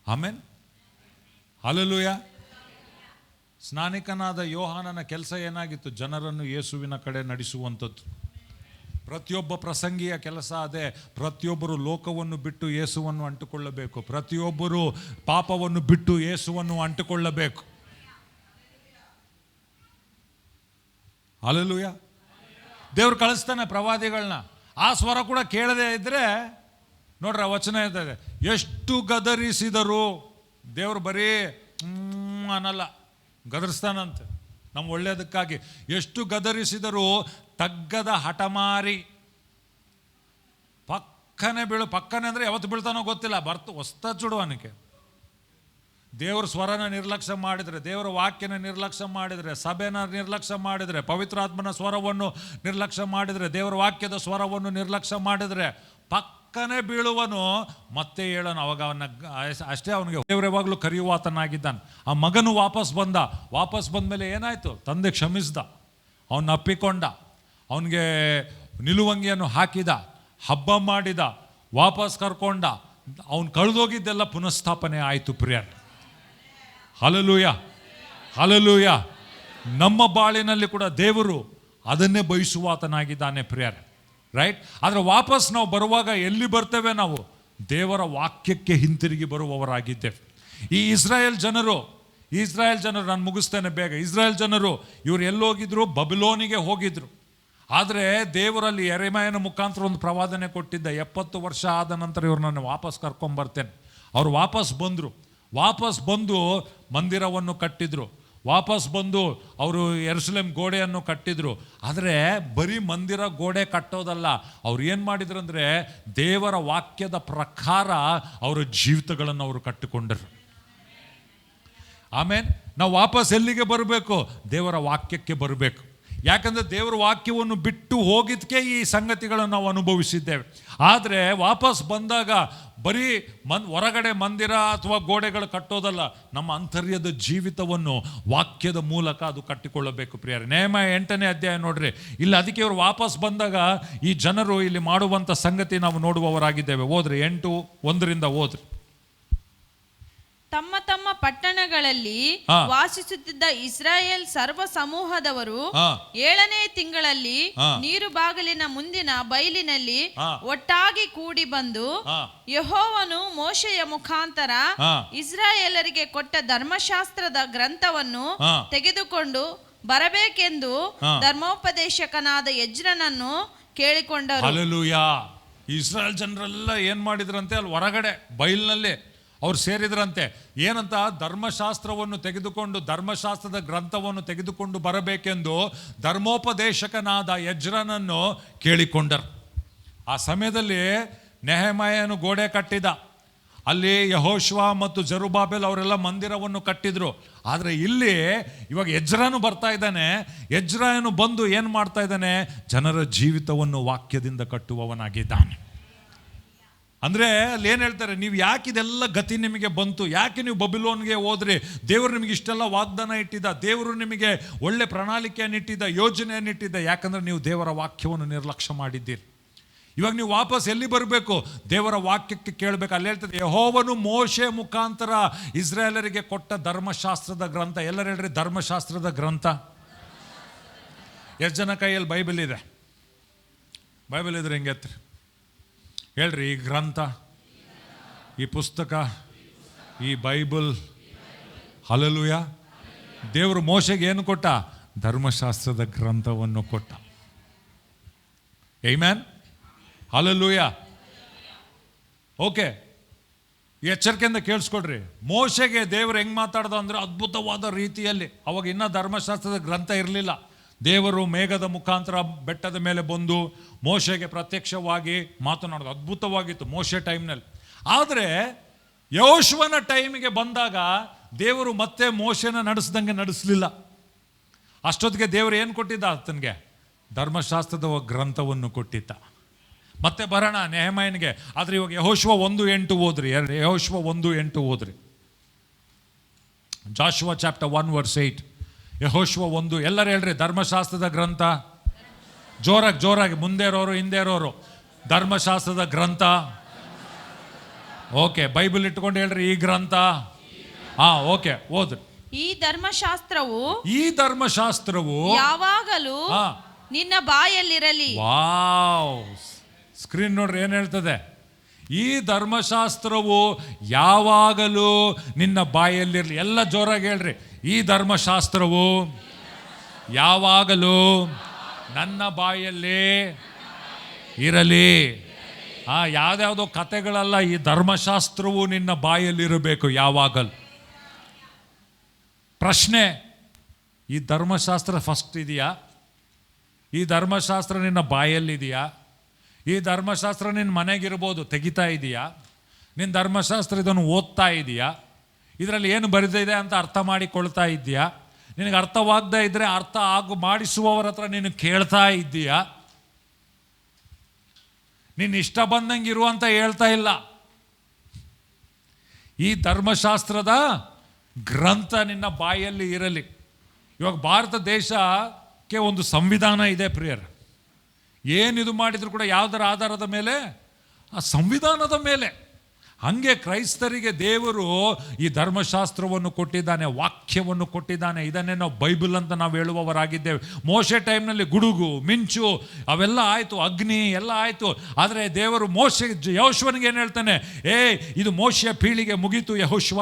ಆಮೇನ್ ಹಲ್ಲೆಲೂಯ. ಸ್ನಾನಿಕನಾದ ಯೋಹಾನನ ಕೆಲಸ ಏನಾಗಿತ್ತು? ಜನರನ್ನು ಯೇಸುವಿನ ಕಡೆ ನಡೆಸುವಂಥದ್ದು. ಪ್ರತಿಯೊಬ್ಬ ಪ್ರಸಂಗಿಯ ಕೆಲಸ ಅದೇ. ಪ್ರತಿಯೊಬ್ಬರು ಲೋಕವನ್ನು ಬಿಟ್ಟು ಯೇಸುವನ್ನು ಅಂಟುಕೊಳ್ಳಬೇಕು. ಪ್ರತಿಯೊಬ್ಬರು ಪಾಪವನ್ನು ಬಿಟ್ಟು ಯೇಸುವನ್ನು ಅಂಟುಕೊಳ್ಳಬೇಕು. ಹಲ್ಲೆಲೂಯ. ದೇವ್ರು ಕಳಿಸ್ತಾನೆ ಪ್ರವಾದಿಗಳನ್ನ. ಆ ಸ್ವರ ಕೂಡ ಕೇಳದೇ ಇದ್ರೆ ನೋಡ್ರಿ, ಆ ವಚನ ಇರ್ತದೆ, ಎಷ್ಟು ಗದರಿಸಿದರು. ದೇವ್ರು ಬರೀ ಅನ್ನಲ್ಲ, ಗದರಿಸ್ತಾನಂತೆ ನಮ್ಮ ಒಳ್ಳೆಯದಕ್ಕಾಗಿ. ಎಷ್ಟು ಗದರಿಸಿದರು, ತಗ್ಗದ ಹಠಮಾರಿ. ಪಕ್ಕನೆ ಪಕ್ಕನೆ ಅಂದರೆ ಯಾವತ್ತು ಬೀಳ್ತಾನೋ ಗೊತ್ತಿಲ್ಲ, ಹೊಸ್ತ ಚುಡುವನಿಕೆ. ದೇವ್ರ ಸ್ವರನ ನಿರ್ಲಕ್ಷ್ಯ ಮಾಡಿದರೆ, ದೇವರ ವಾಕ್ಯನ ನಿರ್ಲಕ್ಷ್ಯ ಮಾಡಿದರೆ, ಸಭೆನ ನಿರ್ಲಕ್ಷ್ಯ ಮಾಡಿದರೆ, ಪವಿತ್ರಾತ್ಮನ ಸ್ವರವನ್ನು ನಿರ್ಲಕ್ಷ್ಯ ಮಾಡಿದರೆ, ದೇವರ ವಾಕ್ಯದ ಸ್ವರವನ್ನು ನಿರ್ಲಕ್ಷ್ಯ ಮಾಡಿದರೆ ಪಕ್ಕನೆ ಬೀಳುವನು, ಮತ್ತೆ ಹೇಳೋನು. ಅವಾಗ ಅಷ್ಟೇ ಅವನಿಗೆ ದೇವ್ರು ಯಾವಾಗಲೂ ಕರೆಯುವಾತನಾಗಿದ್ದಾನೆ. ಆ ಮಗನು ವಾಪಸ್ ಬಂದಮೇಲೆ ಏನಾಯಿತು? ತಂದೆ ಕ್ಷಮಿಸ್ದ, ಅವನ್ನ ಅಪ್ಪಿಕೊಂಡ, ಅವನಿಗೆ ನಿಲುವಂಗಿಯನ್ನು ಹಾಕಿದ, ಹಬ್ಬ ಮಾಡಿದ, ವಾಪಸ್ ಕರ್ಕೊಂಡ. ಅವನು ಕಳೆದೋಗಿದ್ದೆಲ್ಲ ಪುನಃಸ್ಥಾಪನೆ ಆಯಿತು ಪ್ರಿಯರ್. Hallelujah, hallelujah. ನಮ್ಮ ಬಾಳಿನಲ್ಲಿ ಕೂಡ ದೇವರು ಅದನ್ನೇ ಬಯಸುವಾತನಾಗಿದ್ದಾನೆ ಪ್ರಿಯರ್, ರೈಟ್? ಆದರೆ ವಾಪಸ್ ನಾವು ಬರುವಾಗ ಎಲ್ಲಿ ಬರ್ತೇವೆ? ನಾವು ದೇವರ ವಾಕ್ಯಕ್ಕೆ ಹಿಂತಿರುಗಿ ಬರುವವರಾಗಿದ್ದೇವೆ. ಈ ಇಸ್ರಾಯೇಲ್ ಜನರು ನಾನು ಮುಗಿಸ್ತೇನೆ ಬೇಗ. ಇಸ್ರಾಯೇಲ್ ಜನರು ಇವರು ಎಲ್ಲೋಗಿದ್ರು? ಬಬಿಲೋನಿಗೆ ಹೋಗಿದ್ರು. ಆದರೆ ದೇವರಲ್ಲಿ ಯೆರೆಮೀಯನ ಮುಖಾಂತರ ಒಂದು ಪ್ರವಾದನೆ ಕೊಟ್ಟಿದ್ದ, 70 ವರ್ಷ ಆದ ನಂತರ ಇವ್ರನ್ನ ವಾಪಸ್ ಕರ್ಕೊಂಬರ್ತೇನೆ. ಅವರು ವಾಪಸ್ ಬಂದರು. ವಾಪಸ್ ಬಂದು ಮಂದಿರವನ್ನು ಕಟ್ಟಿದ್ರು, ವಾಪಸ್ ಬಂದು ಅವರು ಯೆರೂಸಲೇಮ್ ಗೋಡೆಯನ್ನು ಕಟ್ಟಿದ್ರು. ಆದರೆ ಬರೀ ಮಂದಿರ ಗೋಡೆ ಕಟ್ಟೋದಲ್ಲ, ಅವ್ರು ಏನು ಮಾಡಿದ್ರು ಅಂದರೆ ದೇವರ ವಾಕ್ಯದ ಪ್ರಕಾರ ಅವರ ಜೀವಿತಗಳನ್ನು ಅವರು ಕಟ್ಟಿಕೊಂಡರು. ಆಮೇಲೆ ನಾವು ವಾಪಸ್ ಎಲ್ಲಿಗೆ ಬರಬೇಕು? ದೇವರ ವಾಕ್ಯಕ್ಕೆ ಬರಬೇಕು. ಯಾಕಂದರೆ ದೇವರ ವಾಕ್ಯವನ್ನು ಬಿಟ್ಟು ಹೋಗಿದ್ದಕ್ಕೆ ಈ ಸಂಗತಿಗಳನ್ನು ನಾವು ಅನುಭವಿಸಿದ್ದೇವೆ. ಆದರೆ ವಾಪಸ್ ಬಂದಾಗ ಬರೀ ಹೊರಗಡೆ ಮಂದಿರ ಅಥವಾ ಗೋಡೆಗಳು ಕಟ್ಟೋದಲ್ಲ, ನಮ್ಮ ಅಂತರ್ಯದ ಜೀವಿತವನ್ನು ವಾಕ್ಯದ ಮೂಲಕ ಅದು ಕಟ್ಟಿಕೊಳ್ಳಬೇಕು ಪ್ರಿಯರೇ. ನೆಹೆಮೀಯ 8ನೇ ಅಧ್ಯಾಯ ನೋಡ್ರಿ, ಇಲ್ಲಿ ಅದಕ್ಕೆ ಇವರು ವಾಪಸ್ ಬಂದಾಗ ಈ ಜನರು ಇಲ್ಲಿ ಮಾಡುವಂಥ ಸಂಗತಿ ನಾವು ನೋಡುವವರಾಗಿದ್ದೇವೆ. ಓದ್ರಿ 8:1 ಓದ್ರಿ. ತಮ್ಮ ತಮ್ಮ ಪಟ್ಟಣಗಳಲ್ಲಿ ವಾಸಿಸುತ್ತಿದ್ದ ಇಸ್ರಾಯೇಲ್ ಸರ್ವ ಸಮೂಹದವರು 7ನೇ ತಿಂಗಳಲ್ಲಿ ನೀರು ಬಾಗಿಲಿನ ಮುಂದಿನ ಬಯಲಿನಲ್ಲಿ ಒಟ್ಟಾಗಿ ಕೂಡಿ ಬಂದು, ಯೆಹೋವನು ಮೋಶೆಯ ಮುಖಾಂತರ ಇಸ್ರಾಯೇಲರಿಗೆ ಕೊಟ್ಟ ಧರ್ಮಶಾಸ್ತ್ರದ ಗ್ರಂಥವನ್ನು ತೆಗೆದುಕೊಂಡು ಬರಬೇಕೆಂದು ಧರ್ಮೋಪದೇಶಕನಾದ ಎಜ್ರನನ್ನು ಕೇಳಿಕೊಂಡರು. ಹಲ್ಲೆಲೂಯಾ. ಇಸ್ರಾಯೇಲ್ ಜನರೆಲ್ಲ ಏನ್ ಮಾಡಿದ್ರಂತೆ, ಅಲ್ಲಿ ಹೊರಗಡೆ ಬಯಲಿನಲ್ಲಿ ಅವ್ರು ಸೇರಿದ್ರಂತೆ. ಏನಂತ? ಧರ್ಮಶಾಸ್ತ್ರವನ್ನು ತೆಗೆದುಕೊಂಡು, ಧರ್ಮಶಾಸ್ತ್ರದ ಗ್ರಂಥವನ್ನು ತೆಗೆದುಕೊಂಡು ಬರಬೇಕೆಂದು ಧರ್ಮೋಪದೇಶಕನಾದ ಎಜ್ರನನ್ನು ಕೇಳಿಕೊಂಡರು. ಆ ಸಮಯದಲ್ಲಿ ನೆಹೆಮೀಯನು ಗೋಡೆ ಕಟ್ಟಿದ, ಅಲ್ಲಿ ಯೆಹೋಶುವ ಮತ್ತು ಜೆರುಬ್ಬಾಬೆಲ್ ಅವರೆಲ್ಲ ಮಂದಿರವನ್ನು ಕಟ್ಟಿದ್ರು. ಆದರೆ ಇಲ್ಲಿ ಇವಾಗ ಎಜ್ರನು ಬರ್ತಾ ಇದ್ದಾನೆ. ಎಜ್ರನು ಬಂದು ಏನು ಮಾಡ್ತಾ ಇದ್ದಾನೆ? ಜನರ ಜೀವಿತವನ್ನು ವಾಕ್ಯದಿಂದ ಕಟ್ಟುವವನಾಗಿದ್ದಾನೆ. ಅಂದರೆ ಅಲ್ಲಿ ಏನು ಹೇಳ್ತಾರೆ, ನೀವು ಯಾಕೆ ಇದೆಲ್ಲ ಗತಿ ನಿಮಗೆ ಬಂತು? ಯಾಕೆ ನೀವು ಬಬಿಲೋನ್ಗೆ ಹೋದ್ರಿ? ದೇವರು ನಿಮಗೆ ಇಷ್ಟೆಲ್ಲ ವಾಗ್ದಾನ ಇಟ್ಟಿದ್ದ, ದೇವರು ನಿಮಗೆ ಒಳ್ಳೆ ಪ್ರಣಾಳಿಕೆಯನ್ನು ಇಟ್ಟಿದ್ದ, ಯೋಜನೆಯನ್ನು ಇಟ್ಟಿದ್ದ. ಯಾಕಂದರೆ ನೀವು ದೇವರ ವಾಕ್ಯವನ್ನು ನಿರ್ಲಕ್ಷ್ಯ ಮಾಡಿದ್ದೀರಿ. ಇವಾಗ ನೀವು ವಾಪಸ್ ಎಲ್ಲಿ ಬರಬೇಕು? ದೇವರ ವಾಕ್ಯಕ್ಕೆ ಕೇಳಬೇಕು. ಅಲ್ಲಿ ಹೇಳ್ತದೆ, ಯೆಹೋವನು ಮೋಶೆ ಮುಖಾಂತರ ಇಸ್ರಾಯೇಲರಿಗೆ ಕೊಟ್ಟ ಧರ್ಮಶಾಸ್ತ್ರದ ಗ್ರಂಥ. ಎಲ್ಲರೂ ಹೇಳ್ರಿ, ಧರ್ಮಶಾಸ್ತ್ರದ ಗ್ರಂಥ. ಎಷ್ಟು ಜನ ಕೈಯಲ್ಲಿ ಬೈಬಲ್ ಇದೆ? ಬೈಬಲ್ ಇದ್ರೆ ಹೆಂಗೆ ಹತ್ರಿ ಹೇಳ್ರಿ. ಈ ಗ್ರಂಥ, ಈ ಪುಸ್ತಕ, ಈ ಬೈಬಲ್. ಹಲ್ಲೆಲೂಯಾ. ದೇವರು ಮೋಶೆಗೆ ಏನು ಕೊಟ್ಟ? ಧರ್ಮಶಾಸ್ತ್ರದ ಗ್ರಂಥವನ್ನು ಕೊಟ್ಟ. ಆಮೆನ್. ಹಲ್ಲೆಲೂಯಾ. ಓಕೆ, ಎಚ್ಚರಿಕೆಯಿಂದ ಕೇಳಿಸ್ಕೊಡ್ರಿ. ಮೋಶೆಗೆ ದೇವರು ಹೆಂಗೆ ಮಾತಾಡ್ದ ಅಂದರೆ ಅದ್ಭುತವಾದ ರೀತಿಯಲ್ಲಿ. ಅವಾಗ ಇನ್ನೂ ಧರ್ಮಶಾಸ್ತ್ರದ ಗ್ರಂಥ ಇರಲಿಲ್ಲ. ದೇವರು ಮೇಘದ ಮುಖಾಂತರ ಬೆಟ್ಟದ ಮೇಲೆ ಬಂದು ಮೋಶೆಗೆ ಪ್ರತ್ಯಕ್ಷವಾಗಿ ಮಾತನಾಡೋದು ಅದ್ಭುತವಾಗಿತ್ತು ಮೋಶೆ ಟೈಮ್ನಲ್ಲಿ. ಆದರೆ ಯೆಹೋಶುವನ ಟೈಮಿಗೆ ಬಂದಾಗ ದೇವರು ಮತ್ತೆ ಮೋಶೆನ ನಡೆಸ್ದಂಗೆ ನಡೆಸಲಿಲ್ಲ. ಅಷ್ಟೊತ್ತಿಗೆ ದೇವರು ಏನು ಕೊಟ್ಟಿದ್ದ ಆತನಿಗೆ? ಧರ್ಮಶಾಸ್ತ್ರದ ಗ್ರಂಥವನ್ನು ಕೊಟ್ಟಿದ್ದ. ಮತ್ತೆ ಬರೋಣ ನೆಹೆಮೀಯನಿಗೆ. ಆದರೆ ಇವಾಗ ಯೆಹೋಶುವ 1:8 ಓದ್ರಿ. ಯೆಹೋಶುವ 1:8 ಓದ್ರಿ. ಜಾಷುವ ಚಾಪ್ಟರ್ 1:8. ಯೆಹೋಶುವ 1. ಎಲ್ಲರೂ ಹೇಳ್ರಿ, ಧರ್ಮಶಾಸ್ತ್ರದ ಗ್ರಂಥ. ಜೋರಾಗಿ ಮುಂದೆ ಇರೋರು ಹಿಂದೆ ಇರೋರು. ಧರ್ಮಶಾಸ್ತ್ರದ ಗ್ರಂಥ. ಓಕೆ, ಬೈಬಲ್ ಇಟ್ಕೊಂಡು ಹೇಳ್ರಿ, ಈ ಗ್ರಂಥ. ಓಕೆ, ಓದ್ರಿ. ಈ ಧರ್ಮಶಾಸ್ತ್ರವು ಯಾವಾಗಲೂ ನಿನ್ನ ಬಾಯಲ್ಲಿರಲಿ. ವಾವ್, ಸ್ಕ್ರೀನ್ ನೋಡ್ರಿ ಏನು ಹೇಳ್ತದೆ. ಈ ಧರ್ಮಶಾಸ್ತ್ರವು ಯಾವಾಗಲೂ ನಿನ್ನ ಬಾಯಲ್ಲಿರಲಿ. ಎಲ್ಲ ಜೋರಾಗಿ ಹೇಳ್ರಿ, ಈ ಧರ್ಮಶಾಸ್ತ್ರವು ಯಾವಾಗಲೂ ನನ್ನ ಬಾಯಲ್ಲಿ ಇರಲಿ. ಯಾವ್ದಾವುದೋ ಕತೆಗಳಲ್ಲ, ಈ ಧರ್ಮಶಾಸ್ತ್ರವು ನಿನ್ನ ಬಾಯಲ್ಲಿರಬೇಕು ಯಾವಾಗಲೂ. ಪ್ರಶ್ನೆ, ಈ ಧರ್ಮಶಾಸ್ತ್ರ ಫಸ್ಟ್ ಇದೆಯಾ? ಈ ಧರ್ಮಶಾಸ್ತ್ರ ನಿನ್ನ ಬಾಯಲ್ಲಿದೆಯಾ? ಈ ಧರ್ಮಶಾಸ್ತ್ರ ನಿನ್ನ ಮನೆಗಿರ್ಬೋದು, ತೆಗಿತಾ ಇದೆಯಾ? ನಿನ್ನ ಧರ್ಮಶಾಸ್ತ್ರ ಇದನ್ನು ಓದ್ತಾ ಇದೆಯಾ? ಇದರಲ್ಲಿ ಏನು ಬರೆದಿದೆ ಅಂತ ಅರ್ಥ ಮಾಡಿಕೊಳ್ತಾ ಇದ್ದೀಯಾ? ನಿನಗೆ ಅರ್ಥವಾಗದೇ ಇದ್ದರೆ ಅರ್ಥ ಮಾಡಿಸುವವರ ಹತ್ರ ನೀನು ಕೇಳ್ತಾ ಇದ್ದೀಯಾ? ನಿನ್ನ ಇಷ್ಟ ಬಂದಂಗೆ ಇರು ಅಂತ ಹೇಳ್ತಾ ಇಲ್ಲ. ಈ ಧರ್ಮಶಾಸ್ತ್ರದ ಗ್ರಂಥ ನಿನ್ನ ಬಾಯಲ್ಲಿ ಇರಲಿ. ಇವಾಗ ಭಾರತ ದೇಶಕ್ಕೆ ಒಂದು ಸಂವಿಧಾನ ಇದೆ ಪ್ರಿಯರ್. ಏನಿದು ಮಾಡಿದ್ರು ಕೂಡ ಯಾವುದರ ಆಧಾರದ ಮೇಲೆ? ಆ ಸಂವಿಧಾನದ ಮೇಲೆ. ಹಂಗೆ ಕ್ರೈಸ್ತರಿಗೆ ದೇವರು ಈ ಧರ್ಮಶಾಸ್ತ್ರವನ್ನು ಕೊಟ್ಟಿದ್ದಾನೆ, ವಾಕ್ಯವನ್ನು ಕೊಟ್ಟಿದ್ದಾನೆ. ಇದನ್ನೇ ನಾವು ಬೈಬಲ್ ಅಂತ ನಾವು ಹೇಳುವವರಾಗಿದ್ದೇವೆ. ಮೋಶೆ ಟೈಮ್ನಲ್ಲಿ ಗುಡುಗು, ಮಿಂಚು ಅವೆಲ್ಲ ಆಯಿತು, ಅಗ್ನಿ ಎಲ್ಲ ಆಯಿತು. ಆದರೆ ದೇವರು ಯೆಹೋಶುವನಿಗೆ ಏನು ಹೇಳ್ತಾನೆ? ಇದು ಮೋಶೆಯ ಪೀಳಿಗೆ ಮುಗೀತು ಯೆಹೋಶುವ,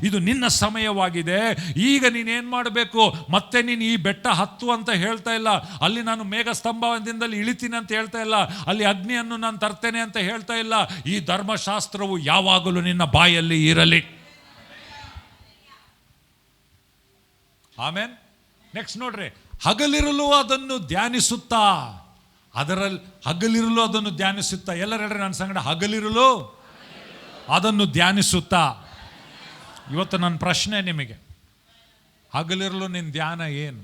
ಇದು ನಿನ್ನ ಸಮಯವಾಗಿದೆ. ಈಗ ನೀನೇನು ಮಾಡಬೇಕು? ಮತ್ತೆ ನೀನು ಈ ಬೆಟ್ಟ ಹತ್ತು ಅಂತ ಹೇಳ್ತಾ ಇಲ್ಲ, ಅಲ್ಲಿ ನಾನು ಮೇಘ ಸ್ತಂಭದಿಂದಲೇ ಇಳಿತೀನಿ ಅಂತ ಹೇಳ್ತಾ ಇಲ್ಲ, ಅಲ್ಲಿ ಅಗ್ನಿಯನ್ನು ನಾನು ತರ್ತೇನೆ ಅಂತ ಹೇಳ್ತಾ ಇಲ್ಲ. ಈ ಧರ್ಮಶಾಸ್ತ್ರವು ಯಾವಾಗಲೂ ನಿನ್ನ ಬಾಯಲ್ಲಿ ಇರಲಿ. ಆಮೇನ್. ನೆಕ್ಸ್ಟ್ ನೋಡ್ರಿ, ಹಗಲಿರಲು ಅದನ್ನು ಧ್ಯಾನಿಸುತ್ತಾ, ಅದರಲ್ಲಿ ಹಗಲಿರಲು ಅದನ್ನು ಧ್ಯಾನಿಸುತ್ತಾ. ಎಲ್ಲರೂ ಹೇಳ್ರಿ ನನ್ನ ಸಂಗಡ, ಹಗಲಿರಲು ಅದನ್ನು ಧ್ಯಾನಿಸುತ್ತಾ. ಇವತ್ತು ನನ್ನ ಪ್ರಶ್ನೆ ನಿಮಗೆ, ಹಗಲಿರಲು ನಿನ್ನ ಧ್ಯಾನ ಏನು?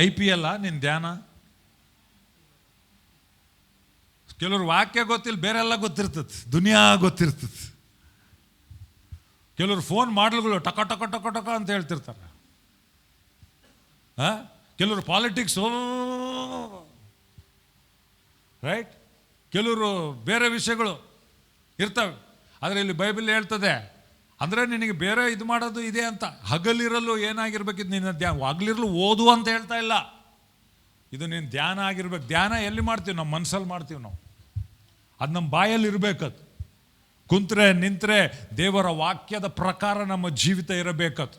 IPL ನಿನ್ನ ಧ್ಯಾನ? ಕೆಲವ್ರು ವಾಕ್ಯ ಗೊತ್ತಿಲ್ಲ, ಬೇರೆಲ್ಲ ಗೊತ್ತಿರ್ತದೆ, ದುನಿಯಾ ಗೊತ್ತಿರ್ತದೆ. ಕೆಲವರು ಫೋನ್ ಮಾಡಲ್ಗಳು ಟಕ ಟಕ ಟಕ ಟಕ ಅಂತ ಹೇಳ್ತಿರ್ತಾರೆ. ಕೆಲವರು ಪಾಲಿಟಿಕ್ಸ್, ರೈಟ್, ಕೆಲವರು ಬೇರೆ ವಿಷಯಗಳು ಇರ್ತವೆ. ಆದರೆ ಇಲ್ಲಿ ಬೈಬಲ್ ಹೇಳ್ತದೆ, ಅಂದರೆ ನಿನಗೆ ಬೇರೆ ಇದು ಮಾಡೋದು ಇದೆ ಅಂತ. ಹಗಲಿರಲು ಏನಾಗಿರ್ಬೇಕಿದ್ದು ನಿನ್ನ ಧ್ಯಾನ. ಹಗಲಿರಲು ಓದು ಅಂತ ಹೇಳ್ತಾ ಇಲ್ಲ, ಇದು ನಿನ್ನ ಧ್ಯಾನ ಆಗಿರ್ಬೇಕು. ಧ್ಯಾನ ಎಲ್ಲಿ ಮಾಡ್ತೀವಿ? ನಮ್ಮ ಮನಸ್ಸಲ್ಲಿ ಮಾಡ್ತೀವಿ ನಾವು. ಅದು ನಮ್ಮ ಬಾಯಲ್ಲಿ ಇರಬೇಕದು. ಕುಂತ್ರೆ ನಿಂತರೆ ದೇವರ ವಾಕ್ಯದ ಪ್ರಕಾರ ನಮ್ಮ ಜೀವಿತ ಇರಬೇಕದು.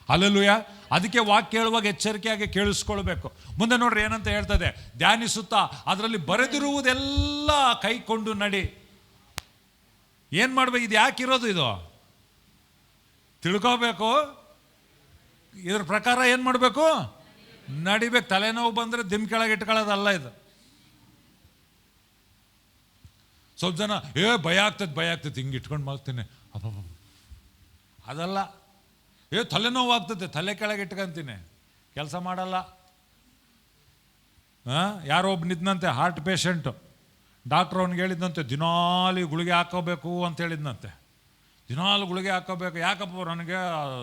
ಹಲ್ಲೆಲೂಯಾ. ಅದಕ್ಕೆ ವಾಕ್ಯ ಹೇಳುವಾಗ ಎಚ್ಚರಿಕೆಯಾಗಿ ಕೇಳಿಸ್ಕೊಳ್ಬೇಕು. ಮುಂದೆ ನೋಡ್ರಿ ಏನಂತ ಹೇಳ್ತದೆ, ಧ್ಯಾನಿಸುತ್ತಾ ಅದರಲ್ಲಿ ಬರೆದಿರುವುದೆಲ್ಲ ಕೈಕೊಂಡು ನಡಿ. ಏನು ಮಾಡ್ಬೇಕು? ಇದು ಯಾಕಿರೋದು? ಇದು ತಿಳ್ಕೋಬೇಕು. ಇದ್ರ ಪ್ರಕಾರ ಏನು ಮಾಡಬೇಕು? ನಡಿಬೇಕು. ತಲೆನೋವು ಬಂದರೆ ದಿಮ್ ಕೆಳಗೆ ಇಟ್ಕೊಳ್ಳೋದಲ್ಲ ಇದು. ಸ್ವಲ್ಪ ಜನ ಭಯ ಆಗ್ತದೆ ಹಿಂಗೆ ಇಟ್ಕೊಂಡು ಮಾಡ್ತೀನಿ, ಅದಲ್ಲ. ತಲೆನೋವು ಆಗ್ತದೆ, ತಲೆ ಕೆಳಗೆ ಇಟ್ಕೊಂತೀನಿ, ಕೆಲಸ ಮಾಡಲ್ಲ. ಯಾರೋ ಒಬ್ಬ ನಿದ್ನಂತೆ, ಹಾರ್ಟ್ ಪೇಷಂಟು. ಡಾಕ್ಟ್ರ್ ಅವ್ನಿಗೆ ಹೇಳಿದ್ದಂತೆ, ದಿನಾಲು ಗುಳಿಗೆ ಹಾಕೋಬೇಕು ಅಂತ ಹೇಳಿದ್ನಂತೆ. ದಿನಾಲು ಗುಳಿಗೆ ಹಾಕೋಬೇಕು. ಯಾಕಪ್ಪ? ನನಗೆ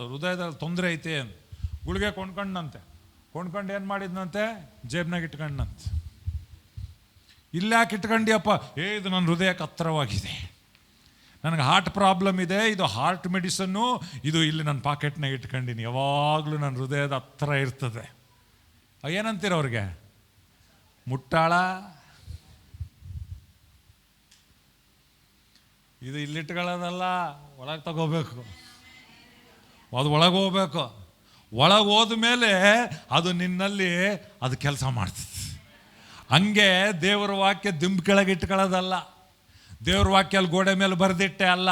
ಹೃದಯದಲ್ಲಿ ತೊಂದರೆ ಐತೆ ಅಂತ ಗುಳಿಗೆ ಕೊಂಡ್ಕೊಂಡಂತೆ. ಕೊಂಡ್ಕೊಂಡು ಏನು ಮಾಡಿದ್ನಂತೆ? ಜೇಬ್ನಾಗ ಇಟ್ಕೊಂಡಂತೆ. ಇಲ್ಲಾಕೆ ಇಟ್ಕೊಂಡಿಯಪ್ಪ? ಇದು ನನ್ನ ಹೃದಯಕ್ಕೆ ಹತ್ತಿರವಾಗಿದೆ, ನನಗೆ ಹಾರ್ಟ್ ಪ್ರಾಬ್ಲಮ್ ಇದೆ, ಇದು ಹಾರ್ಟ್ ಮೆಡಿಸನ್ನು, ಇದು ಇಲ್ಲಿ ನನ್ನ ಪಾಕೆಟ್ನಾಗ ಇಟ್ಕೊಂಡಿನಿ, ಯಾವಾಗಲೂ ನನ್ನ ಹೃದಯದ ಹತ್ತಿರ ಇರ್ತದೆ. ಏನಂತೀರ ಅವ್ರಿಗೆ? ಮುಟ್ಟಾಳ. ಇದು ಇಲ್ಲಿಟ್ಕೊಳ್ಳೋದಲ್ಲ, ಒಳಗೆ ತಗೋಬೇಕು. ಅದು ಒಳಗೆ ಹೋಗ್ಬೇಕು. ಒಳಗೆ ಹೋದ ಮೇಲೆ ಅದು ನಿನ್ನಲ್ಲಿ ಅದು ಕೆಲಸ ಮಾಡ್ತದೆ. ಹಂಗೆ ದೇವರ ವಾಕ್ಯ ದಿಂಬು ಕೆಳಗೆ ಇಟ್ಕೊಳ್ಳೋದಲ್ಲ. ದೇವ್ರ ವಾಕ್ಯ ಅಲ್ಲಿ ಗೋಡೆ ಮೇಲೆ ಬರೆದಿಟ್ಟೆ ಅಲ್ಲ.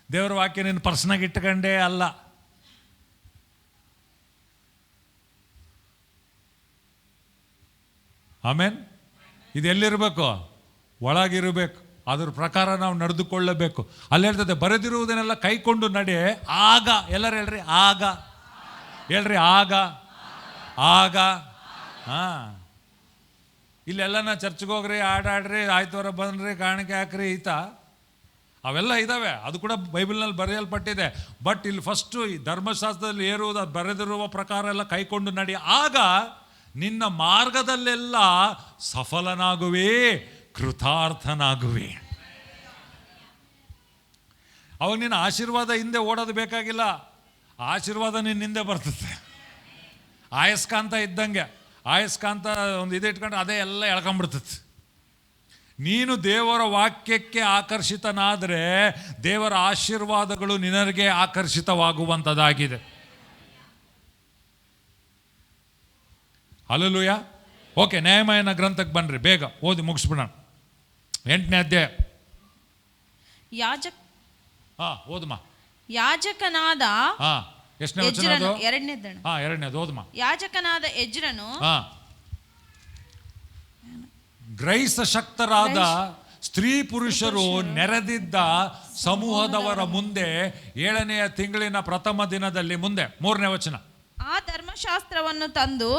ದೇವ್ರ ವಾಕ್ಯ ನಿನ್ನ ಪರ್ಸ್ನಾಗ ಇಟ್ಕೊಂಡೇ ಅಲ್ಲ. ಆಮೇನ್. ಇದು ಎಲ್ಲಿರಬೇಕು? ಒಳಗಿರಬೇಕು. ಅದ್ರ ಪ್ರಕಾರ ನಾವು ನಡೆದುಕೊಳ್ಳಬೇಕು. ಅಲ್ಲಿ ಹೇಳ್ತದೆ, ಬರೆದಿರುವುದನ್ನೆಲ್ಲ ಕೈಕೊಂಡು ನಡೆ. ಆಗ, ಎಲ್ಲರೂ ಹೇಳ್ರಿ ಆಗ, ಹೇಳ್ರಿ ಆಗ, ಆಗ. ಇಲ್ಲೆಲ್ಲ ಚರ್ಚ್ಗೆ ಹೋಗ್ರಿ, ಆಡಾಡ್ರಿ, ಆಯ್ತವರ ಬಂದ್ರಿ, ಕಾಣಿಕೆ ಹಾಕ್ರಿ, ಈತ ಅವೆಲ್ಲ ಇದ್ದಾವೆ. ಅದು ಕೂಡ ಬೈಬಲ್ನಲ್ಲಿ ಬರೆಯಲ್ಪಟ್ಟಿದೆ. ಬಟ್ ಇಲ್ಲಿ ಫಸ್ಟು ಈ ಧರ್ಮಶಾಸ್ತ್ರದಲ್ಲಿ ಏರುವುದು ಬರೆದಿರುವ ಪ್ರಕಾರ ಎಲ್ಲ ಕೈಕೊಂಡು ನಡಿ. ಆಗ ನಿನ್ನ ಮಾರ್ಗದಲ್ಲೆಲ್ಲ ಸಫಲನಾಗುವೆ, ಕೃತಾರ್ಥನಾಗುವೆ. ಅವಾಗ ನಿನ್ನ ಆಶೀರ್ವಾದ ಹಿಂದೆ ಓಡೋದು ಬೇಕಾಗಿಲ್ಲ. ಆಶೀರ್ವಾದ ನಿನ್ನ ಹಿಂದೆ ಬರ್ತದೆ. ಆಯಸ್ಕಾಂತ ಇದ್ದಂಗೆ. ಆಯಸ್ಕಾಂತ ಒಂದು ಇದು ಇಟ್ಕೊಂಡು ಅದೇ ಎಲ್ಲ ಎಳ್ಕೊಂಬಿಡ್ತದೆ. ನೀನು ದೇವರ ವಾಕ್ಯಕ್ಕೆ ಆಕರ್ಷಿತನಾದರೆ ದೇವರ ಆಶೀರ್ವಾದಗಳು ನಿನಗೆ ಆಕರ್ಷಿತವಾಗುವಂಥದ್ದಾಗಿದೆ. ಹಲ್ಲೆಲೂಯಾ. ಓಕೆ, ನ್ಯಾಯಮಾಯನ ಗ್ರಂಥಕ್ಕೆ ಬನ್ನಿರಿ, ಬೇಗ ಓದಿ ಮುಗಿಸ್ಬಿಡೋಣ. 8ನೇ ಅಧ್ಯಾಯ. ಓದಮ್ಮ. ಯಾಜಕನಾದ ಎಷ್ಟನೇ ವಚನ ಅದು? ಎರಡನೇದು ಓದಮ್ಮ. ಯಾಜಕನಾದ ಎಜ್ರನು ಗ್ರಹಿಸ ಶಕ್ತರಾದ ಸ್ತ್ರೀ ಪುರುಷರು ನೆರೆದಿದ್ದ ಸಮೂಹದವರ ಮುಂದೆ 7ನೆಯ ತಿಂಗಳಿನ ಪ್ರಥಮ ದಿನದಲ್ಲಿ, ಮುಂದೆ 3ನೇ ವಚನ, ಆ ಧರ್ಮಶಾಸ್ತ್ರವನ್ನು ತಂದು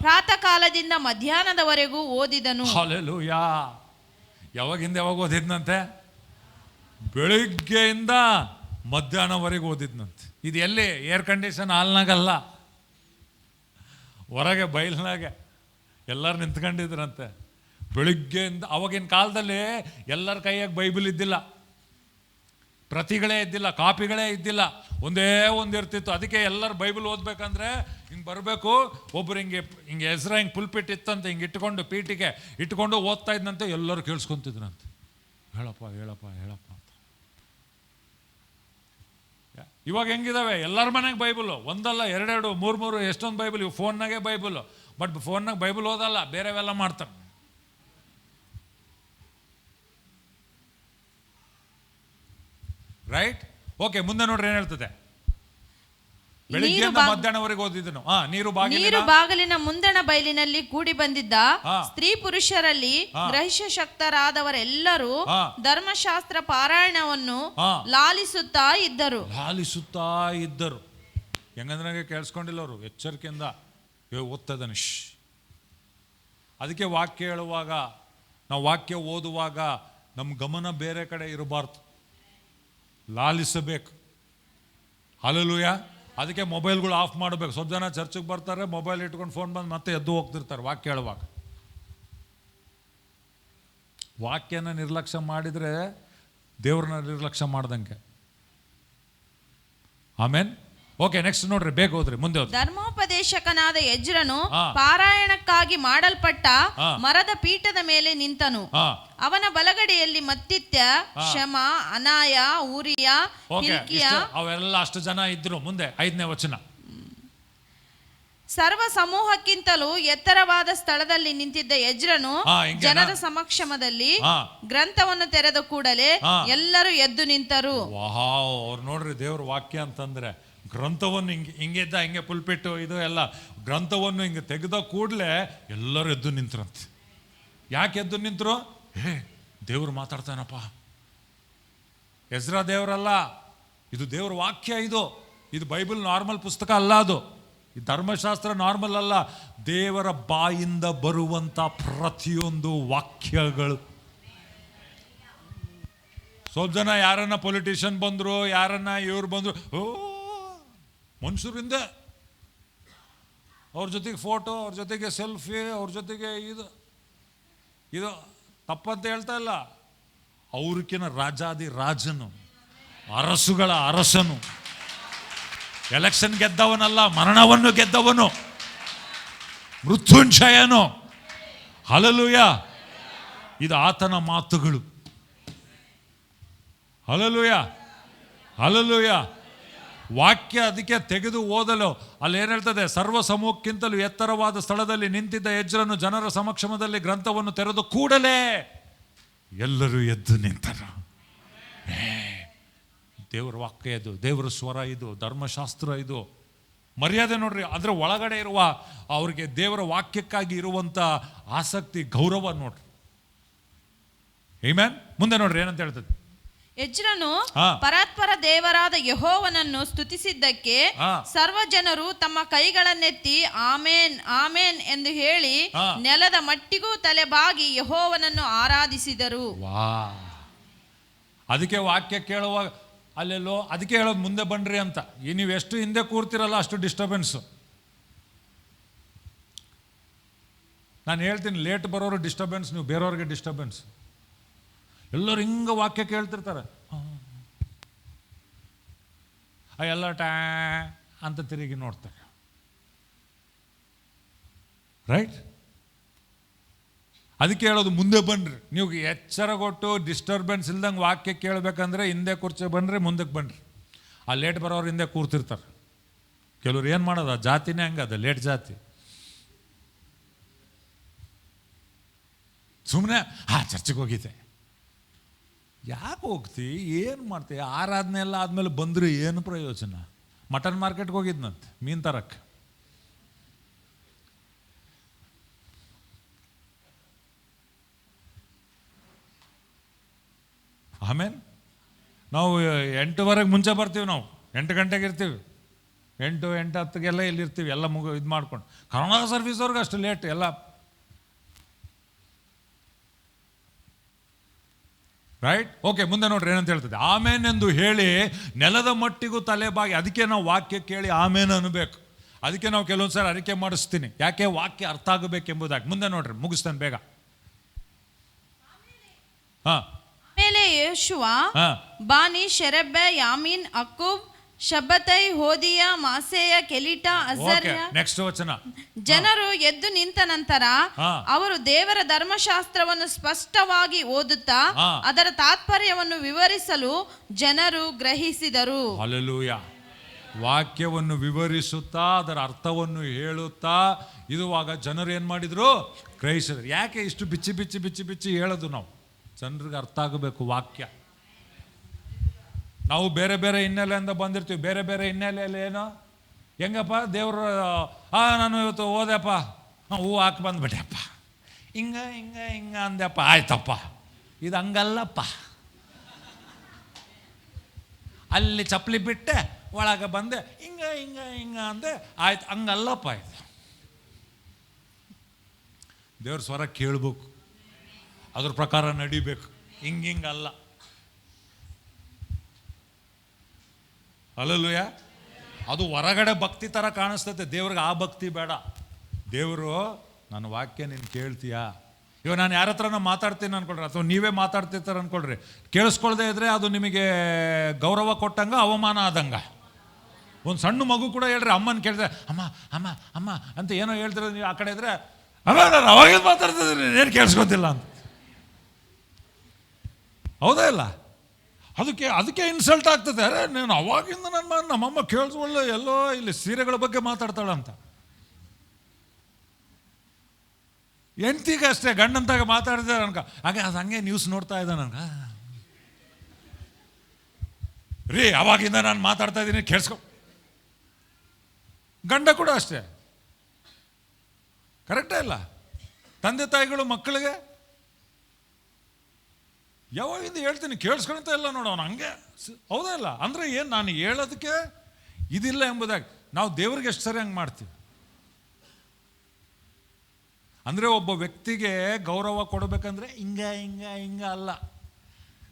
ಪ್ರಾತಃ ಕಾಲದಿಂದ ಮಧ್ಯಾಹ್ನದವರೆಗೂ ಓದಿದನು. ಹಲ್ಲೆಲೂಯಾ. ಯಾವಾಗಿಂದ ಯಾವಾಗ ಓದಿದ್ನಂತೆ? ಬೆಳಿಗ್ಗೆಯಿಂದ ಮಧ್ಯಾಹ್ನವರೆಗೂ ಓದಿದ್ನಂತೆ. ಇದು ಎಲ್ಲಿ? ಏರ್ ಕಂಡೀಷನ್ ಹಾಲ್ನಾಗಲ್ಲ, ಹೊರಗೆ ಬಯಲ್ನಾಗೆ ಎಲ್ಲರೂ ನಿಂತ್ಕೊಂಡಿದ್ರಂತೆ. ಬೆಳಿಗ್ಗೆಯಿಂದ. ಅವಾಗಿನ ಕಾಲದಲ್ಲಿ ಎಲ್ಲರ ಕೈಯಾಗ ಬೈಬಲ್ ಇದ್ದಿಲ್ಲ, ಪ್ರತಿಗಳೇ ಇದ್ದಿಲ್ಲ, ಕಾಪಿಗಳೇ ಇದ್ದಿಲ್ಲ, ಒಂದೇ ಒಂದು ಇರ್ತಿತ್ತು. ಅದಕ್ಕೆ ಎಲ್ಲರೂ ಬೈಬಲ್ ಓದಬೇಕಂದ್ರೆ ಹಿಂಗೆ ಬರಬೇಕು. ಒಬ್ಬರು ಹಿಂಗೆ ಹೆಸರು ಹಿಂಗೆ ಪುಲ್ಪಿಟ್ ಇತ್ತಂತೆ, ಹಿಂಗೆ ಇಟ್ಕೊಂಡು ಪೀಟಿಗೆ ಇಟ್ಕೊಂಡು ಓದ್ತಾ ಇದ್ದಂತೆ. ಎಲ್ಲರೂ ಕೇಳಿಸ್ಕೊಂತಿದ್ರಂತೆ, ಹೇಳಪ್ಪ ಹೇಳಪ್ಪ ಹೇಳಪ್ಪ ಅಂತ. ಇವಾಗ ಹೆಂಗಿದಾವೆ? ಎಲ್ಲರ ಮನೆಗೆ ಬೈಬಲು, ಒಂದಲ್ಲ ಎರಡೆರಡು ಮೂರು ಎಷ್ಟೊಂದು ಬೈಬಲ್. ಇವು ಫೋನ್ನಾಗೆ ಬೈಬಲು. ಬಟ್ ಫೋನ್ನಾಗ ಬೈಬಲ್ ಓದಲ್ಲ, ಬೇರೆವೆಲ್ಲ ಮಾಡ್ತಾರೆ. ರೈಟ್. ಓಕೆ, ಮುಂದೆ ನೋಡ್ರಿ ಏನ್ ಹೇಳ್ತದೆ. ಬೆಳಿಗ್ಗೆ ಮಧ್ಯಾಹ್ನವರೆಗೆ ಓದಿದನು. ನೀರು ಬಾಗಿಲಿನ ಮುಂದಣ ಬಯಲಿನಲ್ಲಿ ಕೂಡಿ ಬಂದಿದ್ದ ಸ್ತ್ರೀ ಪುರುಷರಲ್ಲಿ ಗ್ರಹಿಷ್ಯ ಶಕ್ತರಾದವರೆಲ್ಲರೂ ಧರ್ಮಶಾಸ್ತ್ರ ಪಾರಾಯಣವನ್ನು ಲಾಲಿಸುತ್ತಾ ಇದ್ದರು. ಹೆಂಗಂದ್ರೆ ಕೇಳಿಸ್ಕೊಂಡಿಲ್ಲ ಅವರು, ಎಚ್ಚರಿಕೆಯಿಂದ ಓದ್ತದನು. ಅದಕ್ಕೆ ವಾಕ್ಯ ಹೇಳುವಾಗ, ನಾವು ವಾಕ್ಯ ಓದುವಾಗ ನಮ್ಮ ಗಮನ ಬೇರೆ ಕಡೆ ಇರಬಾರ್ದು, ಲಾಲಿಸಬೇಕು. ಹಲ್ಲೆಲೂಯಾ. ಅದಕ್ಕೆ ಮೊಬೈಲ್ಗಳು ಆಫ್ ಮಾಡಬೇಕು. ಸ್ವಲ್ಪ ಜನ ಚರ್ಚಿಗೆ ಬರ್ತಾರೆ, ಮೊಬೈಲ್ ಇಟ್ಕೊಂಡು ಫೋನ್ ಬಂದು ಮತ್ತೆ ಎದ್ದು ಹೋಗ್ತಿರ್ತಾರೆ ವಾಕ್ಯ ಹೇಳುವಾಗ. ವಾಕ್ಯನ ನಿರ್ಲಕ್ಷ್ಯ ಮಾಡಿದರೆ ದೇವ್ರನ್ನ ನಿರ್ಲಕ್ಷ್ಯ ಮಾಡ್ದಂಗೆ. ಆಮೇನ್. ಓಕೆ, ನೆಕ್ಸ್ಟ್ ನೋಡ್ರಿ, ಬೇಗ ಹೋದ್ರಿ, ಮುಂದೆ ಹೋದ್ರಿ. ಧರ್ಮೋಪದೇಶಕನಾದ ಎಜ್ರನು ಪಾರಾಯಣಕ್ಕಾಗಿ ಮಾಡಲ್ಪಟ್ಟ ಮರದ ಪೀಠದ ಮೇಲೆ ನಿಂತನು. ಅವನ ಬಲಗಡೆಯಲ್ಲಿ ಮತ್ತಿತ್ಯ, ಶಮ, ಅನಾಯ, ಊರಿಯ, ಹಿಲ್ಕಿಯ, ಅವೆಲ್ಲ ಅಷ್ಟು ಜನ ಇದ್ರು. ಮುಂದೆ 5ನೇ ವಚನ. ಸರ್ವ ಸಮೂಹಕ್ಕಿಂತಲೂ ಎತ್ತರವಾದ ಸ್ಥಳದಲ್ಲಿ ನಿಂತಿದ್ದ ಎಜ್ರನು ಜನರ ಸಮಕ್ಷಮದಲ್ಲಿ ಗ್ರಂಥವನ್ನು ತೆರೆದ ಕೂಡಲೇ ಎಲ್ಲರೂ ಎದ್ದು ನಿಂತರು. ಅವ್ರು ನೋಡ್ರಿ, ದೇವ್ರ ವಾಕ್ಯ ಅಂತಂದ್ರೆ ಗ್ರಂಥವನ್ನು ಹಿಂಗೆದ್ದ ಹಿಂಗೆ ಪುಲ್ಪಿಟ್ಟು ಇದು ಎಲ್ಲ ಗ್ರಂಥವನ್ನು ಹಿಂಗೆ ತೆಗೆದ ಕೂಡಲೇ ಎಲ್ಲರೂ ಎದ್ದು ನಿಂತ್ರಂತೆ. ಯಾಕೆ ಎದ್ದು ನಿಂತರು? ದೇವ್ರು ಮಾತಾಡ್ತಾನಪ್ಪ. ಎಜ್ರಾ ದೇವರಲ್ಲ, ಇದು ದೇವ್ರ ವಾಕ್ಯ. ಇದು ಬೈಬಲ್ ನಾರ್ಮಲ್ ಪುಸ್ತಕ ಅಲ್ಲ, ಅದು ಈ ಧರ್ಮಶಾಸ್ತ್ರ ನಾರ್ಮಲ್ ಅಲ್ಲ. ದೇವರ ಬಾಯಿಂದ ಬರುವಂತ ಪ್ರತಿಯೊಂದು ವಾಕ್ಯಗಳು. ಸ್ವಲ್ಪ ಜನ ಯಾರನ್ನ ಪೊಲಿಟಿಷಿಯನ್ ಬಂದ್ರು, ಯಾರನ್ನ ಇವ್ರು ಬಂದ್ರು, ಮನುಷ್ಯರಿಂದ ಅವ್ರ ಜೊತೆಗೆ ಫೋಟೋ, ಅವ್ರ ಜೊತೆಗೆ ಸೆಲ್ಫಿ, ಅವ್ರ ಜೊತೆಗೆ ಇದು ತಪ್ಪಂತ ಹೇಳ್ತಾ ಇಲ್ಲ. ಅವ್ರಕ್ಕಿನ ರಾಜಾದಿ ರಾಜನು, ಅರಸುಗಳ ಅರಸನು, ಎಲೆಕ್ಷನ್ ಗೆದ್ದವನಲ್ಲ, ಮರಣವನ್ನು ಗೆದ್ದವನು, ಮೃತ್ಯುಂಜಯನು. ಹಲ್ಲೆಲೂಯಾ. ಇದು ಆತನ ಮಾತುಗಳು. Hallelujah, hallelujah. ವಾಕ್ಯ ಅದಕ್ಕೆ ತೆಗೆದು ಓದಲು ಅಲ್ಲಿ ಏನ್ ಹೇಳ್ತದೆ? ಸರ್ವ ಸಮೂಹಕ್ಕಿಂತಲೂ ಎತ್ತರವಾದ ಸ್ಥಳದಲ್ಲಿ ನಿಂತಿದ್ದ ಎಜ್ರನು ಜನರ ಸಮಕ್ಷಮದಲ್ಲಿ ಗ್ರಂಥವನ್ನು ತೆರೆದು ಕೂಡಲೇ ಎಲ್ಲರೂ ಎದ್ದು ನಿಂತರು. ದೇವರ ವಾಕ್ಯ ಇದು, ದೇವರ ಸ್ವರ ಇದು, ಧರ್ಮಶಾಸ್ತ್ರ ಇದು. ಮರ್ಯಾದೆ ನೋಡ್ರಿ, ಅದರ ಒಳಗಡೆ ಇರುವ ಅವ್ರಿಗೆ ದೇವರ ವಾಕ್ಯಕ್ಕಾಗಿ ಇರುವಂತ ಆಸಕ್ತಿ, ಗೌರವ ನೋಡ್ರಿ. ಆಮೆನ್. ಮುಂದೆ ನೋಡ್ರಿ ಏನಂತ ಹೇಳ್ತದೆ. ಎಜ್ರನು ಪರಾತ್ಪರ ದೇವರಾದ ಯೆಹೋವನನ್ನು ಸ್ತುತಿಸಿದ್ದಕ್ಕೆ ಸರ್ವ ಜನರು ತಮ್ಮ ಕೈಗಳನ್ನೆತ್ತಿ ಆಮೇನ್ ಆಮೇನ್ ಎಂದು ಹೇಳಿ ನೆಲದ ಮಟ್ಟಿಗೂ ತಲೆಬಾಗಿ ಯೆಹೋವನನ್ನು ಆರಾಧಿಸಿದರು. ಅದಕ್ಕೆ ವಾಕ್ಯ ಕೇಳುವಾಗ ಅಲ್ಲೆಲ್ಲೋ ಅದಕ್ಕೆ ಹೇಳೋದು ಮುಂದೆ ಬನ್ರಿ ಅಂತ. ನೀವು ಎಷ್ಟು ಹಿಂದೆ ಕೂರ್ತಿರಲ್ಲ ಅಷ್ಟು ಡಿಸ್ಟರ್ಬೆನ್ಸ್. ನಾನು ಹೇಳ್ತೀನಿ, ಲೇಟ್ ಬರೋರು ಡಿಸ್ಟರ್ಬೆನ್ಸ್, ನೀವು ಬೇರೆಯವ್ರಿಗೆ ಡಿಸ್ಟರ್ಬೆನ್ಸ್. ಎಲ್ಲರೂ ಹಿಂಗೆ ವಾಕ್ಯ ಕೇಳ್ತಿರ್ತಾರೆ, ಎಲ್ಲ ಟ್ಯಾ ಅಂತ ತಿರುಗಿ ನೋಡ್ತಾರೆ. ರೈಟ್? ಅದಕ್ಕೆ ಹೇಳೋದು ಮುಂದೆ ಬನ್ರಿ. ನೀವು ಎಚ್ಚರ ಕೊಟ್ಟು ಡಿಸ್ಟರ್ಬೆನ್ಸ್ ಇಲ್ದಂಗೆ ವಾಕ್ಯ ಕೇಳಬೇಕಂದ್ರೆ ಹಿಂದೆ ಕೂರ್ಚೆ ಬನ್ರಿ, ಮುಂದಕ್ಕೆ ಬನ್ರಿ. ಆ ಲೇಟ್ ಬರೋರು ಹಿಂದೆ ಕೂರ್ತಿರ್ತಾರೆ. ಕೆಲವ್ರು ಏನು ಮಾಡೋದು, ಜಾತಿನೇ ಹಂಗದ, ಲೇಟ್ ಜಾತಿ. ಸುಮ್ಮನೆ ಚರ್ಚಿಗೆ ಹೋಗಿದ್ದೆ. ಯಾಕೆ ಹೋಗ್ತಿ, ಏನು ಮಾಡ್ತೀವಿ? ಆರಾಧನೆ ಎಲ್ಲ ಆದಮೇಲೆ ಬಂದರೆ ಏನು ಪ್ರಯೋಜನ? ಮಟನ್ ಮಾರ್ಕೆಟ್ಗೆ ಹೋಗಿದ್ನಂತೆ ಮೀನು ತರಕ್ಕೆ. ಆಮೇಲೆ ನಾವು 8:00 ಮುಂಚೆ ಬರ್ತೀವಿ. ನಾವು 8 ಗಂಟೆಗೆ ಇರ್ತೀವಿ, 8:10 ಇಲ್ಲಿರ್ತೀವಿ. ಎಲ್ಲ ಇದು ಮಾಡ್ಕೊಂಡು ಕರೋನಾ ಸರ್ವಿಸ್ವರೆಗೂ ಅಷ್ಟು ಲೇಟ್ ಎಲ್ಲ. ರೈಟ್? ಓಕೆ, ಮುಂದೆ ನೋಡ್ರಿ ಏನಂತ ಹೇಳ್ತದೆ. ಆಮೇನೆಂದು ಹೇಳಿ ನೆಲದ ಮಟ್ಟಿಗೂ ತಲೆಬಾಗಿ. ಅದಕ್ಕೆ ನಾವು ವಾಕ್ಯ ಕೇಳಿ ಆಮೇನ್ ಅನ್ಬೇಕು. ಅದಕ್ಕೆ ನಾವು ಕೆಲವೊಂದ್ಸರಿ ಅರಿಕೆ ಮಾಡಿಸ್ತೀನಿ, ಯಾಕೆ ವಾಕ್ಯ ಅರ್ಥ ಆಗಬೇಕೆಂಬುದಾಗಿ. ಮುಂದೆ ನೋಡ್ರಿ, ಮುಗಿಸ್ತಾನೆ ಬೇಗ. ಆಮೇಲೆ ಯೇಷುವ, ಬಾನಿ, ಶೆರೆಬ್ಬ, ಯಾಮೀನ್, ಅಕ್ಕೂಬ್, ಶಬ್ಬತೈ, ಹೋದಿಯ, ಮಾಸೇಯ, ಕೆಲಿಟ, ಅಜರ್ಯ, ನೆಕ್ಸ್ಟ್ ವಚನ. ಜನರು ಎದ್ದು ನಿಂತ ನಂತರ ಅವರು ದೇವರ ಧರ್ಮಶಾಸ್ತ್ರವನ್ನು ಸ್ಪಷ್ಟವಾಗಿ ಓದುತ್ತಾ ಅದರ ತಾತ್ಪರ್ಯವನ್ನು ವಿವರಿಸಲು ಜನರು ಗ್ರಹಿಸಿದರು. ಹಲ್ಲೆಲೂಯಾ. ವಾಕ್ಯವನ್ನು ವಿವರಿಸುತ್ತಾ ಅದರ ಅರ್ಥವನ್ನು ಹೇಳುತ್ತಾ ಇರುವಾಗ ಜನರು ಏನು ಮಾಡಿದ್ರು? ಗ್ರಹಿಸಿದ್ರು. ಯಾಕೆ ಇಷ್ಟು ಬಿಚ್ಚಿ ಬಿಚ್ಚಿ ಬಿಚ್ಚಿ ಬಿಚ್ಚಿ ಹೇಳೋದು ನಾವು? ಜನರಿಗೆ ಅರ್ಥ ಆಗಬೇಕು ವಾಕ್ಯ. ನಾವು ಬೇರೆ ಬೇರೆ ಹಿನ್ನೆಲೆಯಿಂದ ಬಂದಿರ್ತೀವಿ. ಬೇರೆ ಬೇರೆ ಹಿನ್ನೆಲೆಯಲ್ಲಿ ಏನು, ಹೆಂಗಪ್ಪ ದೇವರು, ನಾನು ಇವತ್ತು ಹೋದೆಪ್ಪ, ಹೂವು ಹಾಕಿ ಬಂದ್ಬಿಟ್ಟೆಪ್ಪ, ಹಿಂಗ ಹಿಂಗ ಹಿಂಗ ಅಂದೆಪ್ಪ, ಆಯ್ತಪ್ಪ. ಇದು ಹಂಗಲ್ಲಪ್ಪ, ಅಲ್ಲಿ ಚಪ್ಪಲಿ ಬಿಟ್ಟೆ ಒಳಗೆ ಬಂದೆ, ಹಿಂಗ ಹಿಂಗ ಹಿಂಗ ಅಂದೆ, ಆಯ್ತು. ಹಂಗಲ್ಲಪ್ಪ ಇದು. ದೇವ್ರ ಸ್ವರ ಕೇಳ್ಬೇಕು, ಅದ್ರ ಪ್ರಕಾರ ನಡಿಬೇಕು, ಹಿಂಗಲ್ಲ. ಅಲ್ಲಲ್ಲೂಯ. ಅದು ಹೊರಗಡೆ ಭಕ್ತಿ ಥರ ಕಾಣಿಸ್ತೈತೆ, ದೇವ್ರಿಗೆ ಆ ಭಕ್ತಿ ಬೇಡ. ದೇವರು ನನ್ನ ವಾಕ್ಯ ನೀನು ಕೇಳ್ತೀಯಾ? ಇವಾಗ ನಾನು ಯಾರ ಹತ್ರನ ಮಾತಾಡ್ತೀನಿ ಅನ್ಕೊಳ್ರಿ, ಅಥವಾ ನೀವೇ ಮಾತಾಡ್ತಿರ್ತಾರೆ ಅನ್ಕೊಳ್ರಿ, ಕೇಳಿಸ್ಕೊಳ್ದೇ ಇದ್ರೆ ಅದು ನಿಮಗೆ ಗೌರವ ಕೊಟ್ಟಂಗ, ಅವಮಾನ ಆದಂಗ. ಒಂದು ಸಣ್ಣ ಮಗು ಕೂಡ ಹೇಳ್ರಿ, ಅಮ್ಮನ ಕೇಳಿದ್ರೆ ಅಮ್ಮ ಅಮ್ಮ ಅಮ್ಮ ಅಂತ ಏನೋ ಹೇಳ್ತಿರೋ, ನೀವು ಆ ಕಡೆ ಇದ್ರೆ ಅಮ್ಮ ನಾನು ಅವಾಗ ಮಾತಾಡ್ತಿದ್ದೀನಿ, ಏನು ಕೇಳಿಸ್ಕೊತಿಲ್ಲ ಅಂತ. ಹೌದಾ ಇಲ್ಲ? ಅದಕ್ಕೆ ಇನ್ಸಲ್ಟ್ ಆಗ್ತದೆ. ಅರೆ ನಾನು ಅವಾಗಿಂದ ನಮ್ಮಮ್ಮ ಕೇಳಿಸ್ಕೊಳ್ಳ ಎಲ್ಲೋ ಇಲ್ಲಿ ಸೀರೆಗಳ ಬಗ್ಗೆ ಮಾತಾಡ್ತಾಳಂತ. ಹೆಂಡ್ತಿಗೆ ಅಷ್ಟೇ, ಗಂಡಂತಾಗ ಮಾತಾಡಿದೆ ನನ್ಗ, ಹಾಗೆ ಅದು ಹಂಗೆ ನ್ಯೂಸ್ ನೋಡ್ತಾ ಇದ್ದ ನನ್ಗ, ರೀ ಅವಾಗಿಂದ ನಾನು ಮಾತಾಡ್ತಾ ಇದ್ದೀನಿ ಕೇಳಿಸ್ಕೊ. ಗಂಡ ಕೂಡ ಅಷ್ಟೇ, ಕರೆಕ್ಟೇ ಇಲ್ಲ? ತಂದೆ ತಾಯಿಗಳು ಮಕ್ಕಳಿಗೆ ಯಾವಾಗಿಂದ ಹೇಳ್ತೀನಿ ಕೇಳಿಸ್ಕೊಳ್ತಾ ಇಲ್ಲ ನೋಡು ಅವನು, ಹಂಗೆ. ಹೌದಾ ಇಲ್ಲ? ಅಂದರೆ ಏನು, ನಾನು ಹೇಳೋದಕ್ಕೆ ಇದಿಲ್ಲ ಎಂಬುದಾಗಿ ನಾವು ದೇವ್ರಿಗೆ ಎಷ್ಟು ಸರಿ ಹಂಗೆ ಮಾಡ್ತೀವಿ. ಅಂದರೆ ಒಬ್ಬ ವ್ಯಕ್ತಿಗೆ ಗೌರವ ಕೊಡಬೇಕಂದ್ರೆ ಹಿಂಗ ಹಿಂಗ ಹಿಂಗ ಅಲ್ಲ.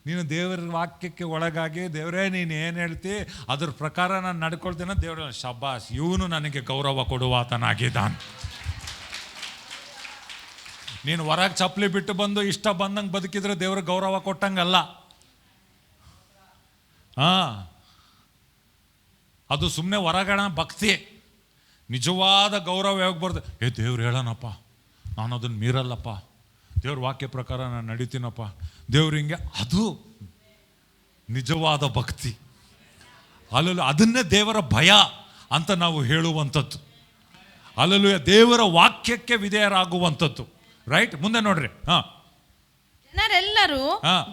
ನೀನು ದೇವರ ವಾಕ್ಯಕ್ಕೆ ಒಳಗಾಗಿ, ದೇವರೇ ನೀನು ಏನು ಹೇಳ್ತಿ ಅದ್ರ ಪ್ರಕಾರ ನಾನು ನಡ್ಕೊಳ್ತೀನ, ದೇವ್ರ ಶಬ್ಬಾಸ್, ಇವನು ನನಗೆ ಗೌರವ ಕೊಡುವಾತನಾಗಿದ್ದಾನೆ. ನೀನು ಹೊರಗೆ ಚಪ್ಪಲಿ ಬಿಟ್ಟು ಬಂದು ಇಷ್ಟ ಬಂದಂಗೆ ಬದುಕಿದ್ರೆ ದೇವ್ರಿಗೆ ಗೌರವ ಕೊಟ್ಟಂಗಲ್ಲ. ಅದು ಸುಮ್ಮನೆ ಹೊರಗಣ ಭಕ್ತಿ. ನಿಜವಾದ ಗೌರವ ಯಾವಾಗ ಬರ್ತದೆ, ದೇವ್ರು ಹೇಳೋಣಪ್ಪ, ನಾನು ಅದನ್ನು ಮೀರಲ್ಲಪ್ಪ, ದೇವ್ರ ವಾಕ್ಯ ಪ್ರಕಾರ ನಾನು ನಡೀತೀನಪ್ಪ, ದೇವ್ರು ಹಿಂಗೆ, ಅದು ನಿಜವಾದ ಭಕ್ತಿ. ಅಲ್ಲೂ ಅದನ್ನೇ ದೇವರ ಭಯ ಅಂತ ನಾವು ಹೇಳುವಂಥದ್ದು. ಅಲ್ಲೂ ದೇವರ ವಾಕ್ಯಕ್ಕೆ ವಿಧೇಯರಾಗುವಂಥದ್ದು. ರೈಟ್? ಮುಂದೆ ನೋಡ್ರಿ. ಜನರೆಲ್ಲರೂ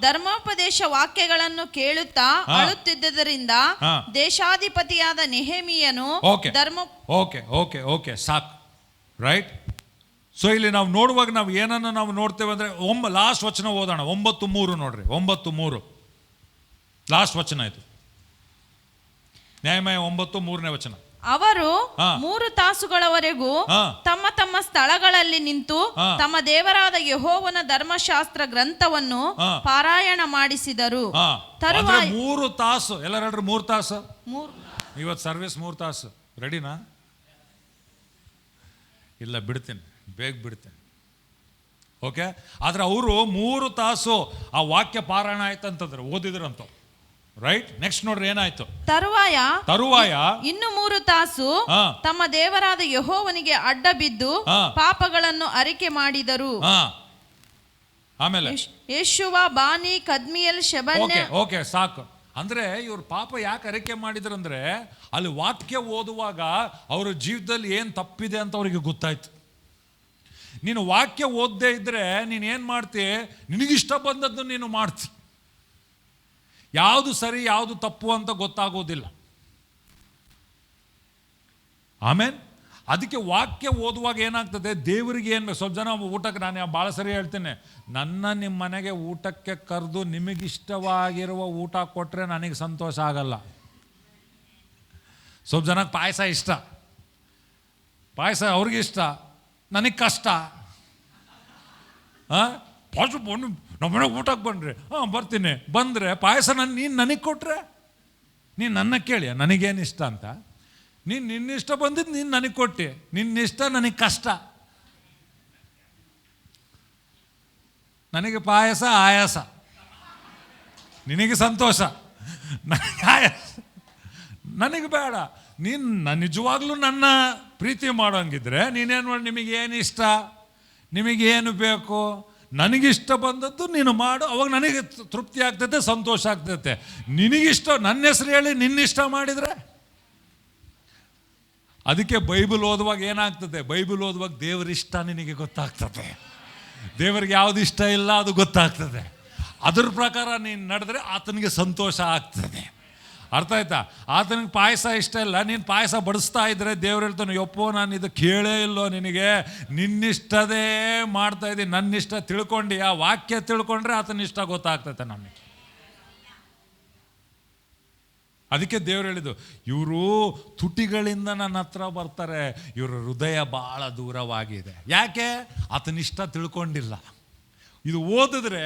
ಧರ್ಮೋಪದೇಶ ವಾಕ್ಯಗಳನ್ನು ಕೇಳುತ್ತಾ ಅಳುತ್ತಿದ್ದರಿಂದ ದೇಶಾಧಿಪತಿಯಾದ ನೆಹೆಮೀಯನು ಓಕೆ ಸಾಕು. ರೈಟ್? ಸೊ ಇಲ್ಲಿ ನಾವು ನೋಡುವಾಗ ನಾವು ಏನನ್ನು ನಾವು ನೋಡ್ತೇವೆ ಅಂದರೆ, ಲಾಸ್ಟ್ ವಚನ ಓದೋಣ. 9:3 ನೋಡ್ರಿ. 9:3 ಲಾಸ್ಟ್ ವಚನ ಇದು. ನ್ಯಾಯಮಯ 9:3 ವಚನ. ಅವರು 3 ತಾಸುಗಳವರೆಗೂ ತಮ್ಮ ತಮ್ಮ ಸ್ಥಳಗಳಲ್ಲಿ ನಿಂತು ತಮ್ಮ ದೇವರಾದ ಯೆಹೋವನ ಧರ್ಮಶಾಸ್ತ್ರ ಗ್ರಂಥವನ್ನು ಪಾರಾಯಣ ಮಾಡಿಸಿದರು. 3 ತಾಸು. ಎಲ್ಲರೂ 3 ತಾಸು. ಇವತ್ತು ಸರ್ವಿಸ್ 3 ತಾಸು. ರೆಡಿನಾ? ಇಲ್ಲ, ಬಿಡ್ತೀನಿ, ಬೇಗ ಬಿಡ್ತೇನೆ. ಓಕೆ? ಆದ್ರೆ ಅವರು 3 ತಾಸು ಆ ವಾಕ್ಯ ಪಾರಾಯಣ ಆಯ್ತಂತಂದ್ರೆ ಓದಿದ್ರಂತ. ರೈಟ್? ನೆಕ್ಸ್ಟ್ ನೋಡ್ರಿ ಏನಾಯ್ತು. ತರುವಾಯ ಇನ್ನು 3 ತಾಸು ತಮ್ಮ ದೇವರಾದ ಯೆಹೋವನಿಗೆ ಅಡ್ಡ ಬಿದ್ದು ಪಾಪಗಳನ್ನು ಅರಿಕೆ ಮಾಡಿದರು. ಆಮೇಲೆ ಯೇಷುವ, ಬಾನಿ, ಕದ್ಮಿಯಲ್, ಶೆಬನ್ಯ. ಓಕೆ ಸಾಕು. ಅಂದ್ರೆ ಇವ್ರ ಪಾಪ ಯಾಕೆ ಅರಿಕೆ ಮಾಡಿದ್ರಂದ್ರೆ, ಅಲ್ಲಿ ವಾಕ್ಯ ಓದುವಾಗ ಅವ್ರ ಜೀವನದಲ್ಲಿ ಏನ್ ತಪ್ಪಿದೆ ಅಂತ ಅವ್ರಿಗೆ ಗೊತ್ತಾಯ್ತು. ನೀನು ವಾಕ್ಯ ಓದದೇ ಇದ್ರೆ ನೀನು ಏನು ಮಾಡ್ತಿ, ನಿನಗಿಷ್ಟ ಬಂದದ್ದು ನೀನು ಮಾಡ್ತಿ. ಯಾವುದು ಸರಿ ಯಾವುದು ತಪ್ಪು ಅಂತ ಗೊತ್ತಾಗೋದಿಲ್ಲ. ಆಮೇಲೆ ಅದಕ್ಕೆ ವಾಕ್ಯ ಓದುವಾಗ ಏನಾಗ್ತದೆ, ದೇವರಿಗೆ ಏನು ಸ್ವಲ್ಪ ಜನ ಊಟಕ್ಕೆ, ನಾನು ಭಾಳ ಸರಿ ಹೇಳ್ತೇನೆ, ನಿಮ್ಮ ಮನೆಗೆ ಊಟಕ್ಕೆ ಕರೆದು ನಿಮಗಿಷ್ಟವಾಗಿರುವ ಊಟ ಕೊಟ್ಟರೆ ನನಗೆ ಸಂತೋಷ ಆಗಲ್ಲ. ಸ್ವಲ್ಪ ಜನಕ್ಕೆ ಪಾಯಸ ಇಷ್ಟ, ಪಾಯಸ ಅವ್ರಿಗೆ ಇಷ್ಟ, ನನಗೆ ಕಷ್ಟ. ನಮ್ಮ ಮನೆಗೆ ಊಟಕ್ಕೆ ಬನ್ನಿರಿ, ಬರ್ತೀನಿ. ಬಂದರೆ ಪಾಯಸ ನೀನು ನನಗೆ ಕೊಟ್ಟರೆ, ನೀನು ನನ್ನ ಕೇಳಿ ನನಗೇನು ಇಷ್ಟ ಅಂತ. ನೀನು ನಿನ್ನಿಷ್ಟ ಬಂದಿದ್ದು ನೀನು ನನಗೆ ಕೊಟ್ಟು, ನಿನ್ನಿಷ್ಟ ನನಗೆ ಕಷ್ಟ. ನನಗೆ ಪಾಯಸ ಆಯಾಸ, ನಿನಗೆ ಸಂತೋಷ, ನನಗೆ ಆಯಾಸ, ನನಗೆ ಬೇಡ. ನೀನು ನಿಜವಾಗ್ಲೂ ನನ್ನ ಪ್ರೀತಿ ಮಾಡೋಂಗಿದ್ರೆ ನೀನೇನು ಮಾಡಿ, ನಿಮಗೇನು ಇಷ್ಟ, ನಿಮಗೇನು ಬೇಕು, ನನಗಿಷ್ಟ ಬಂದದ್ದು ನೀನು ಮಾಡು. ಅವಾಗ ನನಗೆ ತೃಪ್ತಿ ಆಗ್ತೈತೆ, ಸಂತೋಷ ಆಗ್ತೈತೆ. ನಿನಗಿಷ್ಟ, ನನ್ನ ಹೆಸರು ಹೇಳಿ ನಿನ್ನಿಷ್ಟ ಮಾಡಿದರೆ. ಅದಕ್ಕೆ ಬೈಬಲ್ ಓದುವಾಗ ಏನಾಗ್ತದೆ, ಬೈಬಲ್ ಓದುವಾಗ ದೇವರಿಷ್ಟ ನಿನಗೆ ಗೊತ್ತಾಗ್ತದೆ, ದೇವರಿಗೆ ಯಾವುದು ಇಷ್ಟ ಇಲ್ಲ ಅದು ಗೊತ್ತಾಗ್ತದೆ. ಅದ್ರ ಪ್ರಕಾರ ನೀನು ನಡೆದ್ರೆ ಆತನಿಗೆ ಸಂತೋಷ ಆಗ್ತದೆ. ಅರ್ಥ ಆಯ್ತಾ? ಆತನಿಗೆ ಪಾಯಸ ಇಷ್ಟ ಇಲ್ಲ, ನೀನು ಪಾಯಸ ಬಡಿಸ್ತಾ ಇದ್ರೆ ದೇವ್ರು ಹೇಳ್ತಾನೆ, ಯಪ್ಪೋ ನಾನು ಇದು ಕೇಳೇ ಇಲ್ಲೋ ನಿನಗೆ, ನಿನ್ನಿಷ್ಟದೇ ಮಾಡ್ತಾ ಇದ್ದೀನಿ, ನನ್ನಿಷ್ಟ ತಿಳ್ಕೊಂಡು ಆ ವಾಕ್ಯ ತಿಳ್ಕೊಂಡ್ರೆ ಆತನ ಇಷ್ಟ ಗೊತ್ತಾಗ್ತೈತೆ ನಮಗೆ. ಅದಕ್ಕೆ ದೇವ್ರು ಹೇಳಿದ್ದು, ಇವರು ತುಟಿಗಳಿಂದ ನನ್ನ ಹತ್ರ ಬರ್ತಾರೆ, ಇವರ ಹೃದಯ ಭಾಳ ದೂರವಾಗಿದೆ. ಯಾಕೆ? ಆತನಿಷ್ಟ ತಿಳ್ಕೊಂಡಿಲ್ಲ. ಇದು ಓದಿದ್ರೆ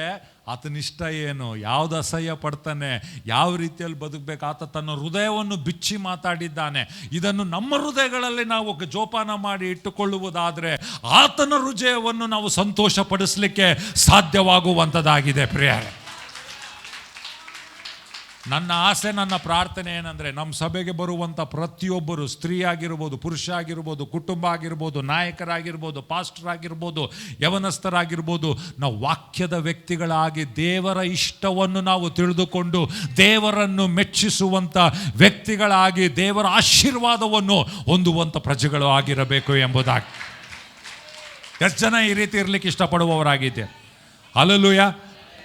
ಆತನಿಷ್ಟ ಏನು, ಯಾವ್ದು ಅಸಹ್ಯ ಪಡ್ತಾನೆ, ಯಾವ ರೀತಿಯಲ್ಲಿ ಬದುಕಬೇಕು, ಆತ ತನ್ನ ಹೃದಯವನ್ನು ಬಿಚ್ಚಿ ಮಾತಾಡಿದ್ದಾನೆ. ಇದನ್ನು ನಮ್ಮ ಹೃದಯಗಳಲ್ಲಿ ನಾವು ಜೋಪಾನ ಮಾಡಿ ಇಟ್ಟುಕೊಳ್ಳುವುದಾದರೆ ಆತನ ಹೃದಯವನ್ನು ನಾವು ಸಂತೋಷ ಪಡಿಸಲಿಕ್ಕೆ ಸಾಧ್ಯವಾಗುವಂಥದ್ದಾಗಿದೆ ಪ್ರಿಯರೇ. ನನ್ನ ಆಸೆ, ನನ್ನ ಪ್ರಾರ್ಥನೆ ಏನಂದರೆ, ನಮ್ಮ ಸಭೆಗೆ ಬರುವಂಥ ಪ್ರತಿಯೊಬ್ಬರು, ಸ್ತ್ರೀ ಆಗಿರ್ಬೋದು, ಪುರುಷ ಆಗಿರ್ಬೋದು, ಕುಟುಂಬ ಆಗಿರ್ಬೋದು, ನಾಯಕರಾಗಿರ್ಬೋದು, ಪಾಸ್ಟರ್ ಆಗಿರ್ಬೋದು, ಯವನಸ್ಥರಾಗಿರ್ಬೋದು, ನಾವು ವಾಕ್ಯದ ವ್ಯಕ್ತಿಗಳಾಗಿ ದೇವರ ಇಷ್ಟವನ್ನು ನಾವು ತಿಳಿದುಕೊಂಡು ದೇವರನ್ನು ಮೆಚ್ಚಿಸುವಂಥ ವ್ಯಕ್ತಿಗಳಾಗಿ ದೇವರ ಆಶೀರ್ವಾದವನ್ನು ಹೊಂದುವಂಥ ಪ್ರಜೆಗಳು ಆಗಿರಬೇಕು ಎಂಬುದಾಗಿ. ಎಷ್ಟು ಜನ ಈ ರೀತಿ ಇರಲಿಕ್ಕೆ ಇಷ್ಟಪಡುವವರಾಗಿದೆ? ಹಲ್ಲೆಲೂಯಾ.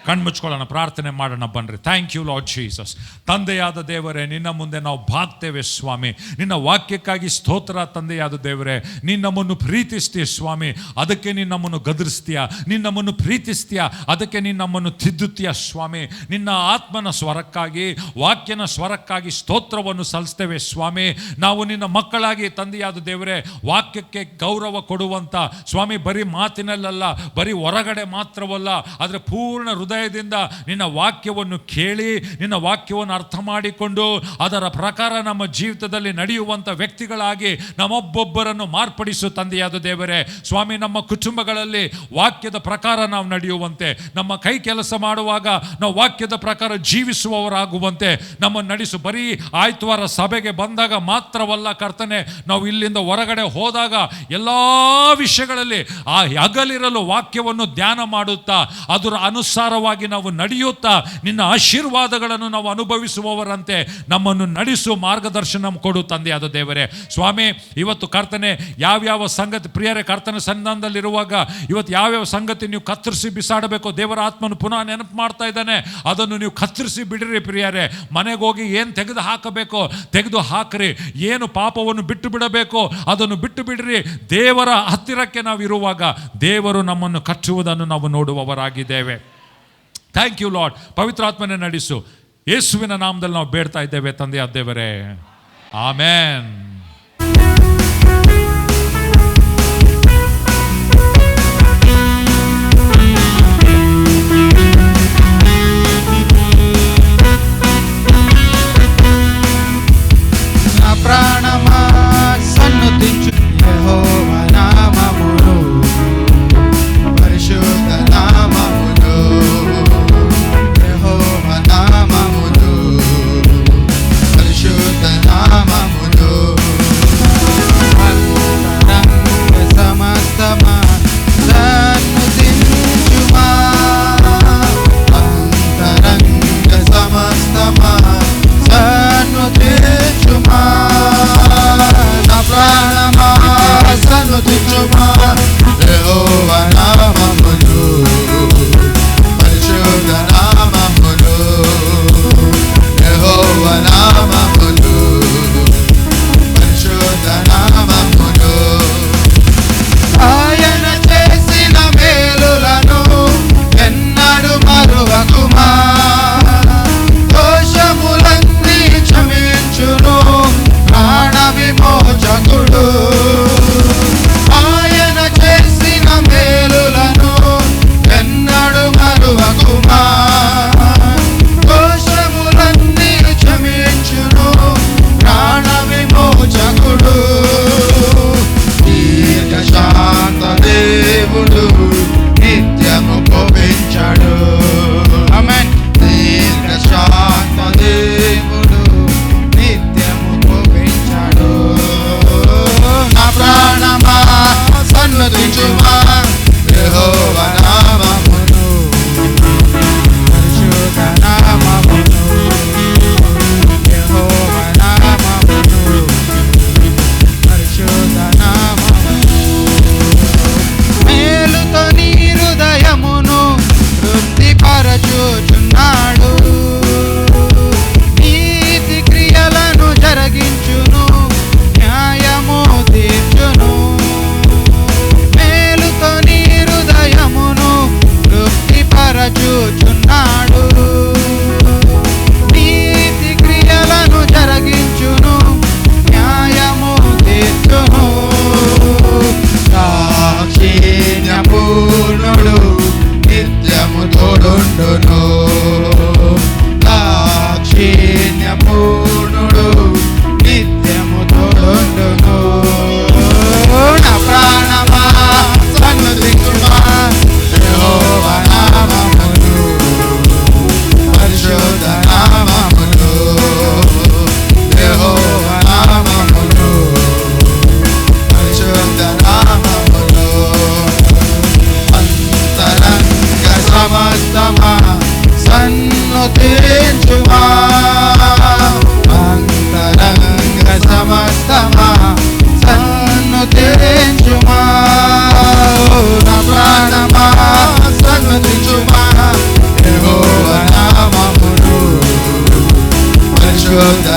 ಕಣ್ಮುಚ್ಕೊಳ್ಳೋಣ, ಪ್ರಾರ್ಥನೆ ಮಾಡೋಣ ಬನ್ನಿರಿ. Thank you Lord Jesus. ತಂದೆಯಾದ ದೇವರೇ, ನಿನ್ನ ಮುಂದೆ ನಾವು ಬಾಗ್ತೇವೆ ಸ್ವಾಮಿ. ನಿನ್ನ ವಾಕ್ಯಕ್ಕಾಗಿ ಸ್ತೋತ್ರ ತಂದೆಯಾದ ದೇವರೇ. ನೀನು ನಮ್ಮನ್ನು ಪ್ರೀತಿಸ್ತೀಯ ಸ್ವಾಮಿ, ಅದಕ್ಕೆ ನೀನು ನಮ್ಮನ್ನು ಗದರಿಸ್ತೀಯ. ನೀನು ನಮ್ಮನ್ನು ಪ್ರೀತಿಸ್ತೀಯ, ಅದಕ್ಕೆ ನೀನು ನಮ್ಮನ್ನು ತಿದ್ದುತ್ತೀಯ ಸ್ವಾಮಿ. ನಿನ್ನ ಆತ್ಮನ ಸ್ವರಕ್ಕಾಗಿ, ವಾಕ್ಯನ ಸ್ವರಕ್ಕಾಗಿ ಸ್ತೋತ್ರವನ್ನು ಸಲ್ಲಿಸ್ತೇವೆ ಸ್ವಾಮಿ. ನಾವು ನಿನ್ನ ಮಕ್ಕಳಾಗಿ ತಂದೆಯಾದ ದೇವರೇ, ವಾಕ್ಯಕ್ಕೆ ಗೌರವ ಕೊಡುವಂಥ ಸ್ವಾಮಿ, ಬರೀ ಮಾತಿನಲ್ಲ, ಬರೀ ಹೊರಗಡೆ ಮಾತ್ರವಲ್ಲ, ಆದರೆ ಪೂರ್ಣ ಹೃದಯದಿಂದ ನಿನ್ನ ವಾಕ್ಯವನ್ನು ಕೇಳಿ, ನಿನ್ನ ವಾಕ್ಯವನ್ನು ಅರ್ಥ ಮಾಡಿಕೊಂಡು ಅದರ ಪ್ರಕಾರ ನಮ್ಮ ಜೀವಿತದಲ್ಲಿ ನಡೆಯುವಂಥ ವ್ಯಕ್ತಿಗಳಾಗಿ ನಮ್ಮೊಬ್ಬೊಬ್ಬರನ್ನು ಮಾರ್ಪಡಿಸು ತಂದೆಯಾದ ದೇವರೇ. ಸ್ವಾಮಿ, ನಮ್ಮ ಕುಟುಂಬಗಳಲ್ಲಿ ವಾಕ್ಯದ ಪ್ರಕಾರ ನಾವು ನಡೆಯುವಂತೆ, ನಮ್ಮ ಕೈ ಕೆಲಸ ಮಾಡುವಾಗ ನಾವು ವಾಕ್ಯದ ಪ್ರಕಾರ ಜೀವಿಸುವವರಾಗುವಂತೆ ನಮ್ಮನ್ನು ನಡೆಸು. ಬರೀ ಆಯ್ತವಾರ ಸಭೆಗೆ ಬಂದಾಗ ಮಾತ್ರವಲ್ಲ ಕರ್ತನೆ, ನಾವು ಇಲ್ಲಿಂದ ಹೊರಗಡೆ ಹೋದಾಗ ಎಲ್ಲ ವಿಷಯಗಳಲ್ಲಿ ಆ ಹಗಲಿರಲು ವಾಕ್ಯವನ್ನು ಧ್ಯಾನ ಮಾಡುತ್ತಾ ಅದರ ಅನುಸಾರವಾಗಿ ನಾವು ನಡೆಯುತ್ತಾ ನಿನ್ನ ಆಶೀರ್ವಾದಗಳನ್ನು ನಾವು ಅನುಭವಿಸುವವರಂತೆ ನಮ್ಮನ್ನು ನಡೆಸು, ಮಾರ್ಗದರ್ಶನ ಕೊಡು ತಂದೆಯಾದ ದೇವರೇ. ಸ್ವಾಮಿ, ಇವತ್ತು ಕರ್ತನೆ ಯಾವ್ಯಾವ ಸಂಗತಿ ಪ್ರಿಯರೇ, ಕರ್ತನ ಸನ್ನಿಧಾನದಲ್ಲಿರುವಾಗ ಇವತ್ತು ಯಾವ್ಯಾವ ಸಂಗತಿ ನೀವು ಕತ್ತರಿಸಿ ಬಿಸಾಡಬೇಕು, ದೇವರ ಆತ್ಮನು ಪುನಃ ನೆನಪು ಮಾಡ್ತಾ ಇದ್ದಾನೆ, ಅದನ್ನು ನೀವು ಕತ್ತರಿಸಿ ಬಿಡಿರಿ ಪ್ರಿಯರೇ. ಮನೆಗೆ ಹೋಗಿ ಏನು ತೆಗೆದು ಹಾಕಬೇಕು ತೆಗೆದು ಹಾಕ್ರಿ, ಏನು ಪಾಪವನ್ನು ಬಿಟ್ಟು ಬಿಡಬೇಕು ಅದನ್ನು ಬಿಟ್ಟು ಬಿಡ್ರಿ. ದೇವರ ಹತ್ತಿರಕ್ಕೆ ನಾವು ಇರುವಾಗ ದೇವರು ನಮ್ಮನ್ನು ಕಚ್ಚುವುದನ್ನು ನಾವು ನೋಡುವವರಾಗಿದ್ದೇವೆ. Thank you lord. ಪವಿತ್ರಾತ್ಮನೇ ನಡೆಸು, ಯೇಸುವಿನ ನಾಮದಲ್ಲಿ ನಾವು ಬೇಡ್ತಾ ಇದ್ದೇವೆ ತಂದೆಯಾದ ದೇವರೇ, ಆಮೆನ್. ప్రాణమా సన్నుతించు యెహోవా నామమును, పరిశుద్ధ నామమును, యెహోవా నామమును, పరిశుద్ధ నామమును. అంతరంగ సమస్తమా సన్నుతించుమా, అంతరంగ సమస్తమా సన్నుతించుమా, నా ప్రాణమా సన్నుతించుమా, యెహోవా నామమును, పరిశుద్ధ నామమును, యెహోవా నామమును, పరిశుద్ధ